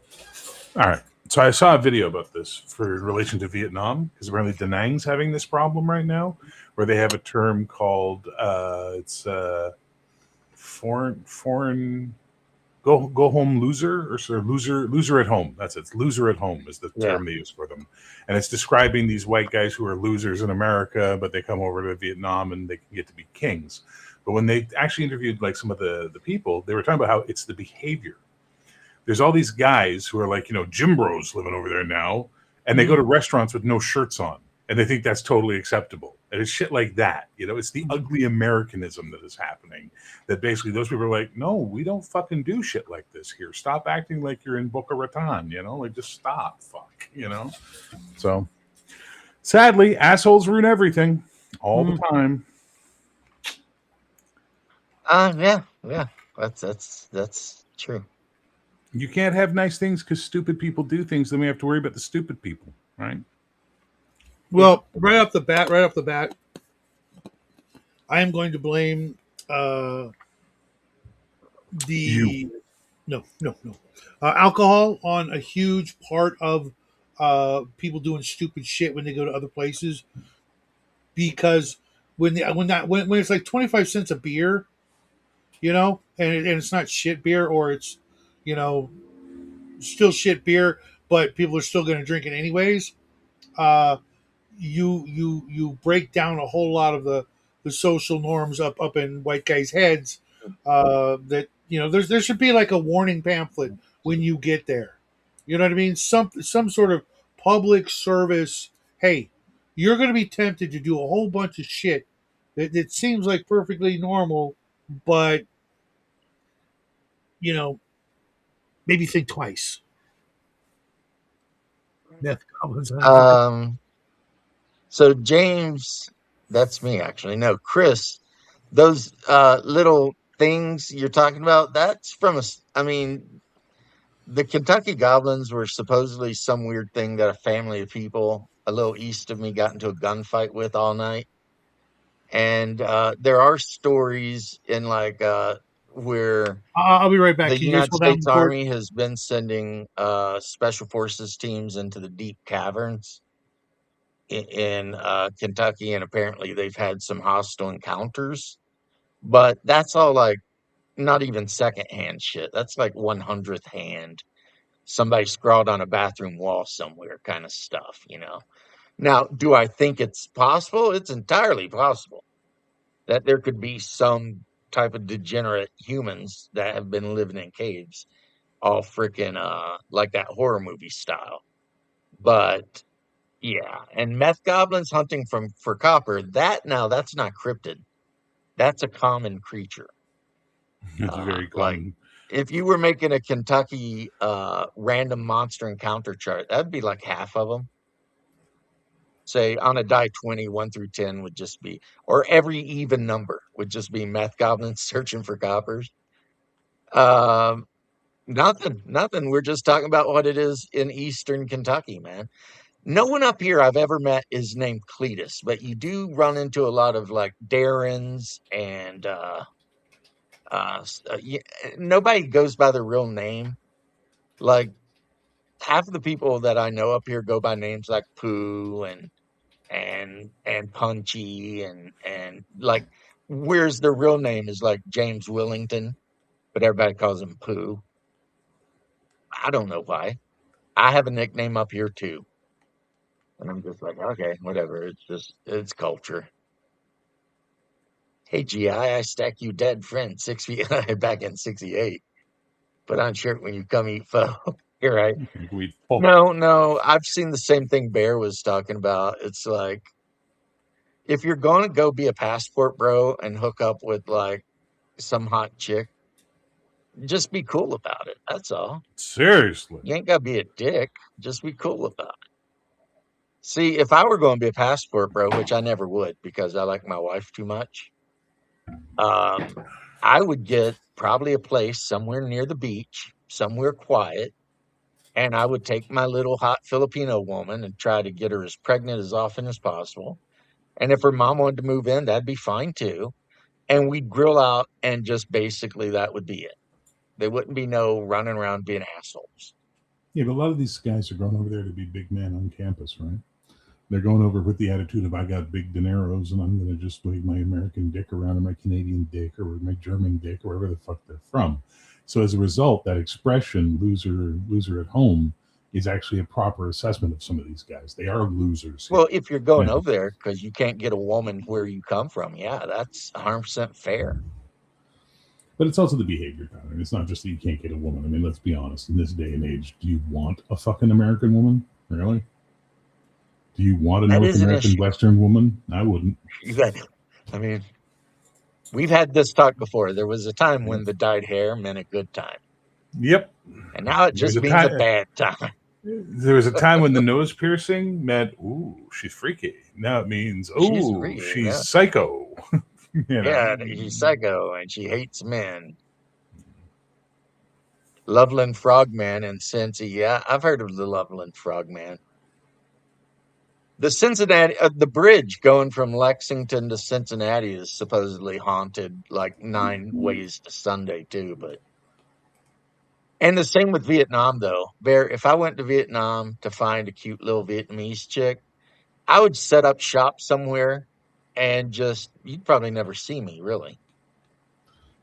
All right. So I saw a video about this for in relation to Vietnam because apparently Da Nang's having this problem right now, where they have a term called it's foreign go home loser or sort of loser at home. That's it. It's loser at home is the Yeah. term they use for them, and it's describing these white guys who are losers in America, but they come over to Vietnam and they can get to be kings. But when they actually interviewed like some of the people, they were talking about how it's the behavior. There's all these guys who are like, gym bros living over there now, and they go to restaurants with no shirts on, and they think that's totally acceptable. And it's shit like that. It's the ugly Americanism that is happening. That basically those people are like, no, we don't fucking do shit like this here. Stop acting like you're in Boca Raton, like just stop, fuck. So sadly, assholes ruin everything all the time. Yeah. That's true. You can't have nice things because stupid people do things. Then we have to worry about the stupid people, right? well, right off the bat, I am going to blame uh, You. the no alcohol on a huge part of people doing stupid shit when they go to other places because when it's like 25 cents a beer, and it's not shit beer or it's you know still shit beer, but people are still going to drink it anyways. Uh, you break down a whole lot of the social norms up in white guys' heads. That there should be like a warning pamphlet when you get there. You know what I mean? Some sort of public service. Hey, you're going to be tempted to do a whole bunch of shit that seems like perfectly normal, but you know maybe think twice. Meth goblins hunting for. Um, so James, that's me actually. No, Chris, those little things you're talking about, that's from I mean, the Kentucky Goblins were supposedly some weird thing that a family of people a little east of me got into a gunfight with all night. And there are stories in where I'll be right back. the Can you guys United hold down States the fort? Army has been sending special forces teams into the deep caverns in Kentucky, and apparently they've had some hostile encounters. But that's all like not even secondhand shit. That's like 100th hand. Somebody scrawled on a bathroom wall somewhere, kind of stuff. Now, do I think it's possible? It's entirely possible that there could be some type of degenerate humans that have been living in caves, all freaking like that horror movie style. But yeah, and meth goblins hunting for copper, that's not cryptid. That's a common creature. It's very Like common. if you were making a Kentucky random monster encounter chart, that'd be like half of them. Say on a die 20, 1 through 10 would just be, or every even number would just be meth goblins searching for coppers. Um, Nothing. We're just talking about what it is in Eastern Kentucky, man. No one up here I've ever met is named Cletus, but you do run into a lot of like Darrens and nobody goes by their real name. Like half of the people that I know up here go by names like Pooh and Punchy and like where's their real name is like James Willington, but everybody calls him Pooh. I don't know why. I have a nickname up here too. And I'm just like, okay, whatever. It's culture. Hey, GI, I stack you dead friend 6 feet back in 68. Put on shirt when you come eat pho. You're right. We pull. No, I've seen the same thing Bear was talking about. It's like, if you're going to go be a passport bro and hook up with like some hot chick, just be cool about it. That's all. Seriously. You ain't got to be a dick. Just be cool about it. See, if I were going to be a passport bro, which I never would because I like my wife too much, I would get probably a place somewhere near the beach, somewhere quiet, and I would take my little hot Filipino woman and try to get her as pregnant as often as possible. And if her mom wanted to move in, that'd be fine too. And we'd grill out, and just basically that would be it. There wouldn't be no running around being assholes. Yeah, but a lot of these guys are going over there to be big men on campus, right? They're going over with the attitude of I got big dineros and I'm going to just wave my American dick around or my Canadian dick or my German dick or wherever the fuck they're from. So as a result, that expression loser at home is actually a proper assessment of some of these guys. They are losers. Well, if you're going Yeah. over there because you can't get a woman where you come from, yeah, that's 100% fair. But it's also the behavior pattern. It's not just that you can't get a woman. I mean, let's be honest. In this day and age, do you want a fucking American woman? Really? Do you want a That North is an American issue. Western woman? I wouldn't. I mean, we've had this talk before. There was a time when the dyed hair meant a good time, Yep. and now it just means a bad time. There was a time when the nose piercing meant, ooh, she's freaky. Now it means, ooh, freaky, she's yeah. psycho. Yeah, she's psycho and she hates men. Loveland Frogman and Cincy. Yeah, I've heard of the Loveland Frogman. The Cincinnati, the bridge going from Lexington to Cincinnati is supposedly haunted like 9 ways to Sunday too. And the same with Vietnam though. Bear, if I went to Vietnam to find a cute little Vietnamese chick, I would set up shop somewhere and just, you'd probably never see me really.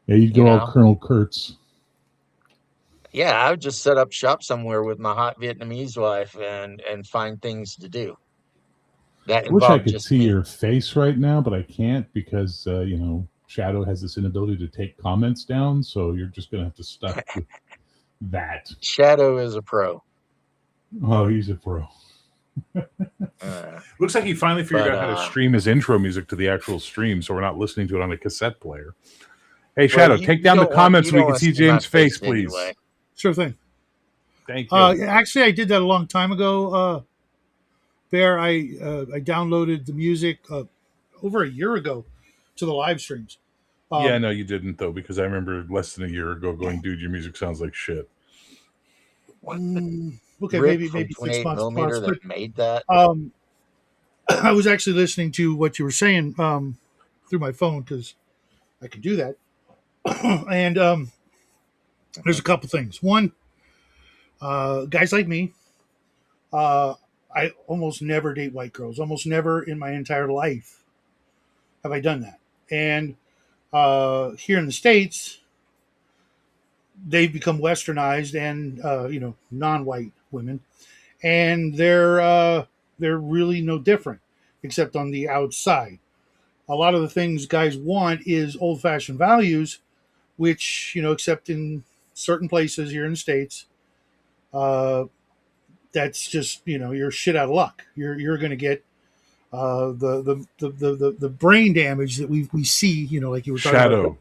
Yeah, you'd go all Colonel Kurtz. Yeah, I would just set up shop somewhere with my hot Vietnamese wife and find things to do. That I wish I involved could just see me. your face right now, but I can't because Shadow has this inability to take comments down. So you're just gonna have to stuck with that. Shadow is a pro. Oh, he's a pro. Looks like he finally figured out how to stream his intro music to the actual stream, so we're not listening to it on a cassette player. Hey, Shadow, take down the comments so we can see James' face, please. Anyway. Sure thing. Thank you. Actually, I did that a long time ago. Bear, I downloaded the music over a year ago to the live streams. Yeah, no, you didn't though, because I remember less than a year ago going, "Dude, your music sounds like shit." Okay, maybe 6 months plus. That made that. I was actually listening to what you were saying through my phone because I can do that. And there's a couple things. One, guys like me, I almost never date white girls. Almost never in my entire life have I done that. And here in the States, they've become westernized and non-white women, and they're really no different, except on the outside. A lot of the things guys want is old-fashioned values, which except in certain places here in the States, that's just you're shit out of luck. You're going to get the brain damage that we see. Like you were talking Shadow, about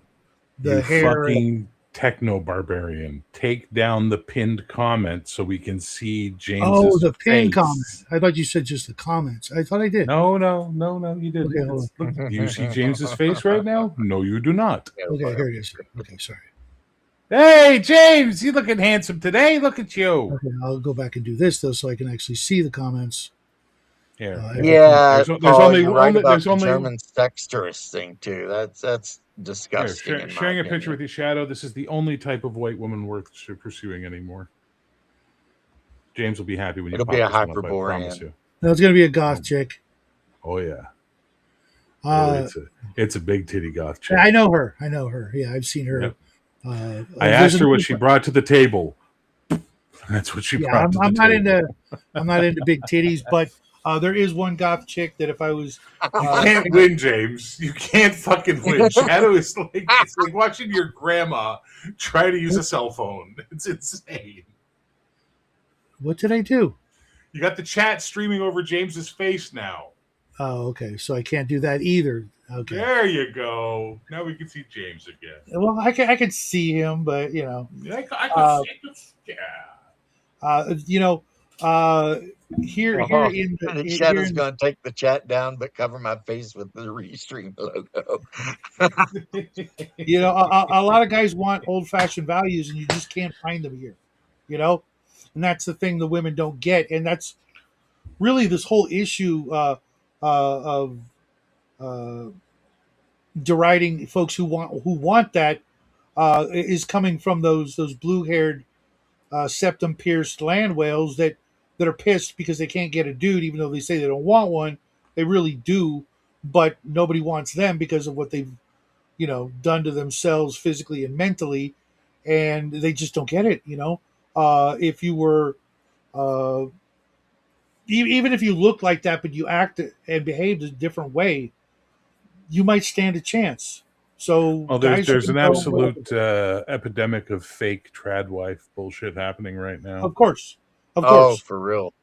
the hair. Fucking techno barbarian, take down the pinned comment so we can see James's the pinned face. comment. I thought you said just the comments. I thought I did. No, you didn't. Okay, do you see James's face right now? No, you do not. Okay, here it is. Okay, sorry. Hey, James, you looking handsome today. Look at you. Okay, I'll go back and do this though, so I can actually see the comments. Here. Yeah, There's Paul, only you're right about there's the only German sex tourist thing too. That's here. disgusting in my Sharing a picture opinion. with you, Shadow. This is the only type of white woman worth pursuing anymore. James will be happy when you It'll be pop a this one up. I promise Hyperborean. you. That's going to be a goth Oh, chick. oh yeah. Oh, Uh, it's a big titty goth chick. I know her. I know her. Yeah, I've seen her. Yep. I asked her what she brought to the table. That's what she Yeah, brought to the table. I'm not into big titties, but there is one goth chick that if I was You can't win, James. You can't fucking win. Shadow is like it's like watching your grandma try to use a cell phone. It's insane. What did I do? You got the chat streaming over James's face now. Oh, okay. So I can't do that either. Okay. There you go. Now we can see James again. Well, I could see him, but you know, I could, yeah. you know, here in The here Shadow's in going to take the chat down, but cover my face with the Restream logo. you know, a lot of guys want old fashioned values, and you just can't find them here. You know, and that's the thing the women don't get, and that's really this whole issue of uh, deriding folks who want that is coming from those blue haired septum pierced land whales that are pissed because they can't get a dude, even though they say they don't want one. They really do, but nobody wants them because of what they've done to themselves physically and mentally, and they just don't get it. If you were uh, even if you look like that, but you act and behaved a different way, you might stand a chance. So Well, guys there's can an go, absolute epidemic of fake trad wife bullshit happening right now. of course, of Oh, course. for real.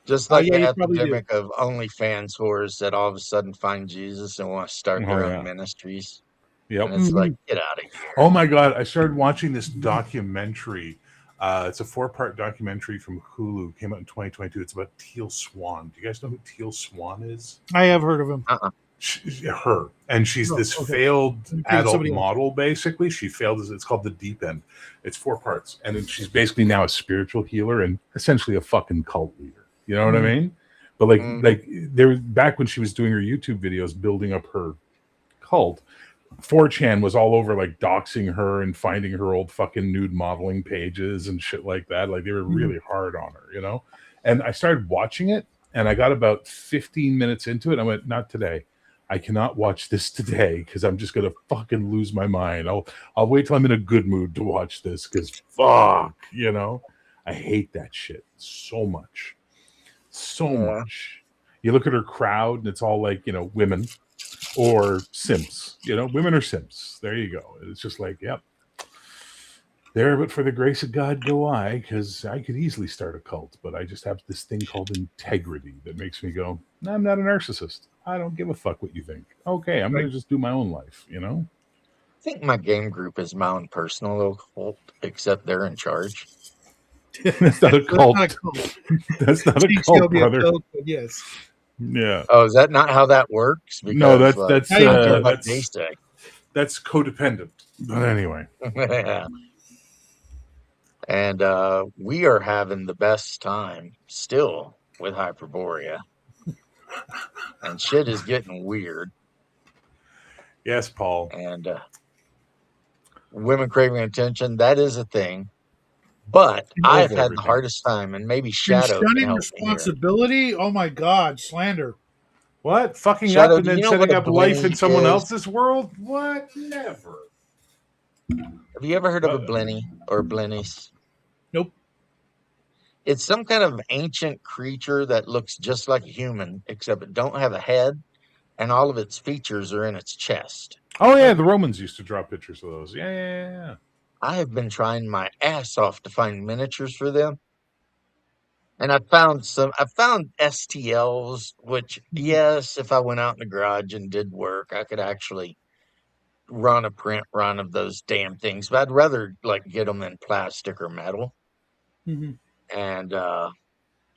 Just like Yeah, the you probably do. epidemic of OnlyFans whores that all of a sudden find Jesus and want to start Oh their own yeah. ministries. Yep. And it's like, Mhm. get out of here. Oh my god! I started watching this documentary. It's a 4-part documentary from Hulu. Came out in 2022. It's about Teal Swan. Do you guys know who Teal Swan is? I have heard of him. Her, and she's Oh, this okay. failed adult Somebody else. model. Basically, she failed. It's called The Deep End. It's 4 parts, and then she's basically now a spiritual healer and essentially a fucking cult leader. You know what I mean? But like there back when she was doing her YouTube videos, building up her cult. 4chan was all over like doxing her and finding her old fucking nude modeling pages and shit like that. Like they were really hard on her. And I started watching it and I got about 15 minutes into it. And I went, not today. I cannot watch this today because I'm just gonna fucking lose my mind. I'll wait till I'm in a good mood to watch this because fuck, I hate that shit so much. So much. You look at her crowd and it's all like, women or simps, women or simps. There you go. It's just like, yep. There, but for the grace of God go I, because I could easily start a cult, but I just have this thing called integrity that makes me go, no, I'm not a narcissist. I don't give a fuck what you think. Okay, I'm going to just do my own life, I think my game group is my own personal little cult, except they're in charge. That's not a cult. That's not a cult, brother. Cult, yes. Yeah. Oh, is that not how that works? Because, no, that's I don't care what they say. That's codependent. But anyway. And we are having the best time still with Hyperborea. And shit is getting weird. Yes, Paul. And women craving attention, that is a thing. But I've had the hardest time, and maybe Shadow can help responsibility. Oh my God, slander. What? Fucking Shadow, up and then setting up life in someone else's world? What? Never. Have you ever heard of a blenny or blennies? Nope. It's some kind of ancient creature that looks just like a human, except it don't have a head, and all of its features are in its chest. Oh yeah, the Romans used to draw pictures of those. Yeah. I have been trying my ass off to find miniatures for them. And I found STLs, which, yes, if I went out in the garage and did work, I could actually run a print run of those damn things. But I'd rather get them in plastic or metal. Mm-hmm. And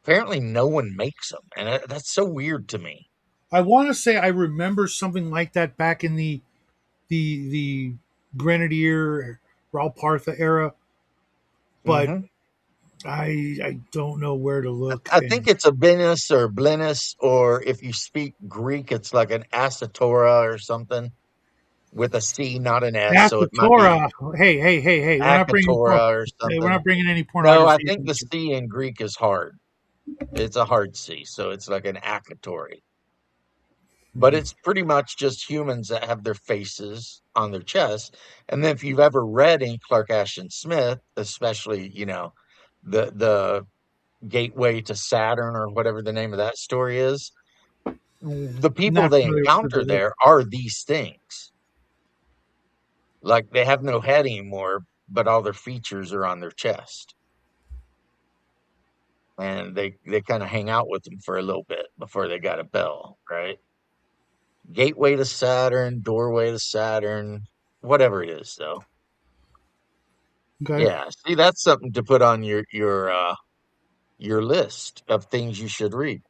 apparently no one makes them. And that's so weird to me. I want to say I remember something like that back in the Grenadier, Raul Partha era, but Hmm. I don't know where to look. I think And it's a Blenus or Blenus, or if you speak Greek, it's like an Asatora or something with a C, not an S. So it might be Torah. Hey, we're not bringing Akatora or hey, we're something. not bringing any No, I pornography. think the C in Greek is hard. It's a hard C, so it's like an Akatori. But Mhm. it's pretty much just humans that have their faces on their chest. And then if you've ever read any Clark Ashton Smith, especially, the Gateway to Saturn or whatever the name of that story is, the people Not they familiar with the encounter book. there are these things. Like they have no head anymore, but all their features are on their chest. And they kind of hang out with them for a little bit before they got a bell, right? Gateway to Saturn, doorway to Saturn, whatever it is, though. Okay, Yeah, see, that's something to put on your list of things you should read.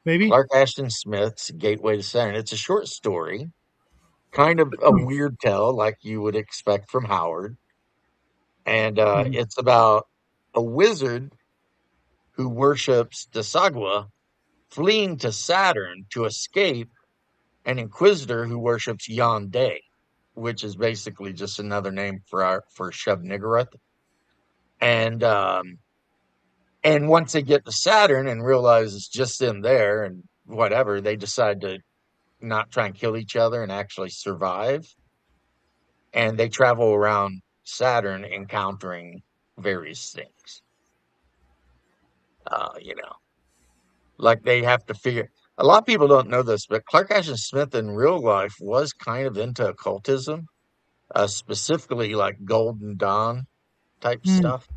maybe. Clark Ashton Smith's Gateway to Saturn. It's a short story, kind of a weird tale, like you would expect from Howard, and Mhm. it's about a wizard who worships Desagua fleeing to Saturn to escape an inquisitor who worships Yonde, which is basically just another name for Shub Niggurath. And once they get to Saturn and realize it's just them there and whatever, they decide to not try and kill each other and actually survive. And they travel around Saturn encountering various things. Uh, you know, like they have to figure. A lot of people don't know this, but Clark Ashton Smith in real life was kind of into occultism, specifically like Golden Dawn type Hmm, stuff.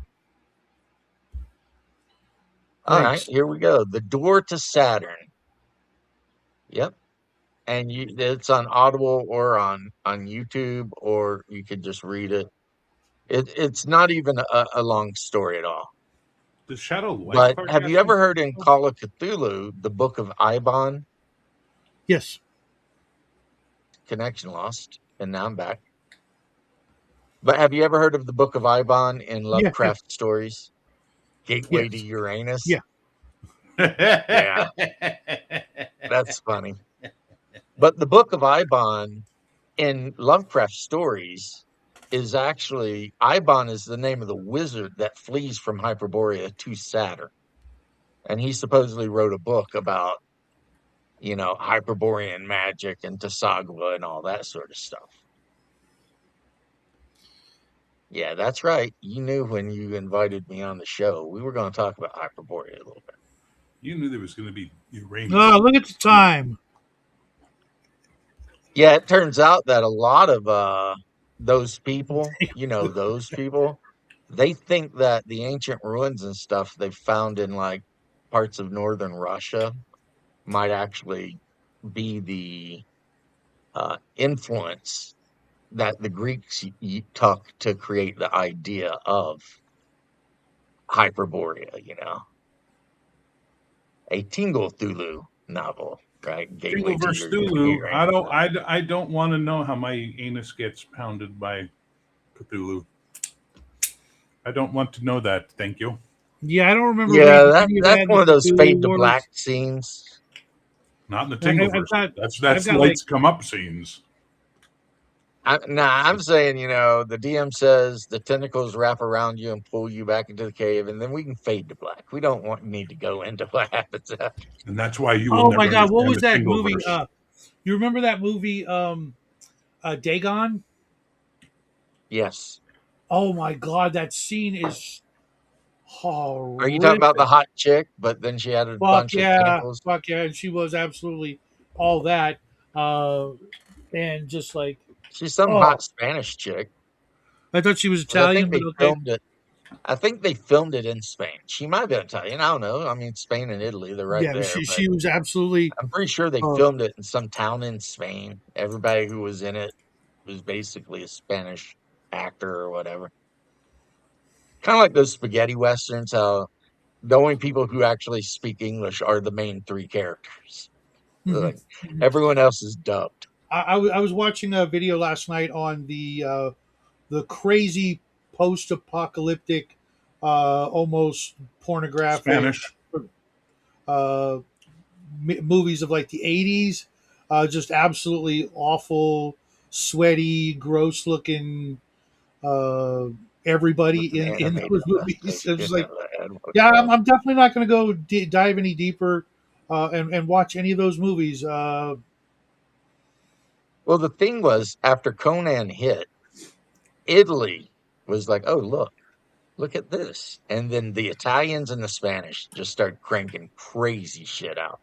All right, thanks. here we go. The Door to Saturn. Yep. And it's on Audible or on YouTube, or you could just read it. It's not even a long story at all. Does Shadow like But Clark have you Ashton? ever heard in Call of Cthulhu, the Book of Ibon? Yes, Connection lost, and now I'm back. But have you ever heard of the Book of Ibon in yeah, Lovecraft stories? Gateway to yes, Uranus? yeah. Yeah, that's funny. But the Book of Ibon in Lovecraft stories is actually Ibon is the name of the wizard that flees from Hyperborea to Saturn. And he supposedly wrote a book about, Hyperborean magic and Tasagwa and all that sort of stuff. Yeah, that's right. You knew when you invited me on the show, we were going to talk about Hyperborea a little bit. You knew there was going to be Uranus. Oh, look at the time. Yeah, it turns out that a lot of those people, they think that the ancient ruins and stuff they found in like parts of northern Russia might actually be the influence that the Greeks took to create the idea of Hyperborea, a Tingle Thulu novel, right? Jingle Gateway to versus your Cthulhu. Uranus. I don't want to know how my anus gets pounded by Cthulhu. I don't want to know that. Thank you. Yeah, I don't remember Yeah, reading that any of that's that in one the of those Cthulhu fade to black Wars. scenes. Not in the Like Tingleverse. I've That's got like lights come up scenes. I'm saying, the DM says the tentacles wrap around you and pull you back into the cave, and then we can fade to black. We don't need to go into what happens after. And that's why you will oh my never god, what understand was the that movie? Tingleverse. You remember that movie, Dagon? Yes. Oh my god, that scene is Are you talking about the horrific. hot chick, but then she had a bunch of tentacles? Fuck yeah, and she was absolutely all that, uh, and just like, She's some oh, hot Spanish chick. I thought she was 'Cause I think Italian, but they okay, filmed it. I think they filmed it in Spain. She might have been Italian. I don't know. I mean, Spain and Italy, they're right yeah, there. But she was absolutely, I'm pretty sure they uh, filmed it in some town in Spain. Everybody who was in it was basically a Spanish actor or whatever. Kind of like those spaghetti westerns, how the only people who actually speak English are the main three characters. mhm, Like mhm. everyone else is dubbed. I was watching a video last night on the crazy post-apocalyptic, almost pornographic Spanish. uh, movies of like the '80s. Just absolutely awful, sweaty, gross-looking everybody With an in animated those movies. It was just mustache. like, Okay. yeah, I'm definitely not going to go dive any deeper and watch any of those movies. Well, the thing was, after Conan hit, Italy was like, "Oh, look at this," and then the Italians and the Spanish just start cranking crazy shit out.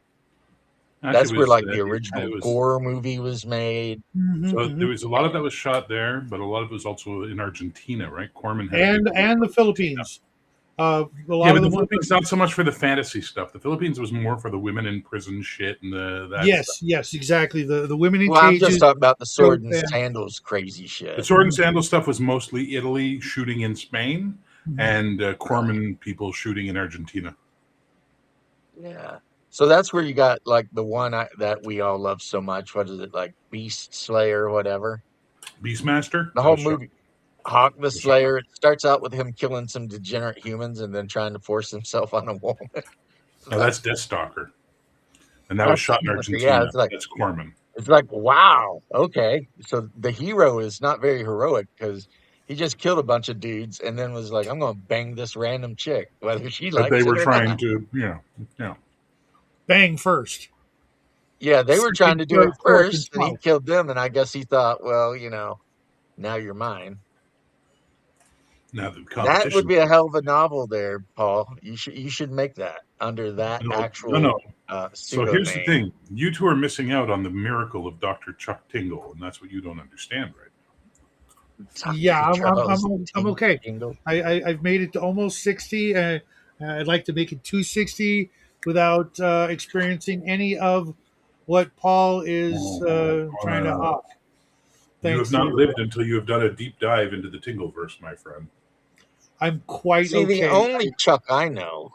Actually, That's where like the it original was gore movie was made. so there Mhm. was a lot of that was shot there, but a lot of it was also in Argentina, right? Corman had a big deal And in the Argentina. Philippines. A Yeah, lot of but the them were. Philippines not so much for the fantasy stuff. The Philippines was more for the women in prison shit and that stuff. Yes, exactly. The women in Well, I'm just cages. talking about the sword and And, sandals crazy The shit. sword and sandal stuff was mostly Italy shooting in Spain and Right. Corman people shooting in Argentina. Yeah. So that's where you got like the one that we all love so much. What is it, like Beast Slayer or whatever? Beastmaster, The that whole was shot. movie, Hawk the That was shot. Slayer. It starts out with him killing some degenerate humans and then trying to force himself on a woman. Now Like, that's Deathstalker, and that was that's shot in yeah. Argentina. That's Corman. It's like wow. Okay, so the hero is not very heroic because he just killed a bunch of dudes and then was like, I'm gonna bang this random chick whether she But they likes it were or trying not. to, bang first. Yeah, they were trying Second, to do it third, fourth, and first, and he 12th. killed them. And I guess he thought, well, now you're mine. now the That would competition. be a hell of a novel, there, Paul. You should make that under that No, no, actual no. So here's the pseudonym. thing: you two are missing out on the miracle of Dr. Chuck Tingle, and that's what you don't understand, right? Yeah, Dr. Charles I'm okay. Tingle. I've made it to almost 60. I'd like to make it to 60 without experiencing any of what Paul is trying to No. hawk. You have Thanks not to lived until you have done a deep dive into the Tingleverse, my friend. I'm quite See, the okay. only Chuck I know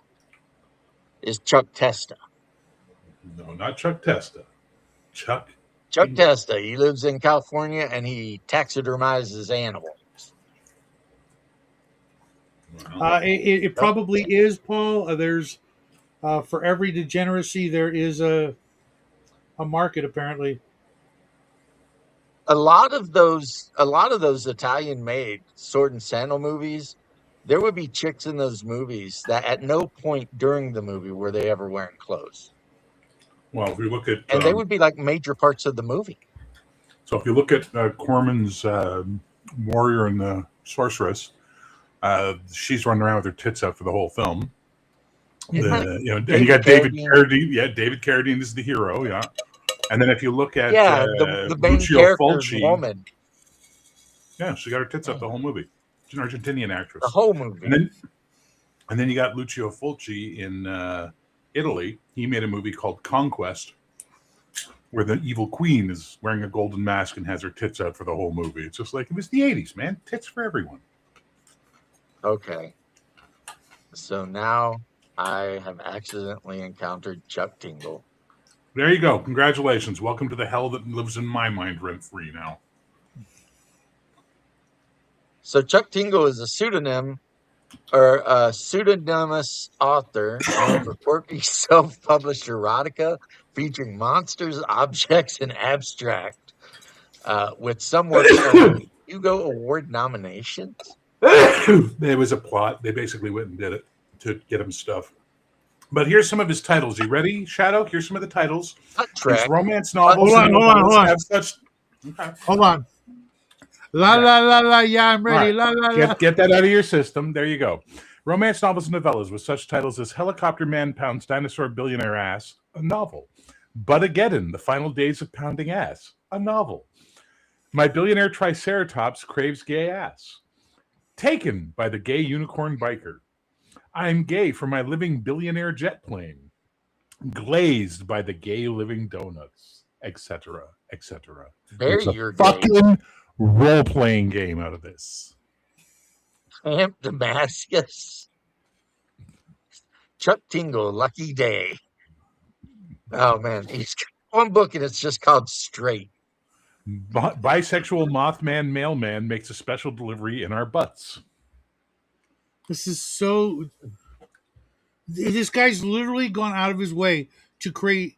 is Chuck Testa. No, not Chuck Testa. Chuck Chuck Tingle. Testa. He lives in California and he taxidermizes animals. Well, It Chuck probably Testa. is, Paul. There's for every degeneracy there is a market apparently. A lot of those Italian made sword and sandal movies, there would be chicks in those movies that at no point during the movie were they ever wearing clothes. if you look at And they would be like major parts of the movie. Corman's Warrior and the Sorceress, she's running around with her tits out for the whole film. Isn't that And you David got David Carradine? Carradine. Yeah, David Carradine is the hero. Yeah, and then if you look at Yeah, the main Lucio character's Fulci, woman. yeah, she got her tits up the Man, whole movie. She's an Argentinian the actress. whole And movie. then you got Lucio Fulci in Italy. He made a movie called Conquest, where the evil queen is wearing a golden mask and has her tits out for the whole movie. It's just like it was the '80s, man. Tits for everyone. Okay. So now I have accidentally encountered Chuck Tingle. There you go. Congratulations. Welcome to the hell that lives in my mind rent free now. So Chuck Tingle is a pseudonym or a pseudonymous author known for quirky self-published erotica featuring monsters, objects, and abstract, with some works earning Hugo Award nominations. There was a plot. They basically went and did it to get him stuff. But here's some of his titles. You ready, Shadow? Here's some of the titles. Hot His track. romance novels Hold and on, hold on, hold novellas on, have such. Okay. hold on. La Yeah. la la la. Yeah, I'm All ready. right. La la la. Get that out of your system. There you go. Romance novels and novellas with such titles as Helicopter Man Pounds Dinosaur Billionaire Ass, a novel. Buttageddon, The Final Days of Pounding Ass, a novel. My Billionaire Triceratops Craves Gay Ass. Taken by the Gay Unicorn Biker. I'm Gay for My Living Billionaire Jet Plane. Glazed by the Gay Living Donuts, etc., etc. Bury It's a your gay. fucking role-playing game out of this. Camp Damascus. Chuck Tingle, Lucky Day. Oh man, he's got one book and it's just called Straight. Bisexual Mothman mailman makes a special delivery in our butts. This is so. This guy's literally gone out of his way to create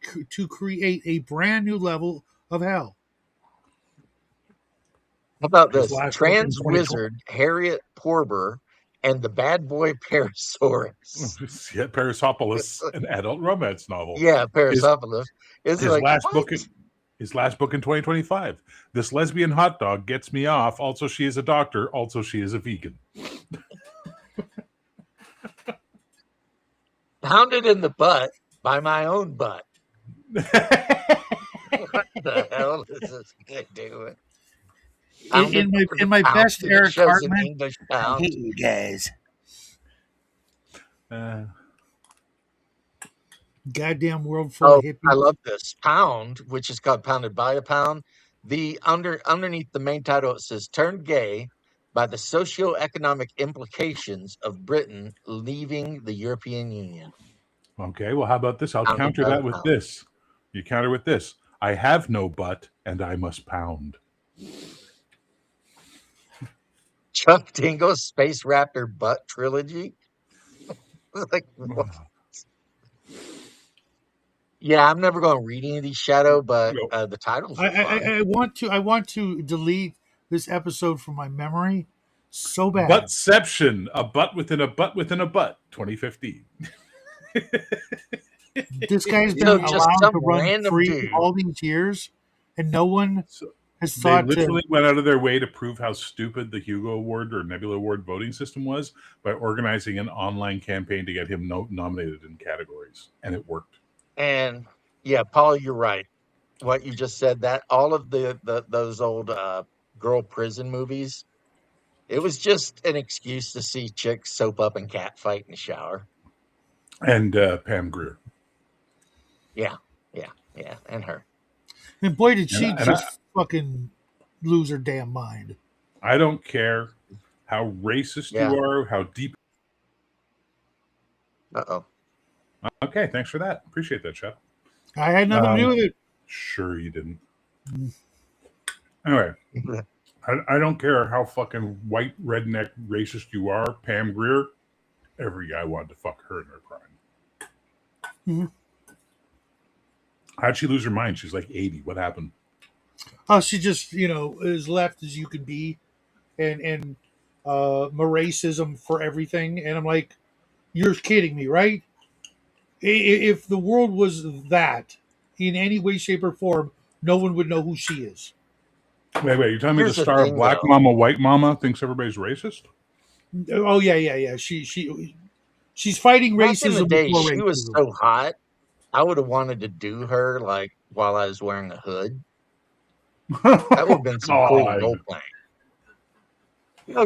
a brand new level of hell. How about His this? last book in Trans 2020. wizard Harriet Porber and the bad boy Parasaurus. Yeah, Parasopolis, an adult romance novel. Yeah, His, Parasopolis. It's his like, last what? book. His last book in 2025. This lesbian hot dog gets me off. Also, she is a doctor. Also, she is a vegan. Pounded in the butt by my own butt. What the hell is this guy doing? In my best Eric shows in Cartman. English I pound. hate you guys. Goddamn world full of hippies. I love this. Pound, which is called Pounded by a Pound. The underneath the main title it says turned gay by the socio-economic implications of Britain leaving the European Union. Okay, well, how about this? I'll Pounded counter by that the with pound. this. You counter with this. I have no butt, and I must pound. Chuck Dingle's Space Raptor Butt Trilogy. Like, what? Yeah, I'm never going to read any of these, Shadow, but the titles are fun. I want to delete this episode from my memory so bad. Buttception, a butt within a butt within a butt, 2015. This guy's been allowed to run free all these years, and no one has thought they literally went out of their way to prove how stupid the Hugo Award or Nebula Award voting system was by organizing an online campaign to get him nominated in categories, and it worked. And yeah, Paul, you're right. What you just said, that all of those old girl prison movies, it was just an excuse to see chicks soap up and cat fight in the shower. And Pam Grier. Yeah, and her. And boy, did she just fucking lose her damn mind. I don't care how racist you are, how deep. Okay, thanks for that. Appreciate that, Chef. I had nothing to do with it. Sure you didn't. Anyway, I don't care how fucking white, redneck, racist you are, Pam Grier. Every guy wanted to fuck her in her prime. Mm-hmm. How'd she lose her mind? She's like 80. What happened? Oh, she just, as left as you can be, and racism for everything. And I'm like, you're kidding me, right? If the world was that in any way, shape, or form, no one would know who she is. Wait, you're telling me the star of Black Mama, White Mama thinks everybody's racist? Oh yeah. She's fighting racism. Back in the day, she was so hot. I would have wanted to do her like while I was wearing a hood. That would have been some cool role playing.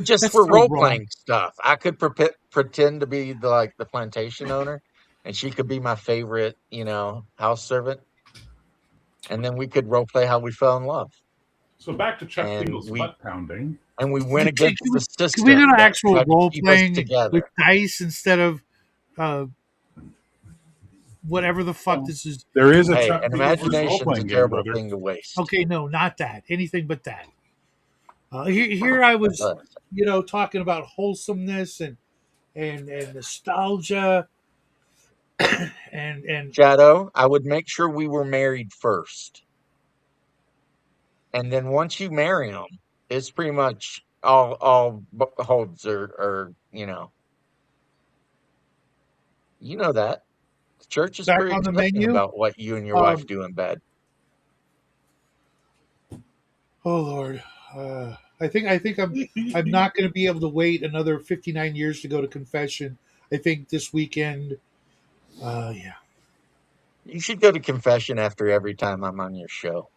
Just for role playing stuff. I could pretend to be the plantation owner, and she could be my favorite, house servant. And then we could role play how we fell in love. So back to Chuck Dingle's butt pounding. And we went against the system. Can we do an actual role playing with dice instead of whatever the fuck this is? There is an imagination is a terrible thing to waste. Okay, no, not that. Anything but that. Here I was, talking about wholesomeness and nostalgia. and Shadow, I would make sure we were married first. And then once you marry them, it's pretty much all holds are you know that the church is pretty accepting about what you and your wife do in bed. Oh Lord, I think I'm not going to be able to wait another 59 years to go to confession. I think this weekend, yeah. You should go to confession after every time I'm on your show.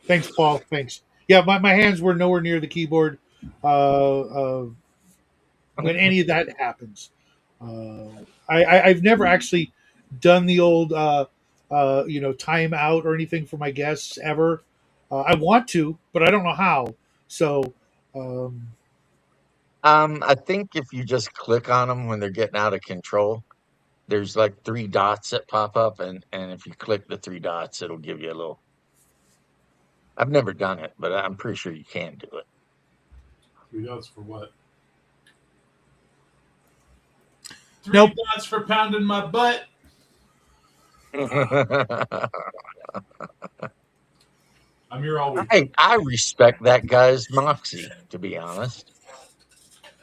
Thanks, Paul. Thanks. Yeah, my hands were nowhere near the keyboard when any of that happens. I've never actually done the old time out or anything for my guests ever. I want to, but I don't know how. So, I think if you just click on them when they're getting out of control, There's like 3 dots that pop up, and if you click the 3 dots, it'll give you a little. I've never done it, but I'm pretty sure you can do 3 dots for what? Nope. 3 dots for pounding my butt. it. I'm here all week. I respect that guy's moxie, to be honest.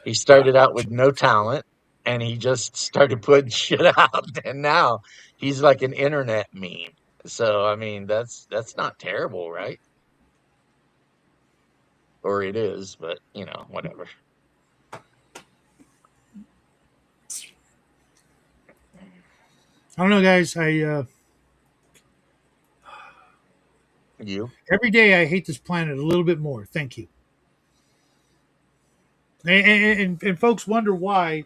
He started out with no talent, and he just started putting shit out, and now he's like an internet meme. So I mean, that's not terrible, right? Or it is, but whatever. I don't know, guys. You Every day I hate this planet a little bit more. Thank you. And folks wonder why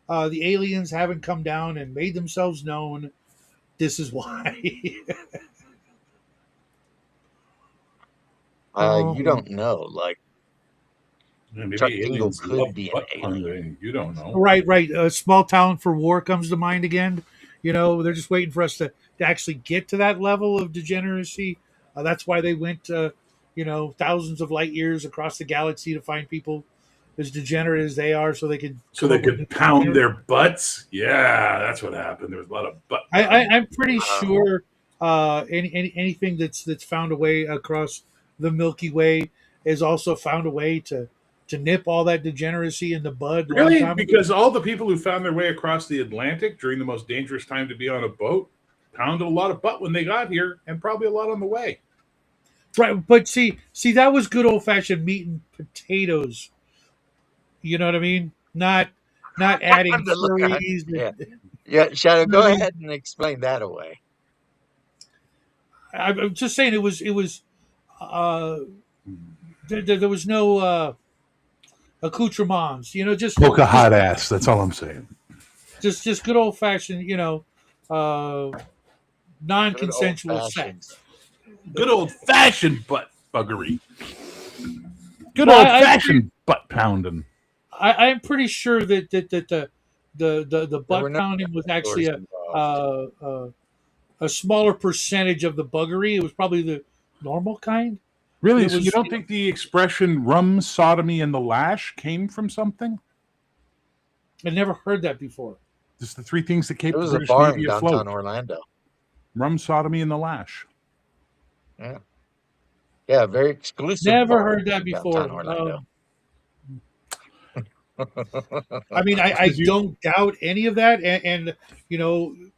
the aliens haven't come down and made themselves known. This is why. you don't know. Like Maybe Chuck Dingle aliens could love be an butt alien. plundering. You don't know. Right. A small talent for war comes to mind again. They're just waiting for us to actually get to that level of degeneracy. That's why they went, thousands of light years across the galaxy to find people as degenerate as they are, so they could pound their butts. Yeah, that's what happened. There was a lot of butt. I'm pretty sure anything that's found a way across the Milky Way has also found a way to nip all that degeneracy in the bud. Really? Because all the people who found their way across the Atlantic during the most dangerous time to be on a boat pounded a lot of butt when they got here, and probably a lot on the way. Right, but see, that was good old fashioned meat and potatoes. You know what I mean? Not adding curries. Yeah, Shadow, go ahead and explain that away. I'm just saying it was there was no accoutrements. Just poke a hot ass. That's all I'm saying. Just good old fashioned, non-consensual sex. Good old fashioned butt buggery. Good old fashioned butt pounding. I'm pretty sure that the butt pounding was actually a smaller percentage of the buggery. It was probably the normal kind. Really? So you don't think the expression "rum, sodomy, and the lash" came from something? I never heard that before. Just the 3 things that kept the British bar Navy in afloat. downtown Orlando. Rum, sodomy, and the lash. Yeah, very exclusive. Never heard that before. I mean, I don't doubt any of that, and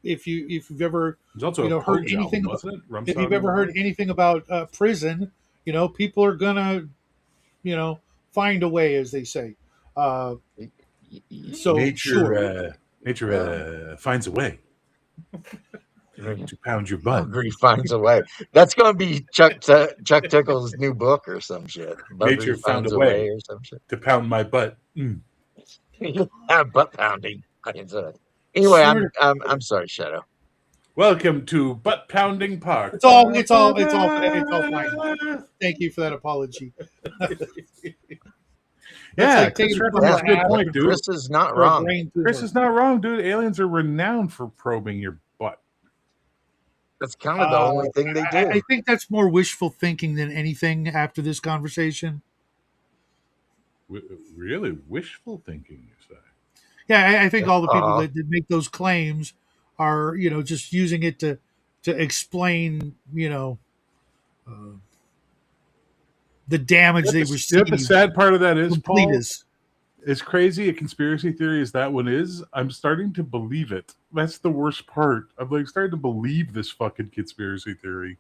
if you've ever heard anything, if you've ever heard anything about prison, people are gonna find a way, as they say. So nature finds a way to pound your butt. Buggery finds a way. That's going to be Chuck Tickle's new book or some shit. Nature found a way or some shit to pound my butt. Butt pounding. Anyway, I'm sorry, Shadow. Welcome to Butt Pounding Park. It's all fine. Thank you for that apology. Yeah, Chris is a good point, dude. Chris is not wrong. Chris is not wrong, dude. Aliens are renowned for probing your butt. That's kind of the only thing they do. I think that's more wishful thinking than anything after this conversation. Really? Wishful thinking, you say? Yeah, I think all the people that make those claims are, just using it to explain, the damage they received. The sad part of that is, Paul, as crazy a conspiracy theory as that one is, I'm starting to believe it. That's the worst part. I'm starting to believe this fucking conspiracy theory.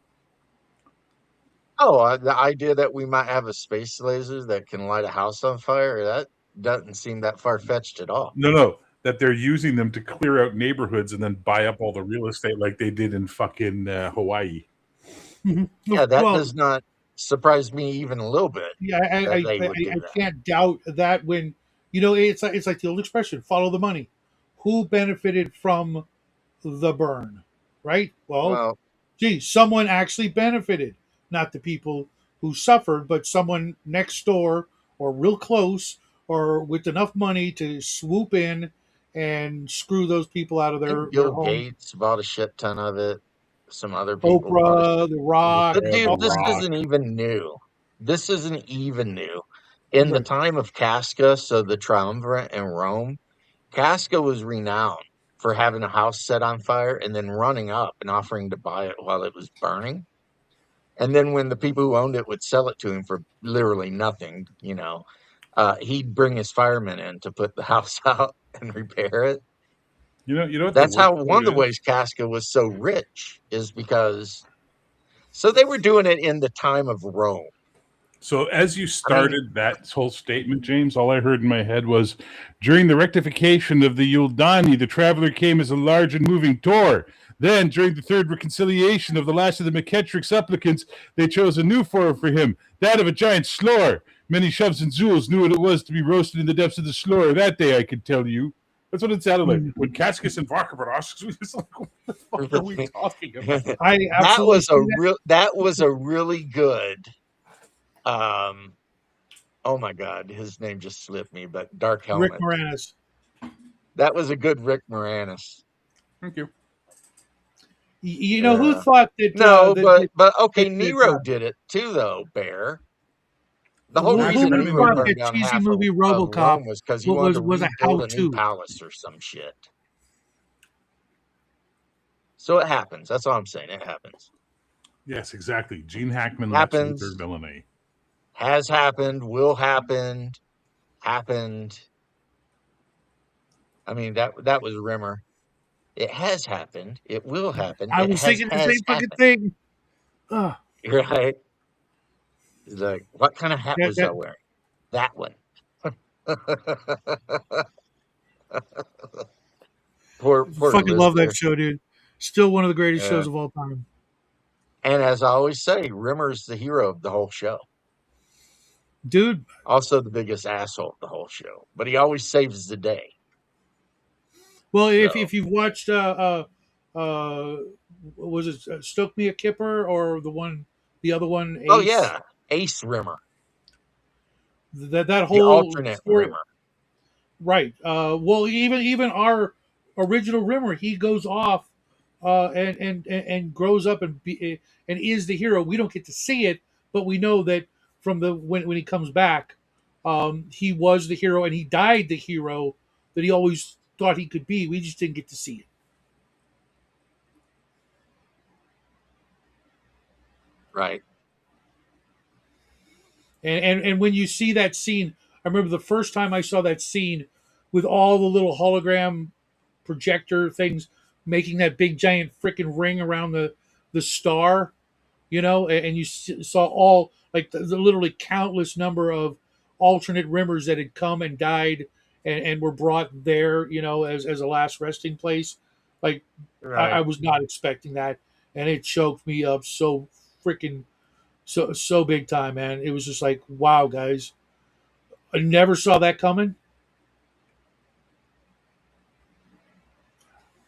Oh, the idea that we might have a space laser that can light a house on fire, that doesn't seem that far-fetched at all. No. That they're using them to clear out neighborhoods and then buy up all the real estate like they did in fucking Hawaii. Yeah, that does not surprise me even a little bit. Yeah, I can't doubt that when, it's like the old expression, follow the money. Who benefited from the burn, right? Well, someone actually benefited. Not the people who suffered, but someone next door or real close or with enough money to swoop in and screw those people out of I think their Bill home. Gates bought a shit ton of it. Some other people bought a Oprah, shit. The Rock, But Yeah, The dude, this Rock. isn't even new. This isn't even new. In the right. time of Casca, so the triumvirate in Rome, Casca was renowned for having a house set on fire and then running up and offering to buy it while it was burning. And then when the people who owned it would sell it to him for literally nothing, he'd bring his firemen in to put the house out and repair it. You know what the That's worst how one part of the is? ways Casca was so rich is because so they were doing it in the time of Rome. So as you I mean, started that whole statement, James, all I heard in my head was, during the rectification of the Yuldani, the traveler came as a large and moving Tor. Then, during the third reconciliation of the last of the McKettrick supplicants, they chose a new form for him, that of a giant slore. Many shoves and zools knew what it was to be roasted in the depths of the slore that day, I can tell you. That's what it sounded like. When Cascus and Varkabaros, we was like, what the fuck are we talking about? I absolutely see that. that was a really good um oh my god, his name just slipped me, but Dark Rick Helmet. Moranis. That was a good Rick Moranis. Thank you. You know who Yeah. thought that No, that that, but okay, that Nero did it too though, Bear. The whole who reason better than Nero thought Nero. burned that down cheesy half movie of RoboCop Rome was because he wanted to was a rebuild a new how-to? palace or some shit. So it happens. That's all I'm saying. It happens. Yes, exactly. Gene Hackman, Lex Luthor, Happens, villainy. has happened, will happen, happened. I mean, that was Rimmer. It has happened. It will happen. I It was has thinking the same fucking happened. thing. Ugh, Right? He's like, what kind of hat was I that wearing? That one. Poor fucking love that Lister. show, dude. Still one of the greatest Yeah. shows of all time. And as I always say, Rimmer's the hero of the whole show. Dude, Also the biggest asshole of the whole show. But he always saves the day. well, So if you've watched uh was it Stoke Me a Kipper or the other one oh Ace, yeah. Ace Rimmer. that The whole alternate story, Rimmer. right? Well, even our original Rimmer, he goes off and grows up and is the hero. We don't get to see it, but we know that from the when he comes back, he was the hero and he died the hero that he always thought he could be. We just didn't get to see it. Right. And when you see that scene, I remember the first time I saw that scene with all the little hologram projector things making that big giant freaking ring around the star, and you saw all like the literally countless number of alternate rimmers that had come and died and were brought there, as a last resting place. Like I Right. was not expecting that, and it choked me up so freaking so big time, man. It was just like, wow, guys, I never saw that coming.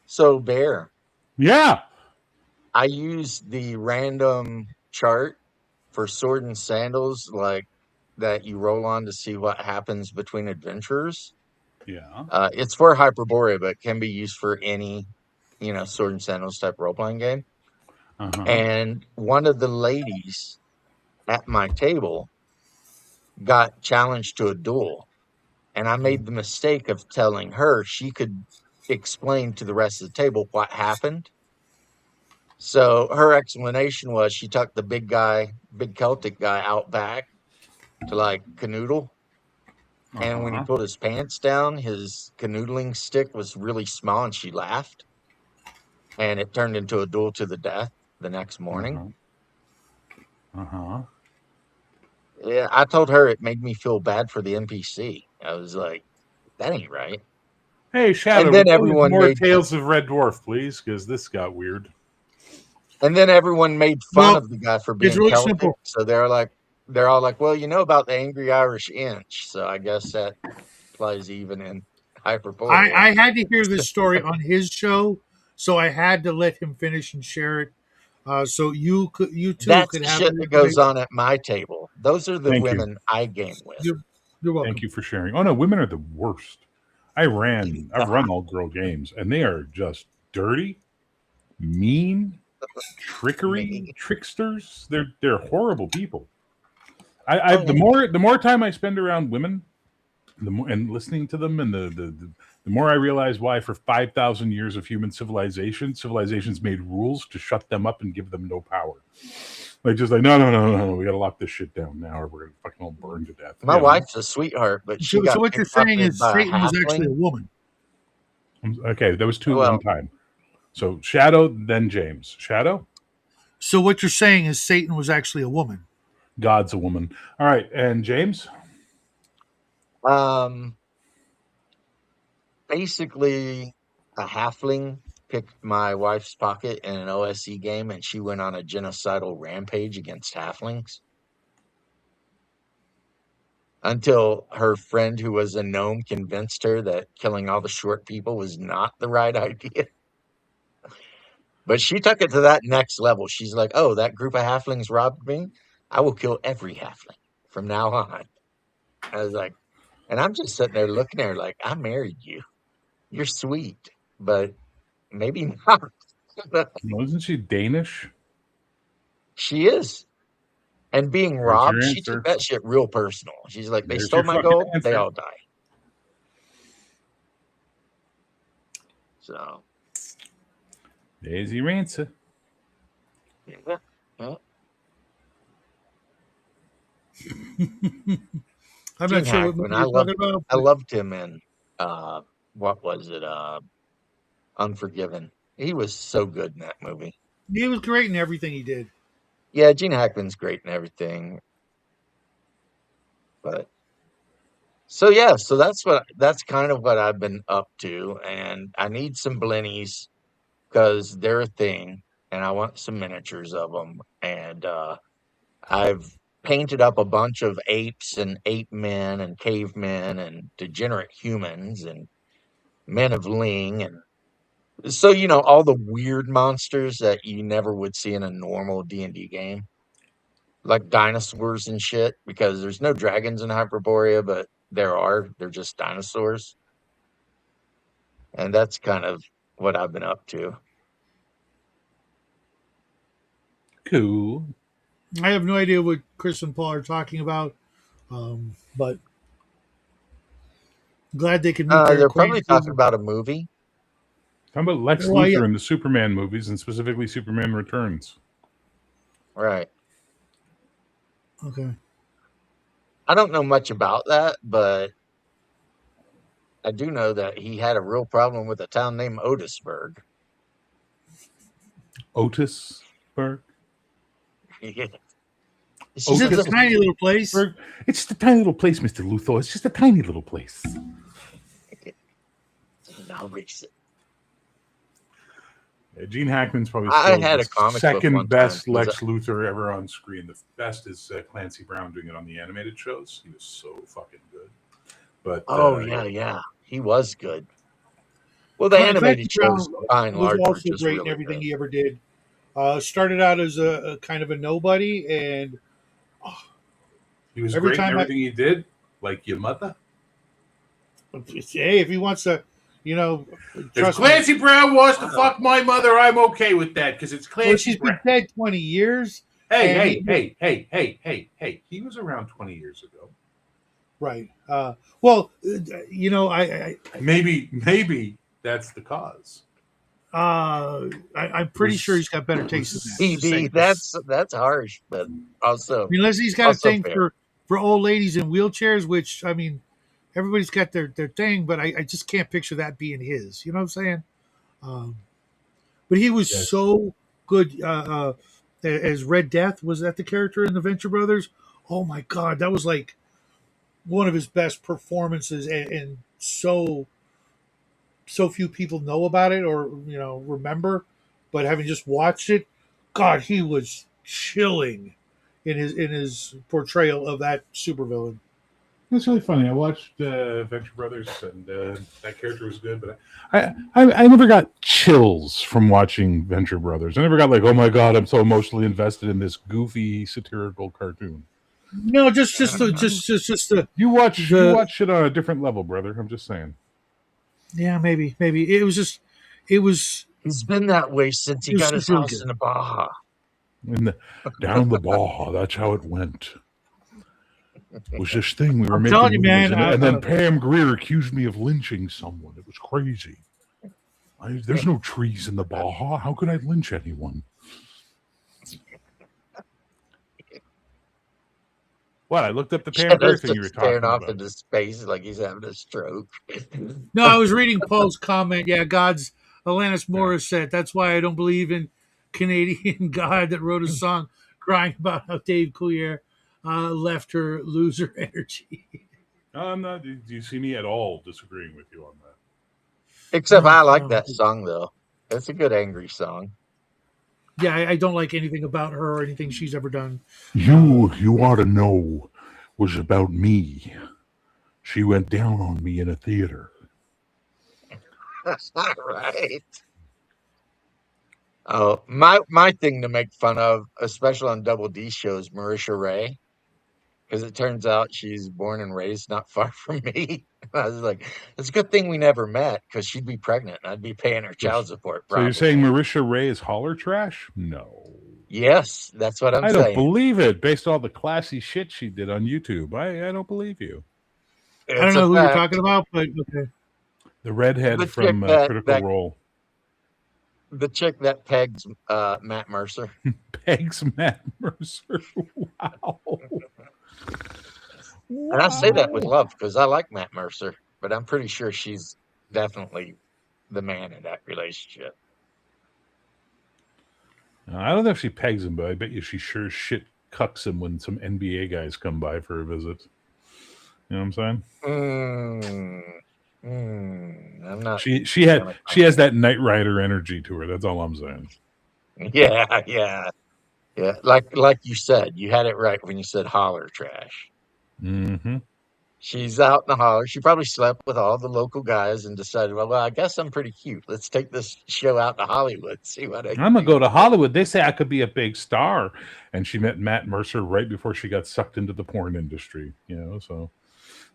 So Bear, Yeah. I use the random chart for sword and sandals, like that you roll on to see what happens between adventures. Yeah. It's for Hyperborea, but can be used for any, sword and sandals type role playing game. Uh-huh. And one of the ladies at my table got challenged to a duel. And I made the mistake of telling her she could explain to the rest of the table what happened. So her explanation was she took the big Celtic guy out back to like canoodle. And when he Uh-huh. pulled his pants down, his canoodling stick was really small and she laughed. And it turned into a duel to the death the next morning. Uh-huh. Uh-huh. Yeah, I told her it made me feel bad for the NPC. I was like, that ain't right. Hey, And Shadow, then tell me everyone more made Tales of Red Dwarf, please, because this got weird. fun Well, of the guy for it's being really Celtic. simple. So they're all like, well, you know about the angry Irish inch. So I guess that applies even in Hyperborea. I had to hear this story on his show, so I had to let him finish and share it. So you too That's could the have shit the that goes information. on at my table. Those are the Thank you. women I game with. You're, you're Thank welcome. you for sharing. Oh, no, women are the worst. I've run all girl games, and they are just dirty, mean, Me. tricksters. They're horrible people. The more time I spend around women, the more and listening to them, and the more I realize why for 5,000 years of human civilizations made rules to shut them up and give them no power. Like just like no, we gotta lock this shit down now, or we're gonna fucking all burn to death. My wife's a sweetheart, but she So got what you're saying is Satan was actually a woman. Okay, there was two at one time. So Shadow, then James. Shadow? So what you're saying is Satan was actually a woman. God's a woman. All right, and James? Basically, a halfling picked my wife's pocket in an OSE game, and she went on a genocidal rampage against halflings until her friend, who was a gnome, convinced her that killing all the short people was not the right idea. But she took it to that next level. She's like, "Oh, that group of halflings robbed me. I will kill every halfling from now on." I was like, and I'm just sitting there looking at her like, "I married you. You're sweet, but maybe not." Wasn't she Danish? She is. And being There's your robbed, she answer. took that shit real personal. She's like, "They There's stole your my fucking gold, they answer. all die." So, There's your answer. yeah. I'm Gene not sure what Hackman, movie you're talking about. I loved him in what was it? Unforgiven. He was so good in that movie. He was great in everything he did. Yeah, Gene Hackman's great in everything. But so that's kind of what I've been up to, and I need some blennies because they're a thing, and I want some miniatures of them, and I've painted up a bunch of apes and ape men and cavemen and degenerate humans and men of Ling, and so all the weird monsters that you never would see in a normal D&D game, like dinosaurs and shit, because there's no dragons in Hyperborea, but they're just dinosaurs, and that's kind of what I've been up to. Cool. I have no idea what Chris and Paul are talking about, but glad they can meet their They're probably acquaintances. talking about a movie. How about Lex Luthor in the Superman movies, and specifically Superman Returns? Right. Okay. I don't know much about that, but I do know that he had a real problem with a town named Otisburg. Otisburg? Yeah. It's just a tiny little place. It's just a tiny little place, Mr. Luthor. It's just a tiny little place. Gene Hackman's probably the second best Lex Luthor ever on screen. The best is Clancy Brown doing it on the animated shows. He was so fucking good. But yeah, he was good. Well, the animated shows, by and large, was also great in everything he ever did. Started out as a kind of a nobody, and he was great in everything he did. Like your mother. Hey, if he wants to. If Clancy Brown wants to fuck my mother, I'm okay with that because it's Clancy Well, she's Brown. been dead 20 years. Hey. He was around 20 years ago. Right. I maybe that's the cause. I'm pretty sure he's got better taste than that. That's harsh, but also unless he's got a thing for old ladies in wheelchairs, which I mean. Everybody's got their thing, but I just can't picture that being his. You know what I'm saying? But he was so good as Red Death. Was that the character in the Venture Brothers? Oh my God, that was like one of his best performances, and so few people know about it or remember. But having just watched it, God, he was chilling in his portrayal of that supervillain. It's really funny. I watched Venture Brothers, and that character was good, but I never got chills from watching Venture Brothers. I never got like, oh my God, I'm so emotionally invested in this goofy satirical cartoon. No, just the you watch it on a different level, brother. I'm just saying. Yeah, maybe it was just it was He's been that way since he it was got his super house good. in the Baja. Down the Baja. That's how it went. It was this thing we were I'm making telling you, movies, man. and then Pam Grier accused me of lynching someone. It was crazy. There's no trees in the Baja. How could I lynch anyone? What? I looked up the Pam Grier Shadow's thing you just were staring talking off about. into space like he's having a stroke. No, I was reading Paul's comment. Yeah, God's Alanis Yeah. Morissette. That's why I don't believe in Canadian God that wrote a song crying about how Dave Coulier left her loser energy. I'm not. Do you see me at all disagreeing with you on that? Except No, I like no. that song though. It's a good angry song. Yeah, I don't like anything about her or anything she's ever done. You ought to know was about me. She went down on me in a theater. That's not right. Oh, my thing to make fun of, especially on Double D shows, Marisha Ray, because it turns out she's born and raised not far from me. I was like, it's a good thing we never met because she'd be pregnant and I'd be paying her child support So you're saying probably. Marisha Ray is holler trash? No. Yes, that's what I'm I don't saying. believe it based on all the classy shit she did on YouTube. I don't believe you. I don't It's a know who you're fact. talking about, but okay. The redhead The chick from that Critical that Role. the chick that pegs Matt Mercer. Pegs Matt Mercer. Wow. And I say that with Wow. love because I like Matt Mercer, but I'm pretty sure she's definitely the man in that relationship. I don't know if she pegs him, but I bet you she sure shit cucks him when some NBA guys come by for a visit. You know what I'm saying? I'm not gonna She has comment. that Knight Rider energy to her. That's all I'm saying. Yeah, yeah, yeah. Like you said, you had it right when you said holler trash. Mm-hmm. She's out in the holler. She probably slept with all the local guys and decided, well, I guess I'm pretty cute. Let's take this show out to Hollywood, see what I I'm can gonna do go to with it. Hollywood. They say I could be a big star, and she met Matt Mercer right before she got sucked into the porn industry. So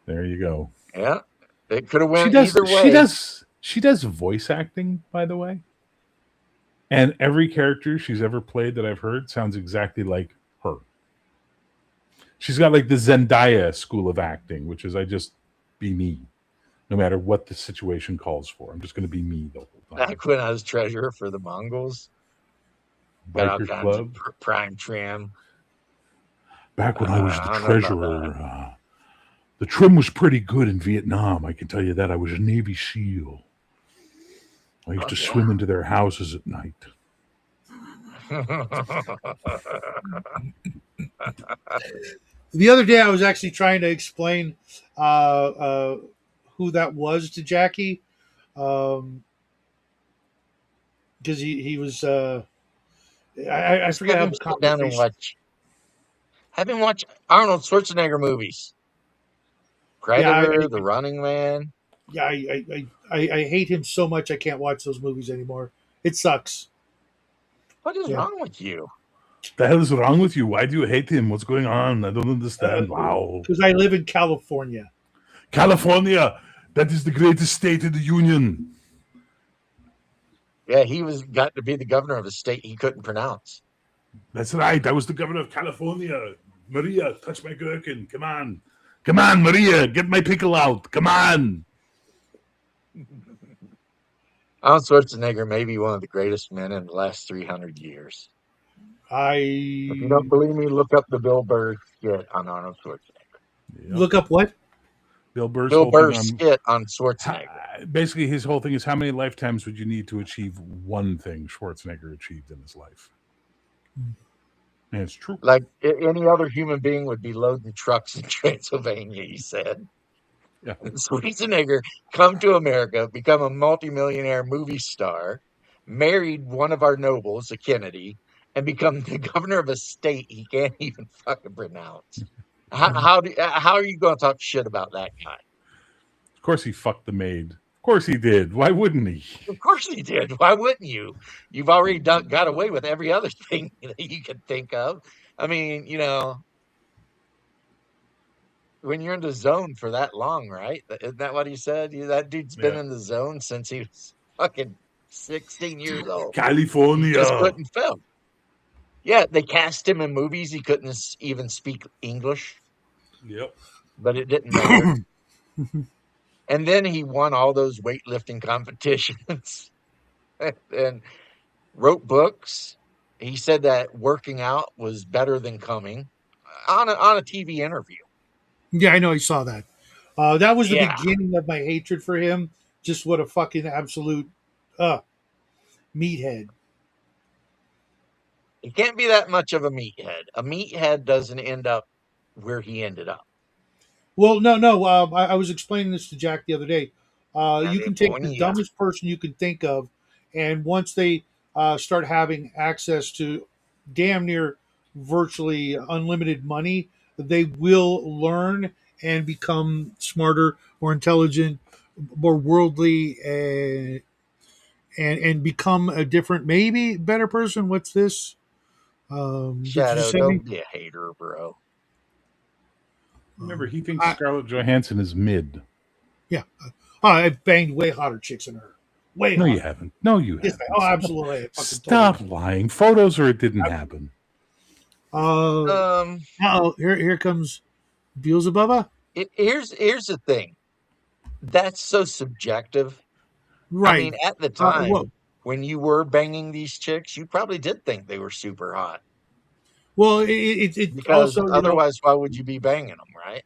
there you go. Yeah, it could have She went does. either She way. does. She does voice acting, by the way. And every character she's ever played that I've heard sounds exactly like her. She's got like the Zendaya school of acting, which is I just be me, no matter what the situation calls for. I'm just going to be me the whole time. Back when I was treasurer for the Mongols, got all Biker kinds of club. prime trim. Back when I was the I don't know about that. treasurer, the trim was pretty good in Vietnam. I can tell you that. I was a Navy SEAL. I used Oh to yeah. swim into their houses at night. The other day, I was actually trying to explain who that was to Jackie, because he was. I Just forget have how him the sit down and conversation. have him watch Arnold Schwarzenegger movies. Yeah, Predator, The Running Man. yeah, I hate him so much. I can't watch those movies anymore. It sucks. What is Yeah, wrong with you? The hell is wrong with you? Why do you hate him? What's going on? I don't understand. Wow. because I live in California. California, that is the greatest state in the Union. Yeah, he was got to be the governor of a state he couldn't pronounce. That's right. I was the governor of California. Maria, touch my gherkin. Come on. Come on, Maria, get my pickle out. Come on. Arnold Schwarzenegger may be one of the greatest men in the last 300 years. If you don't I believe me, look up the Bill Burr skit on Arnold Schwarzenegger. Yep. look up what? Bill Burr's Bill whole thing Burr's on skit on Schwarzenegger. basically his whole thing is how many lifetimes would you need to achieve one thing Schwarzenegger achieved in his life? And it's true. Like any other human being would be loading trucks in Transylvania, he said. Yeah. Schwarzenegger come to America, become a multimillionaire movie star, married one of our nobles, a Kennedy, and become the governor of a state he can't even fucking pronounce. How are you going to talk shit about that guy? Of course he fucked the maid. Of course he did. Why wouldn't he? Of course he did. Why wouldn't you? You've already got away with every other thing that you could think of. I mean, when you're in the zone for that long, right? Isn't that what he said? That dude's been Yeah. in the zone since he was fucking 16 years old. He just California. couldn't film. Yeah, they cast him in movies. He couldn't even speak English, Yep. but it didn't matter. And then he won all those weightlifting competitions and wrote books. He said that working out was better than coming on a TV interview. Yeah, I know. I saw that. That was the Yeah, beginning of my hatred for him. Just what a fucking absolute uh, meathead. he can't be that much of a meathead. A meathead doesn't end up where he ended up. Well, no, no. I was explaining this to Jack the other day. You can take the California. dumbest person you can think of, and once they start having access to damn near virtually unlimited money, they will learn and become smarter, more intelligent, more worldly, and become a different, maybe better person. What's this? Did you Shadow, send me? don't be a hater, bro. Remember, he thinks I, Scarlett Johansson is mid. yeah. I've banged way hotter chicks than her. Way No, you hotter. haven't. No, you Yes, haven't. oh, absolutely. I fucking Stop totally. lying. Photos or it didn't happen. Um, Here comes Beelzebubba. here's the thing. That's so subjective. I Right. mean, at the Well, time when you were banging these chicks, you probably did think they were super hot it because also, otherwise, why would you be banging them, right?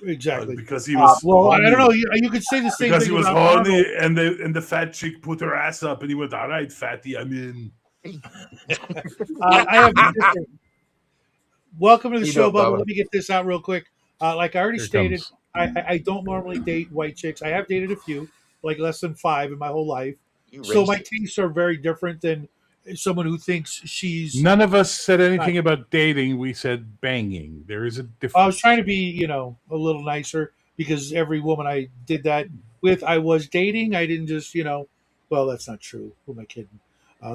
exactly. Because he was Well, I don't horny. know. You could say the same Because he thing was about horny, Arnold. and the fat chick put her ass up, and he went, "All right, fatty, I'm in." I have a different. Welcome to the You show, know, Bubba. Bubba, Let me get this out real quick. Like I already Here it stated, comes. I don't normally date white chicks. I have dated a few, like less than five in my whole life. you So my racist. tastes are very different than someone who thinks she's. None of us said Not, anything about dating. We said banging. There is a I was trying difference. to be, a little nicer because every woman I did that with, I was dating. I didn't just, well, that's not true. Who am I kidding?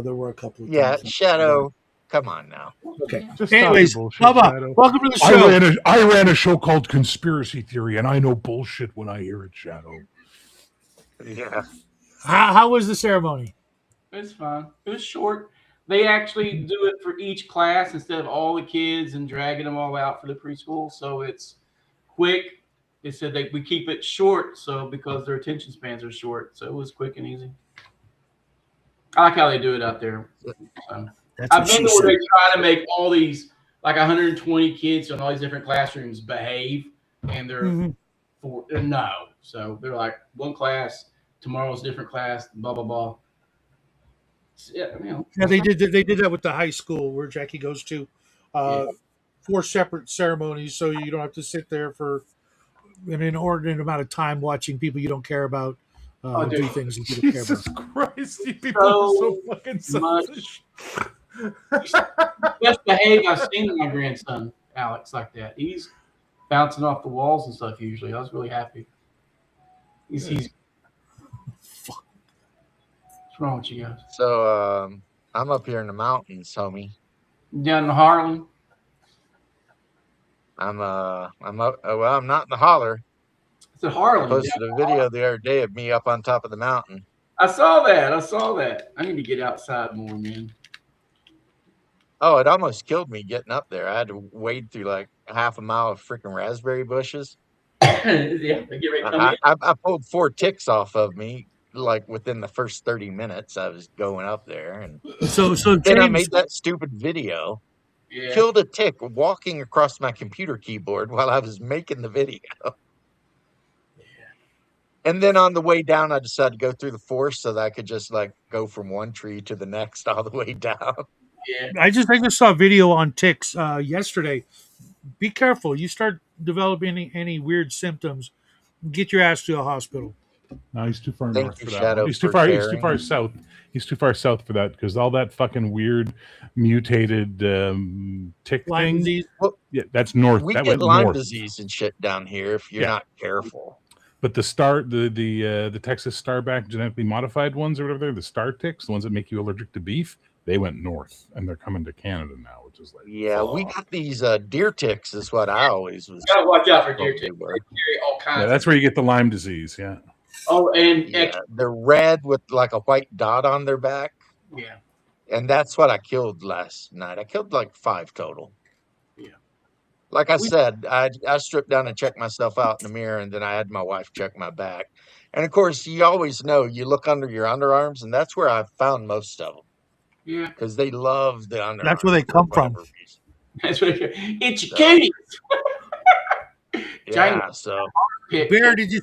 There were a couple of Yeah, times. Shadow, come on now. Okay. Just stop your Anyways, bullshit, Bubba, Shadow. welcome to the I show. ran a show called Conspiracy Theory, and I know bullshit when I hear it, Shadow. Yeah, How was the ceremony? It's fine. It was short. They actually do it for each class instead of all the kids and dragging them all out for the preschool. So it's quick. They said we keep it short, so because their attention spans are short. So it was quick and easy. I like how they do it out there. That's I've what been she to where said. they try to make all these like 120 kids in all these different classrooms behave, and they're Mhm. no. So they're like one class, tomorrow's a different class, blah blah blah. Yeah, Yeah, they did. They did that with the high school where Jackie goes to. yeah. Uh, four separate ceremonies, so you don't have to sit there for an inordinate amount of time watching people you don't care about Oh, dude, do things that you don't care about. Jesus Christ, you people are so fucking selfish. Best behaved I've seen in my grandson, Alex, like that. He's bouncing off the walls and stuff usually. I was really happy. He's what's wrong with you guys? so I'm up here in the mountains, homie. Down in Harlan? I'm up. Well, I'm not in the holler. It's at Harlan. Posted a video the other day of me up on top of the mountain. I saw that. I need to get outside more, man. Oh, it almost killed me getting up there. I had to wade through like half a mile of freaking raspberry bushes. Yeah, they get ready to come in. I pulled 4 ticks off of me like within the first 30 minutes I was going up there, and So then I James, made that stupid video. Yeah. Killed a tick walking across my computer keyboard while I was making the video. And then on the way down, I decided to go through the forest so that I could just like go from one tree to the next all the way down. Yeah. I just saw a video on ticks yesterday. Be careful. You start developing any weird symptoms, get your ass to a hospital. No, he's too far Thank north you, for that Shadow, one. He's too for far. He's too caring. far south. He's too far south for that because all that fucking weird mutated tick Lyme thing. disease. Yeah, that's north. We That get went Lyme north. disease and shit down here if you're Yeah. not careful. But the Texas Starback genetically modified ones or whatever, the star ticks, the ones that make you allergic to beef, They went north, and they're coming to Canada now, which is like, Yeah, we fuck. got these deer ticks. Is what I always was. You gotta watch out for deer told they ticks. were. They carry all kinds. Yeah, that's where you get the Lyme disease. Yeah. Oh, and Yeah, they're red with like a white dot on their back, yeah, and that's what I killed last night. I killed like 5 total. yeah. Like I said, I stripped down and checked myself out in the mirror, and then I had my wife check my back. And of course, you always know you look under your underarms, and that's where I've found most of them Yeah, because they love the underarms. That's where they for come from. whatever reason. that's what it's your So- kitties. Yeah, so Bear, did you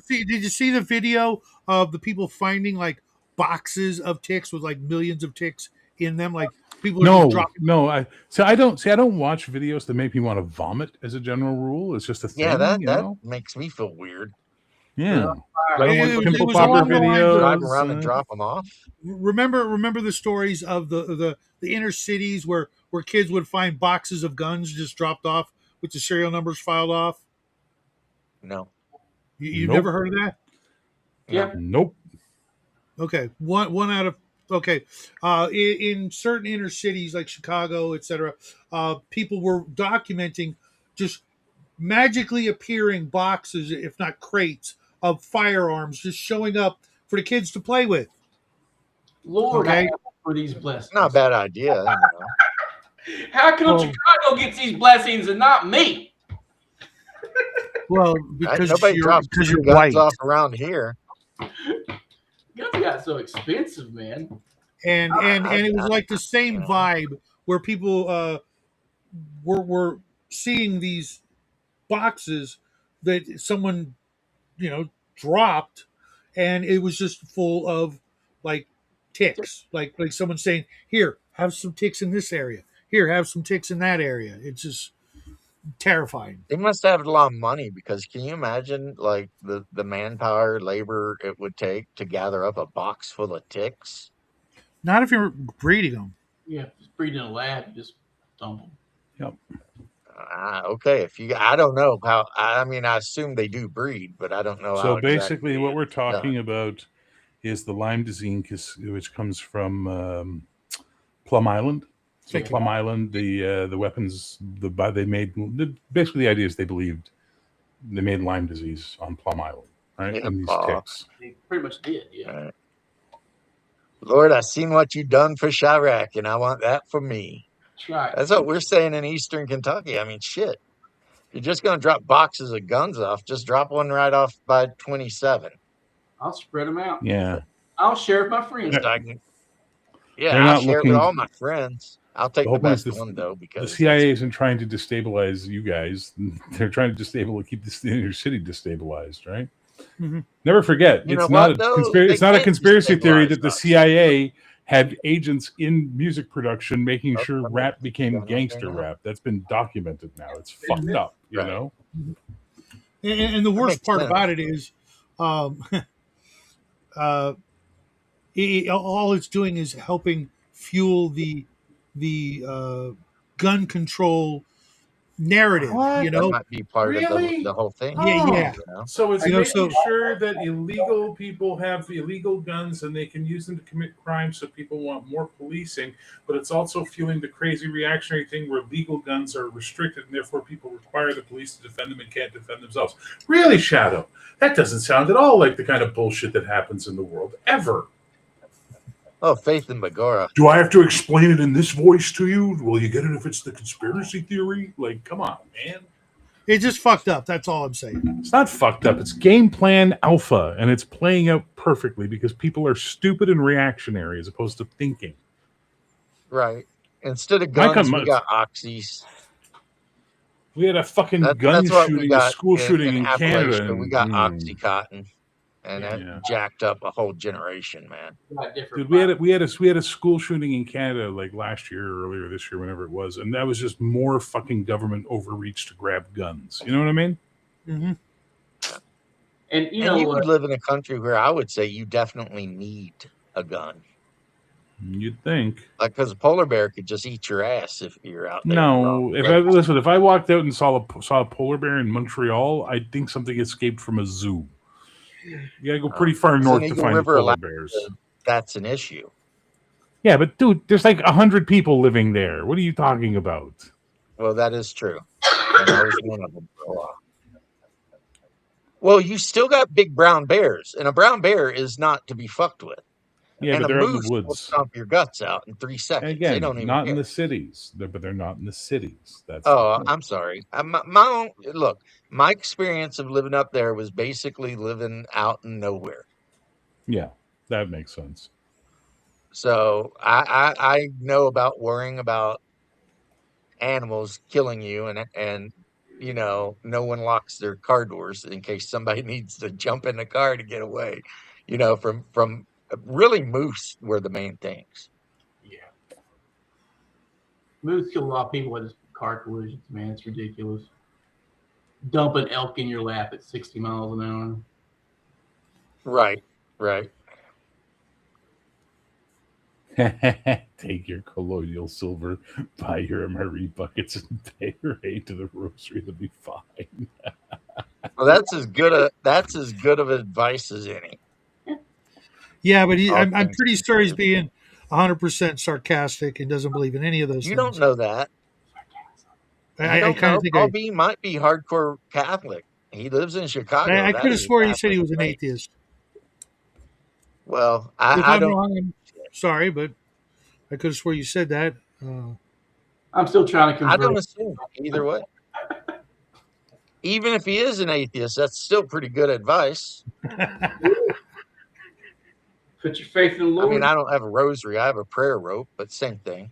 see the video of the people finding like boxes of ticks with like millions of ticks in them? Like people are just dropping. No. I don't watch videos that make me want to vomit. As a general rule, it's just a thing. yeah, that you know? makes me feel weird. Yeah. Fire. I don't It watch was- pimple it was popper along the lines of Drive videos. around and drop them off. Remember the stories of the inner cities where kids would find boxes of guns just dropped off with the serial numbers filed off. No, You've Nope. never heard of that? Yeah. Nope. Okay, one out of okay. In certain inner cities like Chicago, etc., people were documenting just magically appearing boxes, if not crates, of firearms just showing up for the kids to play with. Lord, Okay. I ask for these blessings. not a bad idea. You know. How come Well- Chicago gets these blessings and not me? Well, Right? because Nobody drops because 2 you're guns white, off around here. Guns got so expensive, man. and it was like the same Yeah. vibe where people were seeing these boxes that someone dropped, and it was just full of like ticks, like someone saying, "Here, have some ticks in this area. Here, have some ticks in that area." It's just terrifying. They must have a lot of money because can you imagine like the manpower, labor it would take to gather up a box full of ticks? Not if you're breeding them. Yeah, just breed in a lab, you just dump them. Okay, I don't know how. I mean, I assume they do breed, but I don't know how. So basically, exactly what we're it's done. talking about is the Lyme disease, which comes from Plum Island. So Thank you. Plum Island, the weapons basically the idea is they believed they made Lyme disease on Plum Island, right? Yeah, And these Paul. ticks. They pretty much did, yeah. Right. Lord, I seen what you done for Chirac, and I want that for me. That's right. That's what we're saying in Eastern Kentucky. I mean, shit. If you're just going to drop boxes of guns off, just drop one right off by 27. I'll spread them out. Yeah. I'll share with my friends. So I can, yeah, They're I'll not share it with looking- all my friends. I'll take The the whole point is best one, though, the because CIA isn't trying to destabilize you guys. They're trying to keep the inner city destabilized, right? Mhm. Never forget, You it's know not what, a though? it's They not a can't conspiracy theory destabilize that the us. CIA had agents in music production making Oh, sure okay. rap became Got gangster nothing else. rap. That's been documented now. It's fucked up, you Right. know? And the worst makes part sense. about it is, all it's doing is helping fuel the gun control narrative. What? You that know, might be part of Really? the whole thing. Yeah. You know? So it's You know, making so- sure that illegal people have illegal guns and they can use them to commit crimes, so people want more policing. But it's also fueling the crazy reactionary thing where legal guns are restricted and therefore people require the police to defend them and can't defend themselves. Really, Shadow? That doesn't sound at all like the kind of bullshit that happens in the world, ever. Oh, Faith and Begora. Do I have to explain it in this voice to you? Will you get it if it's the conspiracy theory? Like, come on, man. it's just fucked up. That's all I'm saying. It's not fucked up. It's game plan alpha, and it's playing out perfectly because people are stupid and reactionary as opposed to thinking. Right. Instead of Mike, guns, I'm- we got oxys. We had a fucking That's gun what we shooting, a got school shooting in Canada. Appalachia. And, We got Oxycontin. And that Yeah. jacked up a whole generation, man. Got different Dude, we had a school shooting in Canada like last year or earlier this year, whenever it was, and that was just more fucking government overreach to grab guns. You know what I mean? Mm-hmm. And you And know you what? would live in a country where I would say you definitely need a gun. You'd think. Like, because a polar bear could just eat your ass if you're out there. No, if I walked out and saw a polar bear in Montreal, I'd think something escaped from a zoo. You gotta go pretty far It's north an to Eagle find River, polar Alaska. bears. That's an issue. Yeah, but dude, there's like 100 people living there. What are you talking about? Well, that is true. And I was one of them for a while. Well, you still got big brown bears, and a brown bear is not to be fucked with. Yeah, And but a they're out in the moose will woods. stomp your guts out in 3 And seconds. They again, don't even not in care. the cities. But they're not in the cities. That's Oh, I'm sorry. My own look. My experience of living up there was basically living out in nowhere. yeah, that makes sense. So I know about worrying about animals killing you, and no one locks their car doors in case somebody needs to jump in the car to get away. From really moose were the main things. Yeah. Moose kill a lot of people with his car collisions, man. It's ridiculous. Dump an elk in your lap at 60 miles an hour. Right, right. Take your colloidal silver, buy your MRE buckets, and pay your aid to the grocery. It'll be fine. Well, that's as good of advice as any. Yeah, but All I'm things pretty sure he's considered. being 100% sarcastic and doesn't believe in any of those You things. don't know that. You I don't kind know. of think Paul B might be hardcore Catholic. He lives in Chicago. I That could have is a swore you said he Catholic was an state. atheist. Well, If I I'm don't. wrong, I'm sorry, but I could have swore you said that. I'm still trying to I convert. don't assume either way. Even if he is an atheist, that's still pretty good advice. Put your faith in the I Lord. mean, I don't have a rosary. I have a prayer rope, but same thing.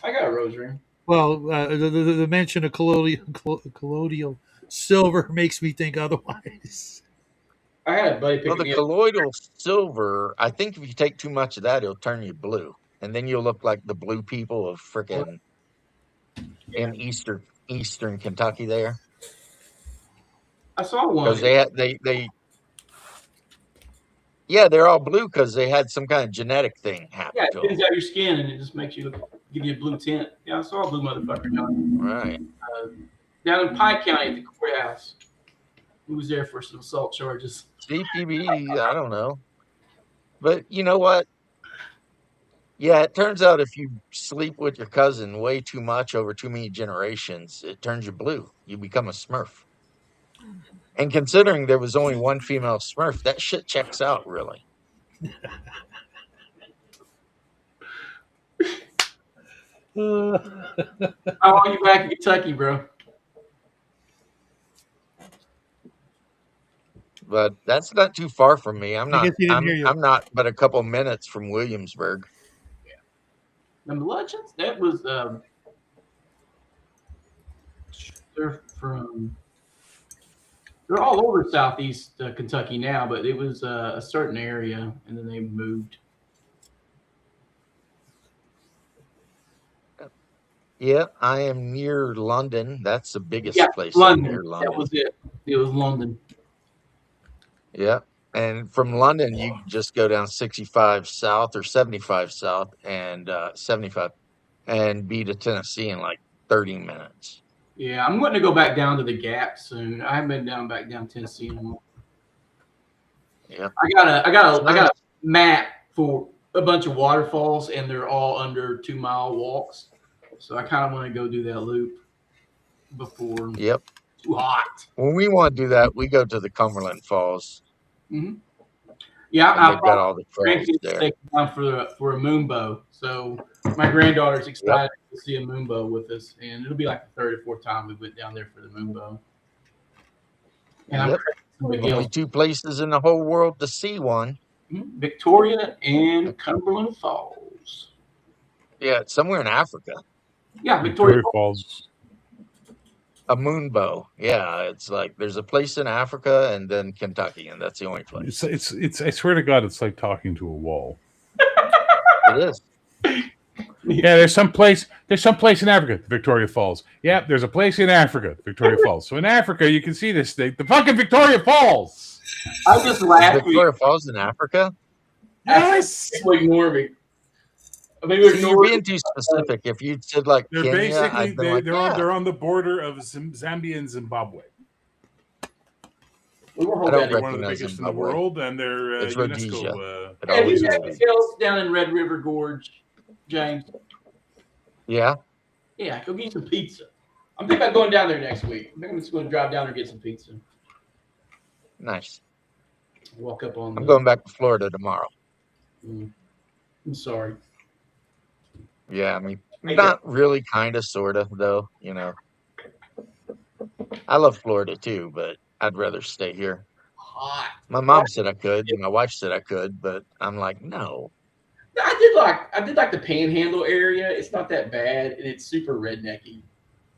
I got a rosary. Well, the mention of colloidal silver makes me think otherwise. I had a buddy Well, pick the me up. colloidal silver, I think if you take too much of that, it'll turn you blue. And then you'll look like the blue people of frickin' in eastern Kentucky there. I saw one. Because they're all blue because they had some kind of genetic thing happen Yeah, it to them. thins out your skin and it just makes you give you a blue tint. Yeah, I saw a blue motherfucker down in Pike County at the courthouse. He was there for some assault charges. CPB, I don't know. But you know what? Yeah, it turns out if you sleep with your cousin way too much over too many generations, it turns you blue. You become a Smurf. And considering there was only one female Smurf, that shit checks out, really. How long you back in Kentucky, bro? But that's not too far from me. I'm I not. guess he didn't hear you. I'm not but a couple minutes from Williamsburg. The Bludgeons? That was they're all over southeast Kentucky now, but it was a certain area, and then they moved. Yeah, I am near London. That's the biggest place London. near London. That was it. It was London. Yeah. And from London, you can just go down 65 south or 75 south and 75 and be to Tennessee in like 30 minutes. Yeah, I'm going to go back down to the Gap soon. I haven't been back down Tennessee anymore. Yeah. I got a map for a bunch of waterfalls, and they're all under 2 mile walks. So I kind of want to go do that loop before Yep. it's too hot. When we want to do that, we go to the Cumberland Falls. Mm-hmm. Yeah, they've got all the falls there. Down for a moonbow. So my granddaughter's excited to see a moonbow with us, and it'll be like the third or fourth time we went down there for the moonbow. And only 2 places in the whole world to see one. Victoria and Cumberland Falls. Yeah, it's somewhere in Africa. Yeah, Victoria Falls. A moonbow. Yeah, it's like there's a place in Africa and then Kentucky, and that's the only place. It's I swear to God, it's like talking to a wall. It is. Yeah, there's some place in Africa, Victoria Falls. Yeah, there's a place in Africa, Victoria Falls. So in Africa, you can see this thing, the fucking Victoria Falls. I just laughed. Victoria Falls in Africa? Yes. Ignore me. I mean, you're being too specific. If you said like they're Kenya, basically they're on the border of Zambia and Zimbabwe. I don't one of the recognize biggest Zimbabwe. in the world, and they're it's UNESCO. Have you got hotels down in Red River Gorge? James. Yeah. Yeah, go get some pizza. I'm thinking about going down there next week. I think I'm just going to drive down there and get some pizza. Nice. Walk up on. I'm going back to Florida tomorrow. I'm sorry. Yeah, I mean, not really, kind of, sort of, though. You know, I love Florida too, but I'd rather stay here. Hot. My mom said I could, and my wife said I could, but I'm like, no. I did like the Panhandle area. It's not that bad, and it's super rednecky.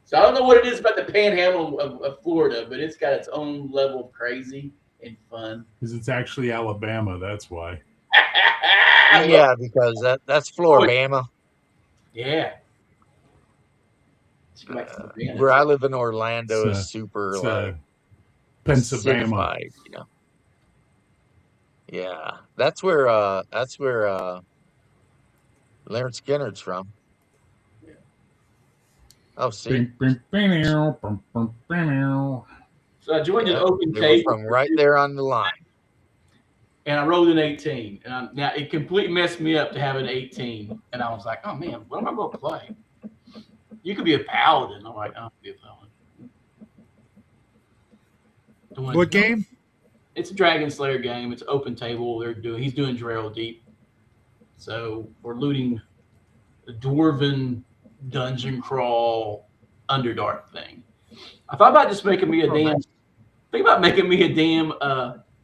So I don't know what it is about the Panhandle of Florida, but it's got its own level of crazy and fun. Because it's actually Alabama, that's why. Yeah, because that's Floribama. Yeah. Where I live in Orlando is super like Pennsylvania. You know. Yeah, that's where Leonard Skinner's from. Yeah. Oh, see. So I joined an open they table were from right there on the line. And I rolled an 18. And now it completely messed me up to have an 18. And I was like, oh man, what am I going to play? You could be a paladin. I'm like, I'll be a paladin. What game? It's a Dragon Slayer game. It's open table. He's doing Drell Deep. So we're looting the dwarven dungeon crawl Underdark thing. I thought about just making me a damn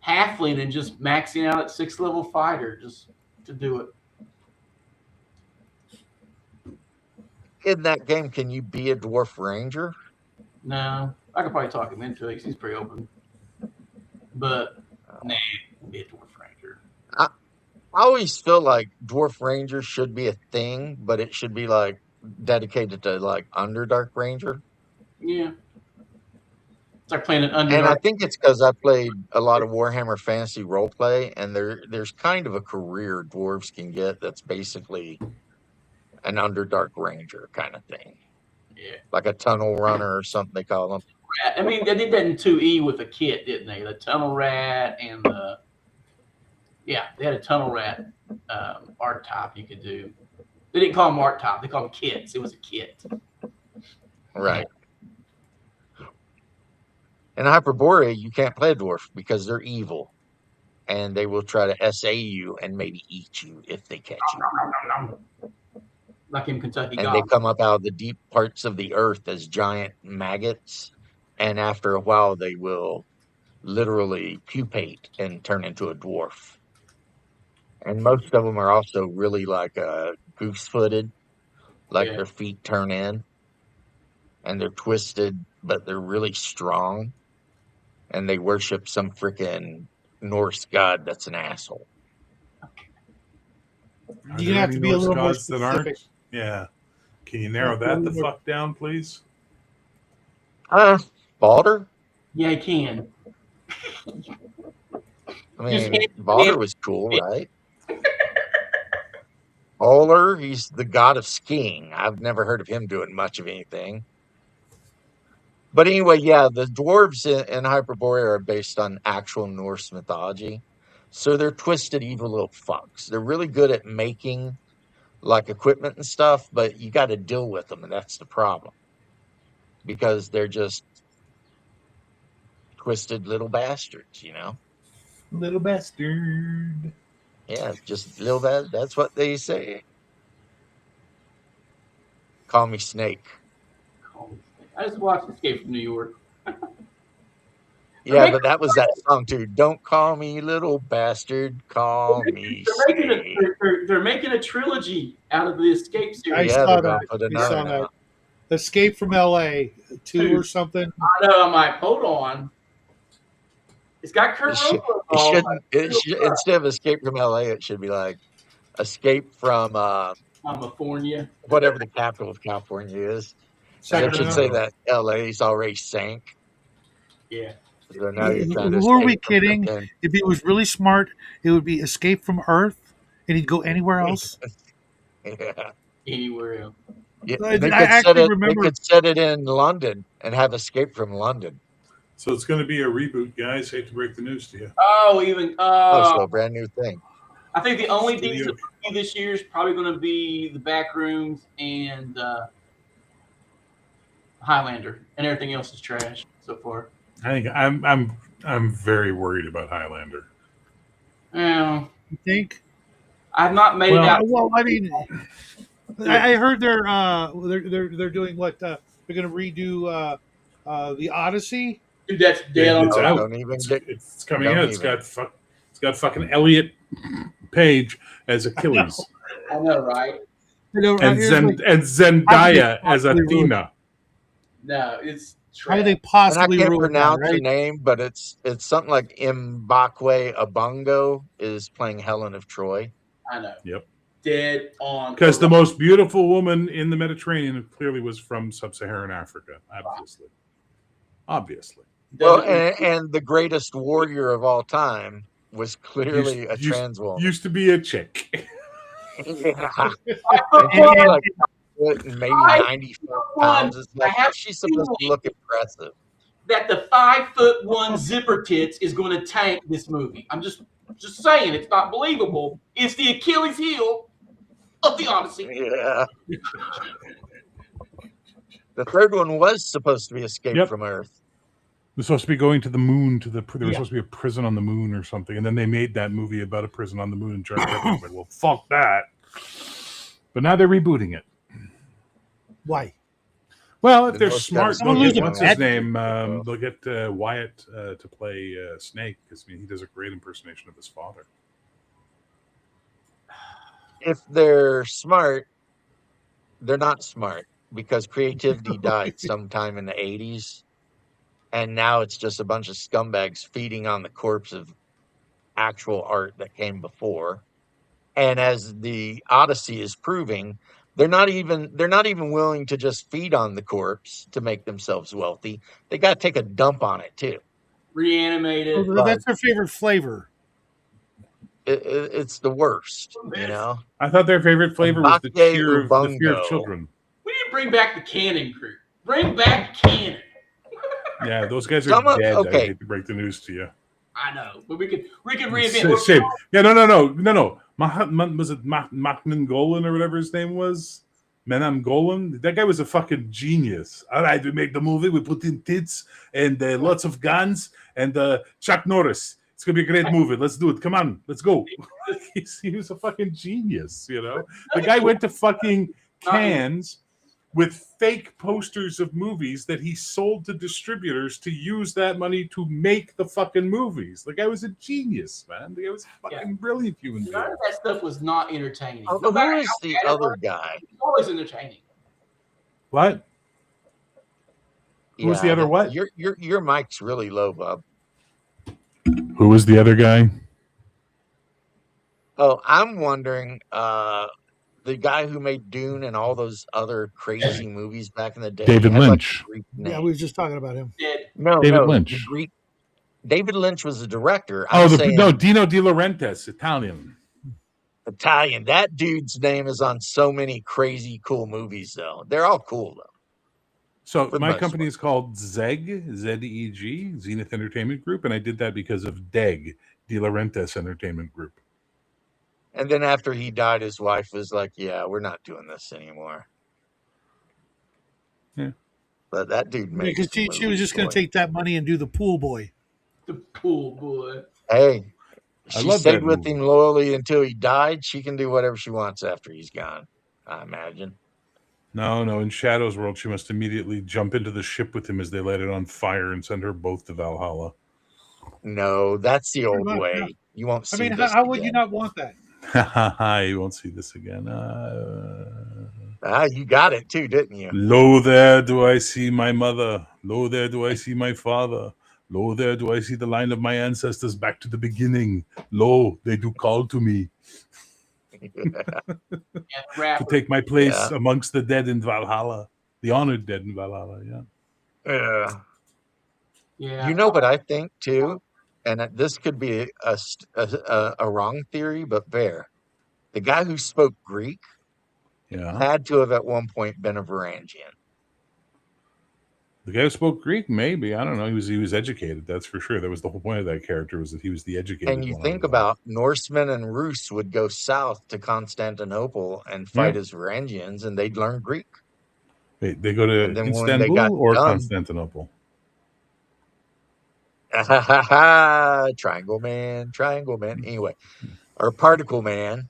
halfling and just maxing out at 6th level fighter just to do it. In that game, can you be a dwarf ranger? No, I could probably talk him into it. He's pretty open. But nah, be a dwarf ranger. I always feel like dwarf ranger should be a thing, but it should be like dedicated to like Underdark Ranger. Yeah. It's like playing an Underdark. And I think it's because I played a lot of Warhammer Fantasy Roleplay, and there's kind of a career dwarves can get that's basically an Underdark Ranger kind of thing. Yeah. Like a tunnel runner or something they call them. I mean, they did that in 2E with a kit, didn't they? The tunnel rat and they had a tunnel rat archetype you could do. They didn't call them archetype; they called them kits. It was a kit. Right. In Hyperborea, you can't play a dwarf because they're evil, and they will try to SA you and maybe eat you if they catch you. Like in Kentucky. And they come up out of the deep parts of the earth as giant maggots, and after a while, they will literally pupate and turn into a dwarf. And most of them are also really like goose-footed, like their feet turn in, and they're twisted, but they're really strong. And they worship some freaking Norse god that's an asshole. You have to be a little more specific. Yeah. Can you narrow that the fuck down, please? Balder? Yeah, I can. I mean, Balder was cool, right? Balder, he's the god of skiing. I've never heard of him doing much of anything. But anyway, yeah, the dwarves in Hyperborea are based on actual Norse mythology. So they're twisted, evil little fucks. They're really good at making like equipment and stuff, but you got to deal with them, and that's the problem. Because they're just twisted little bastards, you know? Little bastard. Yeah, just little bastard. That's what they say. Call me Snake. I just watched Escape from New York. Yeah, but that was that song too. Don't call me little bastard, call me Snake. They're making a trilogy out of the Escape series. I saw that. Escape from LA 2 or something. I know. I'm like, hold on. It's got Kurt Russell. Instead of Escape from LA, it should be like Escape from California. Whatever the capital of California is. It should say that LA's already sank. Yeah. So now you're trying Who are we kidding? If he was really smart, it would be Escape from Earth, and he'd go anywhere else. Yeah. Anywhere else. Yeah, they could set it in London and have Escape from London. So it's going to be a reboot, guys. Hate to break the news to you. Oh, so a brand new thing. I think the only Studio. decent movie this year is probably going to be The Backrooms and Highlander, and everything else is trash so far. I think I'm very worried about Highlander. Well, You think? I've not made it out. Well, I mean, I heard they're doing what? They're going to redo the Odyssey. Dude, that's dead on. It's Oh, out. don't even get. It's coming don't out. It's even. got fucking Elliot Page as Achilles I know, right? and Zendaya as Athena. No, it's How trash. do they And I possibly can't ruin that, pronounce the right? name, but it's something like Mbakwe Abongo is playing Helen of Troy. I know. Yep. Dead on. Because the most beautiful woman in the Mediterranean clearly was from sub-Saharan Africa. Obviously. Well, and the greatest warrior of all time was clearly a trans woman. Used to be a chick. Yeah. And she's like maybe 94 pounds. It's like, how's she supposed to look impressive? That the 5'1" zipper tits is going to tank this movie. I'm just saying, it's not believable. It's the Achilles heel of the Odyssey. Yeah. The third one was supposed to be Escape from Earth. They're supposed to be going to the moon. There was supposed to be a prison on the moon or something, and then they made that movie about a prison on the moon. And George Pepper was like, "Well, fuck that." But now they're rebooting it. Why? Well, if they're smart, they'll get what's his name. They'll get Wyatt to play Snake, because he does a great impersonation of his father. If they're smart, they're not smart because creativity died sometime in the 80s. And now it's just a bunch of scumbags feeding on the corpse of actual art that came before. And as the Odyssey is proving, they're not even willing to just feed on the corpse to make themselves wealthy. They got to take a dump on it too. Reanimated. Well, that's their favorite flavor. It's the worst, you know. I thought their favorite flavor was the fear of children. We need to bring back the Cannon crew. Bring back Cannon. Yeah, those guys are dead. Okay. I hate to break the news to you. I know, but we could reinvent. Same. Yeah, no. Was it Mahmoud Golan or whatever his name was? Menam Golan? That guy was a fucking genius. All right, we make the movie. We put in tits and lots of guns and Chuck Norris. It's gonna be a great movie. Let's do it. Come on, let's go. He was a fucking genius. You know, the guy went to fucking Cannes with fake posters of movies that he sold to distributors to use that money to make the fucking movies. The guy was a genius, man. The guy was a fucking brilliant human being. None of that stuff was not entertaining. Oh, who is the other guy? It's always entertaining. What? Who was the other what? Your mic's really low, Bob. Who was the other guy? Oh, I'm wondering, the guy who made Dune and all those other crazy movies back in the day. David Lynch. Yeah, we were just talking about him. David Lynch. David Lynch was the director. Dino De Laurentiis, Italian. That dude's name is on so many crazy cool movies, though. They're all cool, though. So my company is called ZEG, Z-E-G, Zenith Entertainment Group, and I did that because of DEG, De Laurentiis Entertainment Group. And then after he died, his wife was like, "Yeah, we're not doing this anymore." Yeah, but that dude made because she was just going to take that money and do the Pool Boy. The Pool Boy. Hey, she stayed with him loyally until he died. She can do whatever she wants after he's gone, I imagine. No. In Shadow's world, she must immediately jump into the ship with him as they light it on fire and send her both to Valhalla. No, that's the old way. You won't see. How would you not want that? You won't see this again. You got it too, didn't you? Lo, there do I see my mother. Lo, there do I see my father. Lo, there do I see the line of my ancestors back to the beginning. Lo, they do call to me to take my place amongst the dead in Valhalla, the honored dead in Valhalla. Yeah. You know what I think too, and this could be a wrong theory, but fair. The guy who spoke Greek had to have at one point been a Varangian. The guy who spoke Greek, maybe. I don't know. He was educated. That's for sure. That was the whole point of that character, was that he was the educated And you one. think about Norsemen and Rus would go south to Constantinople and fight as Varangians, and they'd learn Greek. Wait, they go And to then when they Istanbul got or done, Constantinople? Triangle Man. Anyway, or Particle Man.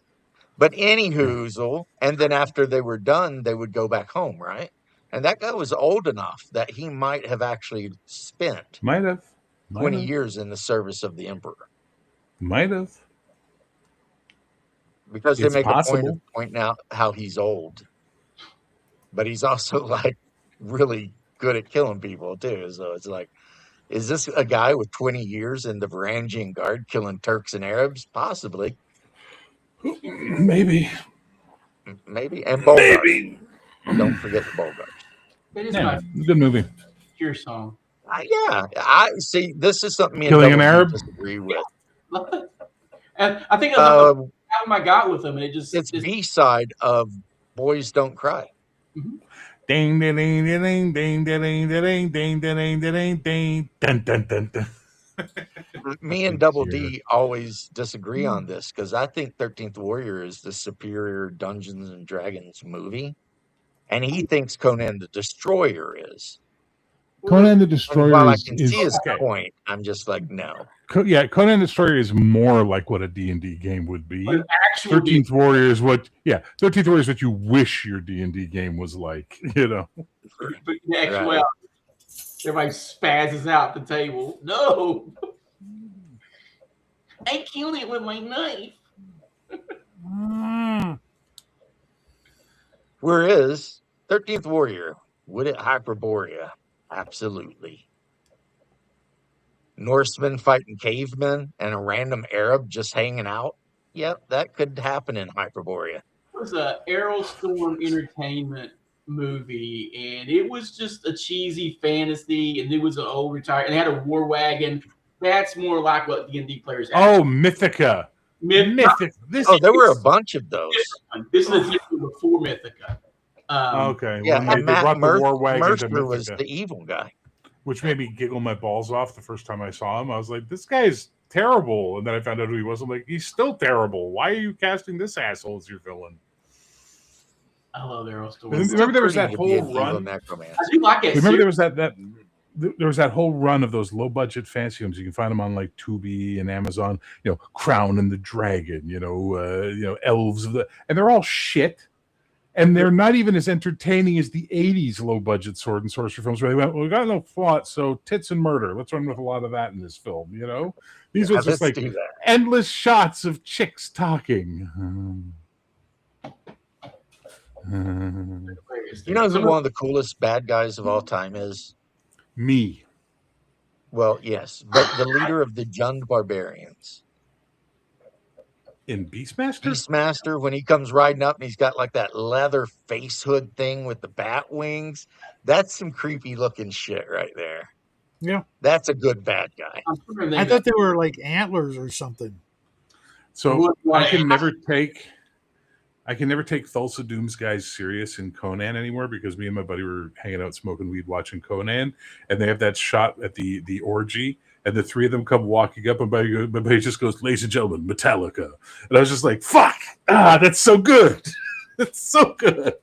But any hoozle, and then after they were done, they would go back home, right? And that guy was old enough that he might have actually spent Might have. 20 years in the service of the emperor. Might have. Because they It's make a point possible. of pointing out how he's old. But he's also like really good at killing people too. So it's like, is this a guy with 20 years in the Varangian Guard killing Turks and Arabs? Possibly. Maybe. And Bulgars. Don't forget the Bulgars. It is my good movie. Cure song. I see. This is something me Killing and an Double D Arab? disagree with. And I think that's the album I got with them, and it's B-side of Boys Don't Cry. Ding ding ding ding ding ding ding ding ding ding ding dun dun dun dun. Me and Double D always disagree on this because I think 13th Warrior is the superior Dungeons and Dragons movie, and he thinks Conan the Destroyer is. Conan the Destroyer and while is, I can see his point, I'm just like, no. Conan the Destroyer is more like what a D&D game would be. 13th Warrior is what, 13th Warrior is what you wish your D&D game was like, you know. But in actuality, everybody spazzes out the table. No, I killed it with my knife. Whereas 13th Warrior, would it Hyperborea? Absolutely. Norsemen fighting cavemen and a random Arab just hanging out. Yep, that could happen in Hyperborea. It was a Aerostorm Entertainment movie, and it was just a cheesy fantasy, and it was an old retired, and it had a war wagon. That's more like what D&D players have. Oh, Mythica. Mythica. There were a bunch of those. This is before Mythica. Okay. Yeah, well, and they brought the war wagon Mercer to Mythica, was the evil guy. which made me giggle my balls off the first time I saw him. I was like, this guy's terrible. And then I found out who he was. I'm like, he's still terrible. Why are you casting this asshole as your villain? I love Aerostorm. Remember there was that whole run? I do like it. Remember there was that whole run of those low budget fantasy films. You can find them on like Tubi and Amazon. You know, Crown and the Dragon. You know, Elves of the, and they're all shit. And they're not even as entertaining as the 80s low budget sword and sorcery films where they went, well, we got no plot, so tits and murder. Let's run with a lot of that in this film, you know? These were just like endless shots of chicks talking. You know who one of the coolest bad guys of all time is? Me. Well, yes, but the leader of the Jund Barbarians. In Beastmaster? Beastmaster, when he comes riding up and he's got like that leather face hood thing with the bat wings, that's some creepy looking shit right there. Yeah. That's a good bad guy. I thought they were like antlers or something. So I can never take Thulsa Doom's guys serious in Conan anymore because me and my buddy were hanging out smoking weed watching Conan, and they have that shot at the orgy. And the three of them come walking up, and my buddy just goes, "Ladies and gentlemen, Metallica." And I was just like, "Fuck! That's so good. That's so good."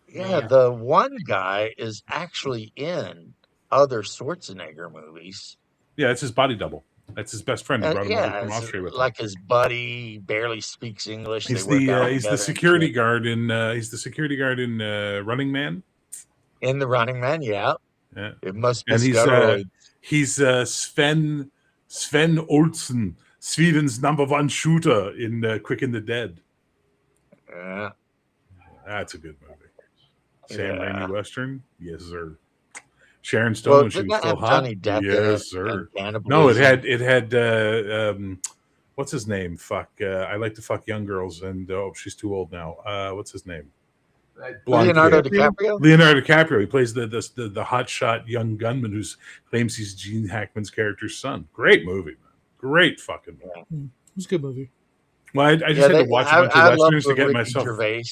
Yeah, the one guy is actually in other Schwarzenegger movies. Yeah, it's his body double. That's his best friend. He brought him over from Austria with him. Like his buddy barely speaks English. He's the security guard in Running Man. In the Running Man, yeah. Yeah. It must be. And he's Sven Olsen, Sweden's #1 shooter in Quick and the Dead. Yeah, that's a good movie. Sam Raimi Western, yes sir. Sharon Stone when she was still hot, yes sir. No, it had what's his name? Fuck, I like to fuck young girls, and she's too old now. What's his name? Leonardo DiCaprio. Leonardo DiCaprio. He plays the hotshot young gunman who claims he's Gene Hackman's character's son. Great movie, man. Great fucking movie. It was a good movie. Well, I just had to watch a bunch of westerns to get myself. Gervais.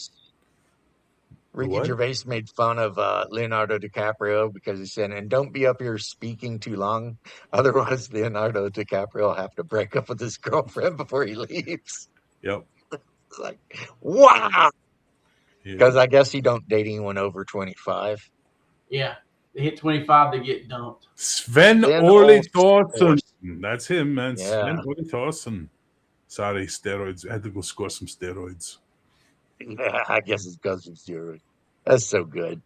Ricky What? Gervais made fun of Leonardo DiCaprio because he said, "And don't be up here speaking too long, otherwise Leonardo DiCaprio will have to break up with his girlfriend before he leaves." Yep. It's like, wow, because Yep. I guess he don't date anyone over 25. Yeah. They hit 25, they get dumped. Sven Then Ole all Thorsen. sports. That's him, man. Yeah. Sven Ole Thorsen. Sorry, steroids. I had to go score some steroids. Yeah, I guess it's because of steroids. That's so good.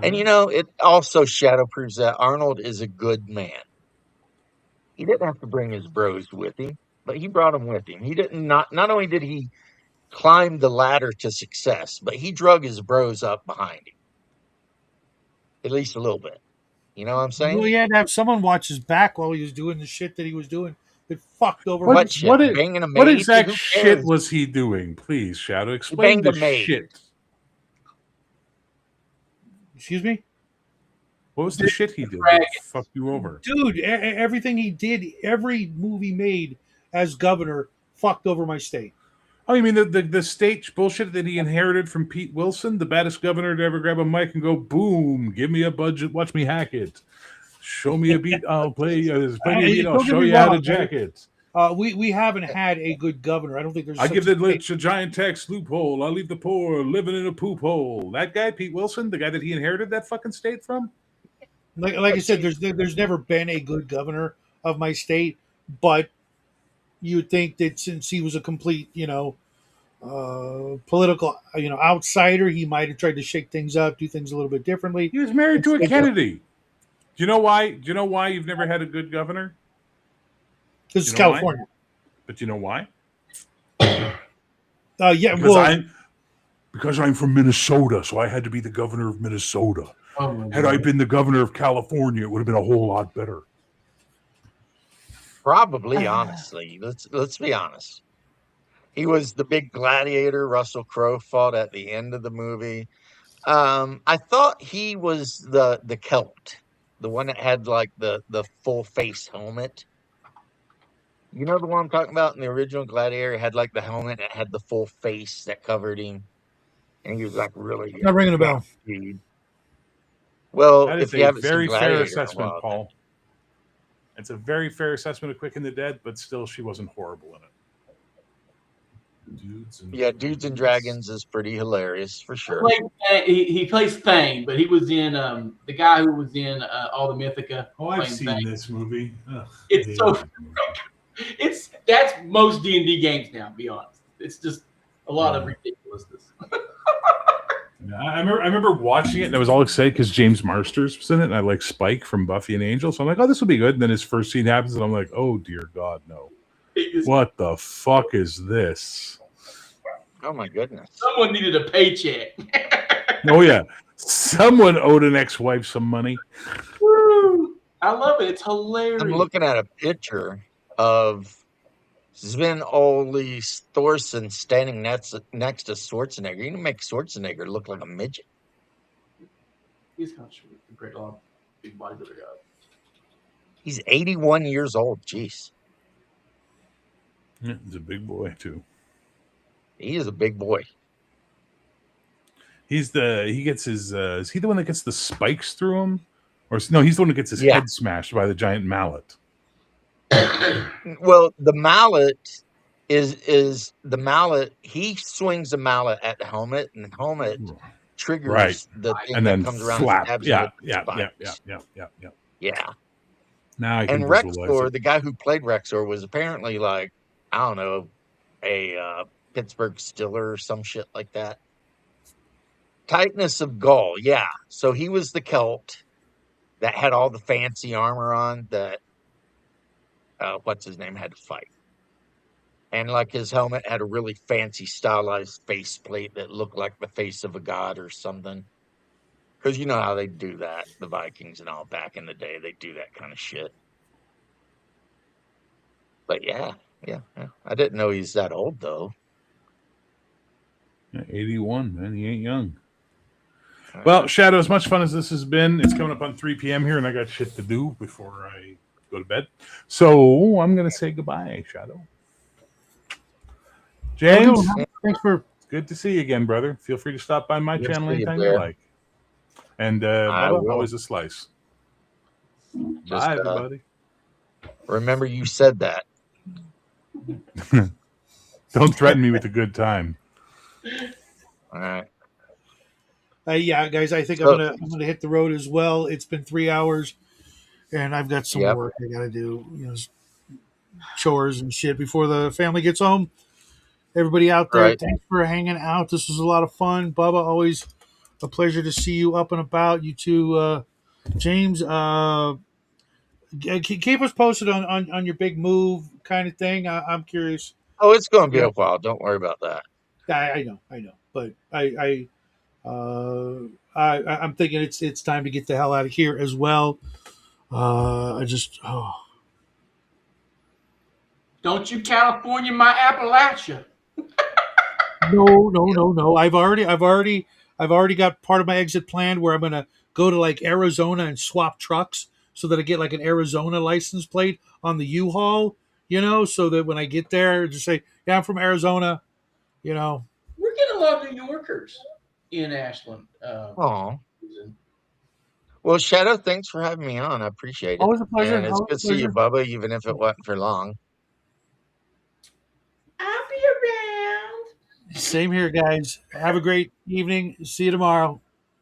And it also shadow proves that Arnold is a good man. He didn't have to bring his bros with him, but he brought them with him. He didn't not only did he climb the ladder to success, but he drug his bros up behind him. At least a little bit. You know what I'm saying? Well, he had to have someone watch his back while he was doing the shit that he was doing. It fucked over my What shit? What, Banging a what maid? exact Who shit cares? was he doing? Please, Shadow, He explain banged the a maid. shit. Excuse me? What was the shit he did that Dragons. fucked you over? Dude, everything he did, every movie made as governor fucked over my state. Oh, you mean the state bullshit that he inherited from Pete Wilson, the baddest governor to ever grab a mic and go, boom, give me a budget, watch me hack it. Show me a beat, I'll play. Play me a beat, I'll Don't get show me you how to wrong, jack it. we haven't had a good governor. I don't think there's. I such give the a thing. rich a giant tax loophole. I leave the poor living in a poop hole. That guy, Pete Wilson, the guy that he inherited that fucking state from? Like I said, there's never been a good governor of my state, but you would think that since he was a complete, political, outsider, he might have tried to shake things up, do things a little bit differently. He was married to a Instead- Kennedy. Do you know why? Do you know why you've never had a good governor? This is You know why? California. But you know why? Yeah, Because I'm from Minnesota, so I had to be the governor of Minnesota. Oh, my Had God. I been the governor of California, it would have been a whole lot better. Probably, honestly. Let's be honest. He was the big gladiator Russell Crowe fought at the end of the movie. I thought he was the Celt, the one that had like the full face helmet. You know the one I'm talking about in the original Gladiator? He had like the helmet that had the full face that covered him. And he was like really not ringing a bell. dude. Well, That if is you a haven't seen very fair Gladiator in a assessment, while, Paul. It's a very fair assessment of Quick and the Dead, but still, she wasn't horrible in it. Dudes and Dragons is pretty hilarious for sure. He plays Thane, but he was in the guy who was in all the Mythica. Oh, I've playing seen Thane. this movie. Ugh, It's so that's most D&D games now. To be honest, it's just a lot of ridiculousness. I remember watching it and I was all excited because James Marsters was in it and I like Spike from Buffy and Angel. So I'm like, oh, this will be good. And then his first scene happens and I'm like, oh, dear God, no. What the fuck is this? Oh, my goodness. Someone needed a paycheck. Oh, yeah. Someone owed an ex-wife some money. Woo! I love it. It's hilarious. I'm looking at a picture of Sven Ole Thorsen standing next to Schwarzenegger. You can make Schwarzenegger look like a midget. He's kind of short. Great long, big bodybuilder guy. He's 81 years old. Jeez. Yeah, he's a big boy, too. He is a big boy. He gets his, is he the one that gets the spikes through him? Or no, he's the one that gets his head smashed by the giant mallet. Well, the mallet is the mallet. He swings the mallet at the helmet, and the helmet triggers the thing and that then comes around flap. and stabs Yeah. him with spikes. Yeah. Now I can And visualize Rexor, it. the guy who played Rexor, was apparently like, I don't know, a Pittsburgh Steeler or some shit like that. Tightness of Gaul, yeah. So he was the Celt that had all the fancy armor on that what's his name had to fight. And like his helmet had a really fancy stylized faceplate that looked like the face of a god or something. Because you know how they do that, the Vikings and all back in the day, they do that kind of shit. But yeah. I didn't know he's that old though. Yeah, 81, man. He ain't young. Well, Shadow, as much fun as this has been, it's coming up on 3 p.m. here, and I got shit to do before I go to bed. So I'm going to say goodbye, Shadow. James, Thanks for Good to see you again, brother. Feel free to stop by my Good to channel see you, anytime you Bear. like. And I Bubba, will. always a slice. Just Bye, everybody. remember you said that. Don't threaten me with a good time. All right. Yeah, guys, I think So- I'm gonna hit the road as well. It's been 3 hours, and I've got some Yep. work I gotta do. Chores and shit before the family gets home. Everybody out there, Right. thanks for hanging out. This was a lot of fun. Bubba, always a pleasure to see you up and about. You too, James. Keep us posted on your big move kind of thing. I'm curious. Oh, it's going to be Yeah. a while. Don't worry about that. I know, but I'm thinking it's time to get the hell out of here as well. Don't you California my Appalachia. No. I've already got part of my exit planned where I'm gonna go to like Arizona and swap trucks so that I get like an Arizona license plate on the U-Haul, so that when I get there, just say, yeah, I'm from Arizona, We're getting a lot of New Yorkers in Ashland. Oh. Well, Shadow, thanks for having me on. I appreciate it. Always a pleasure. And it's Always good a to see you, pleasure. Bubba, even if it wasn't for long. I'll be around. Same here, guys. Have a great evening. See you tomorrow.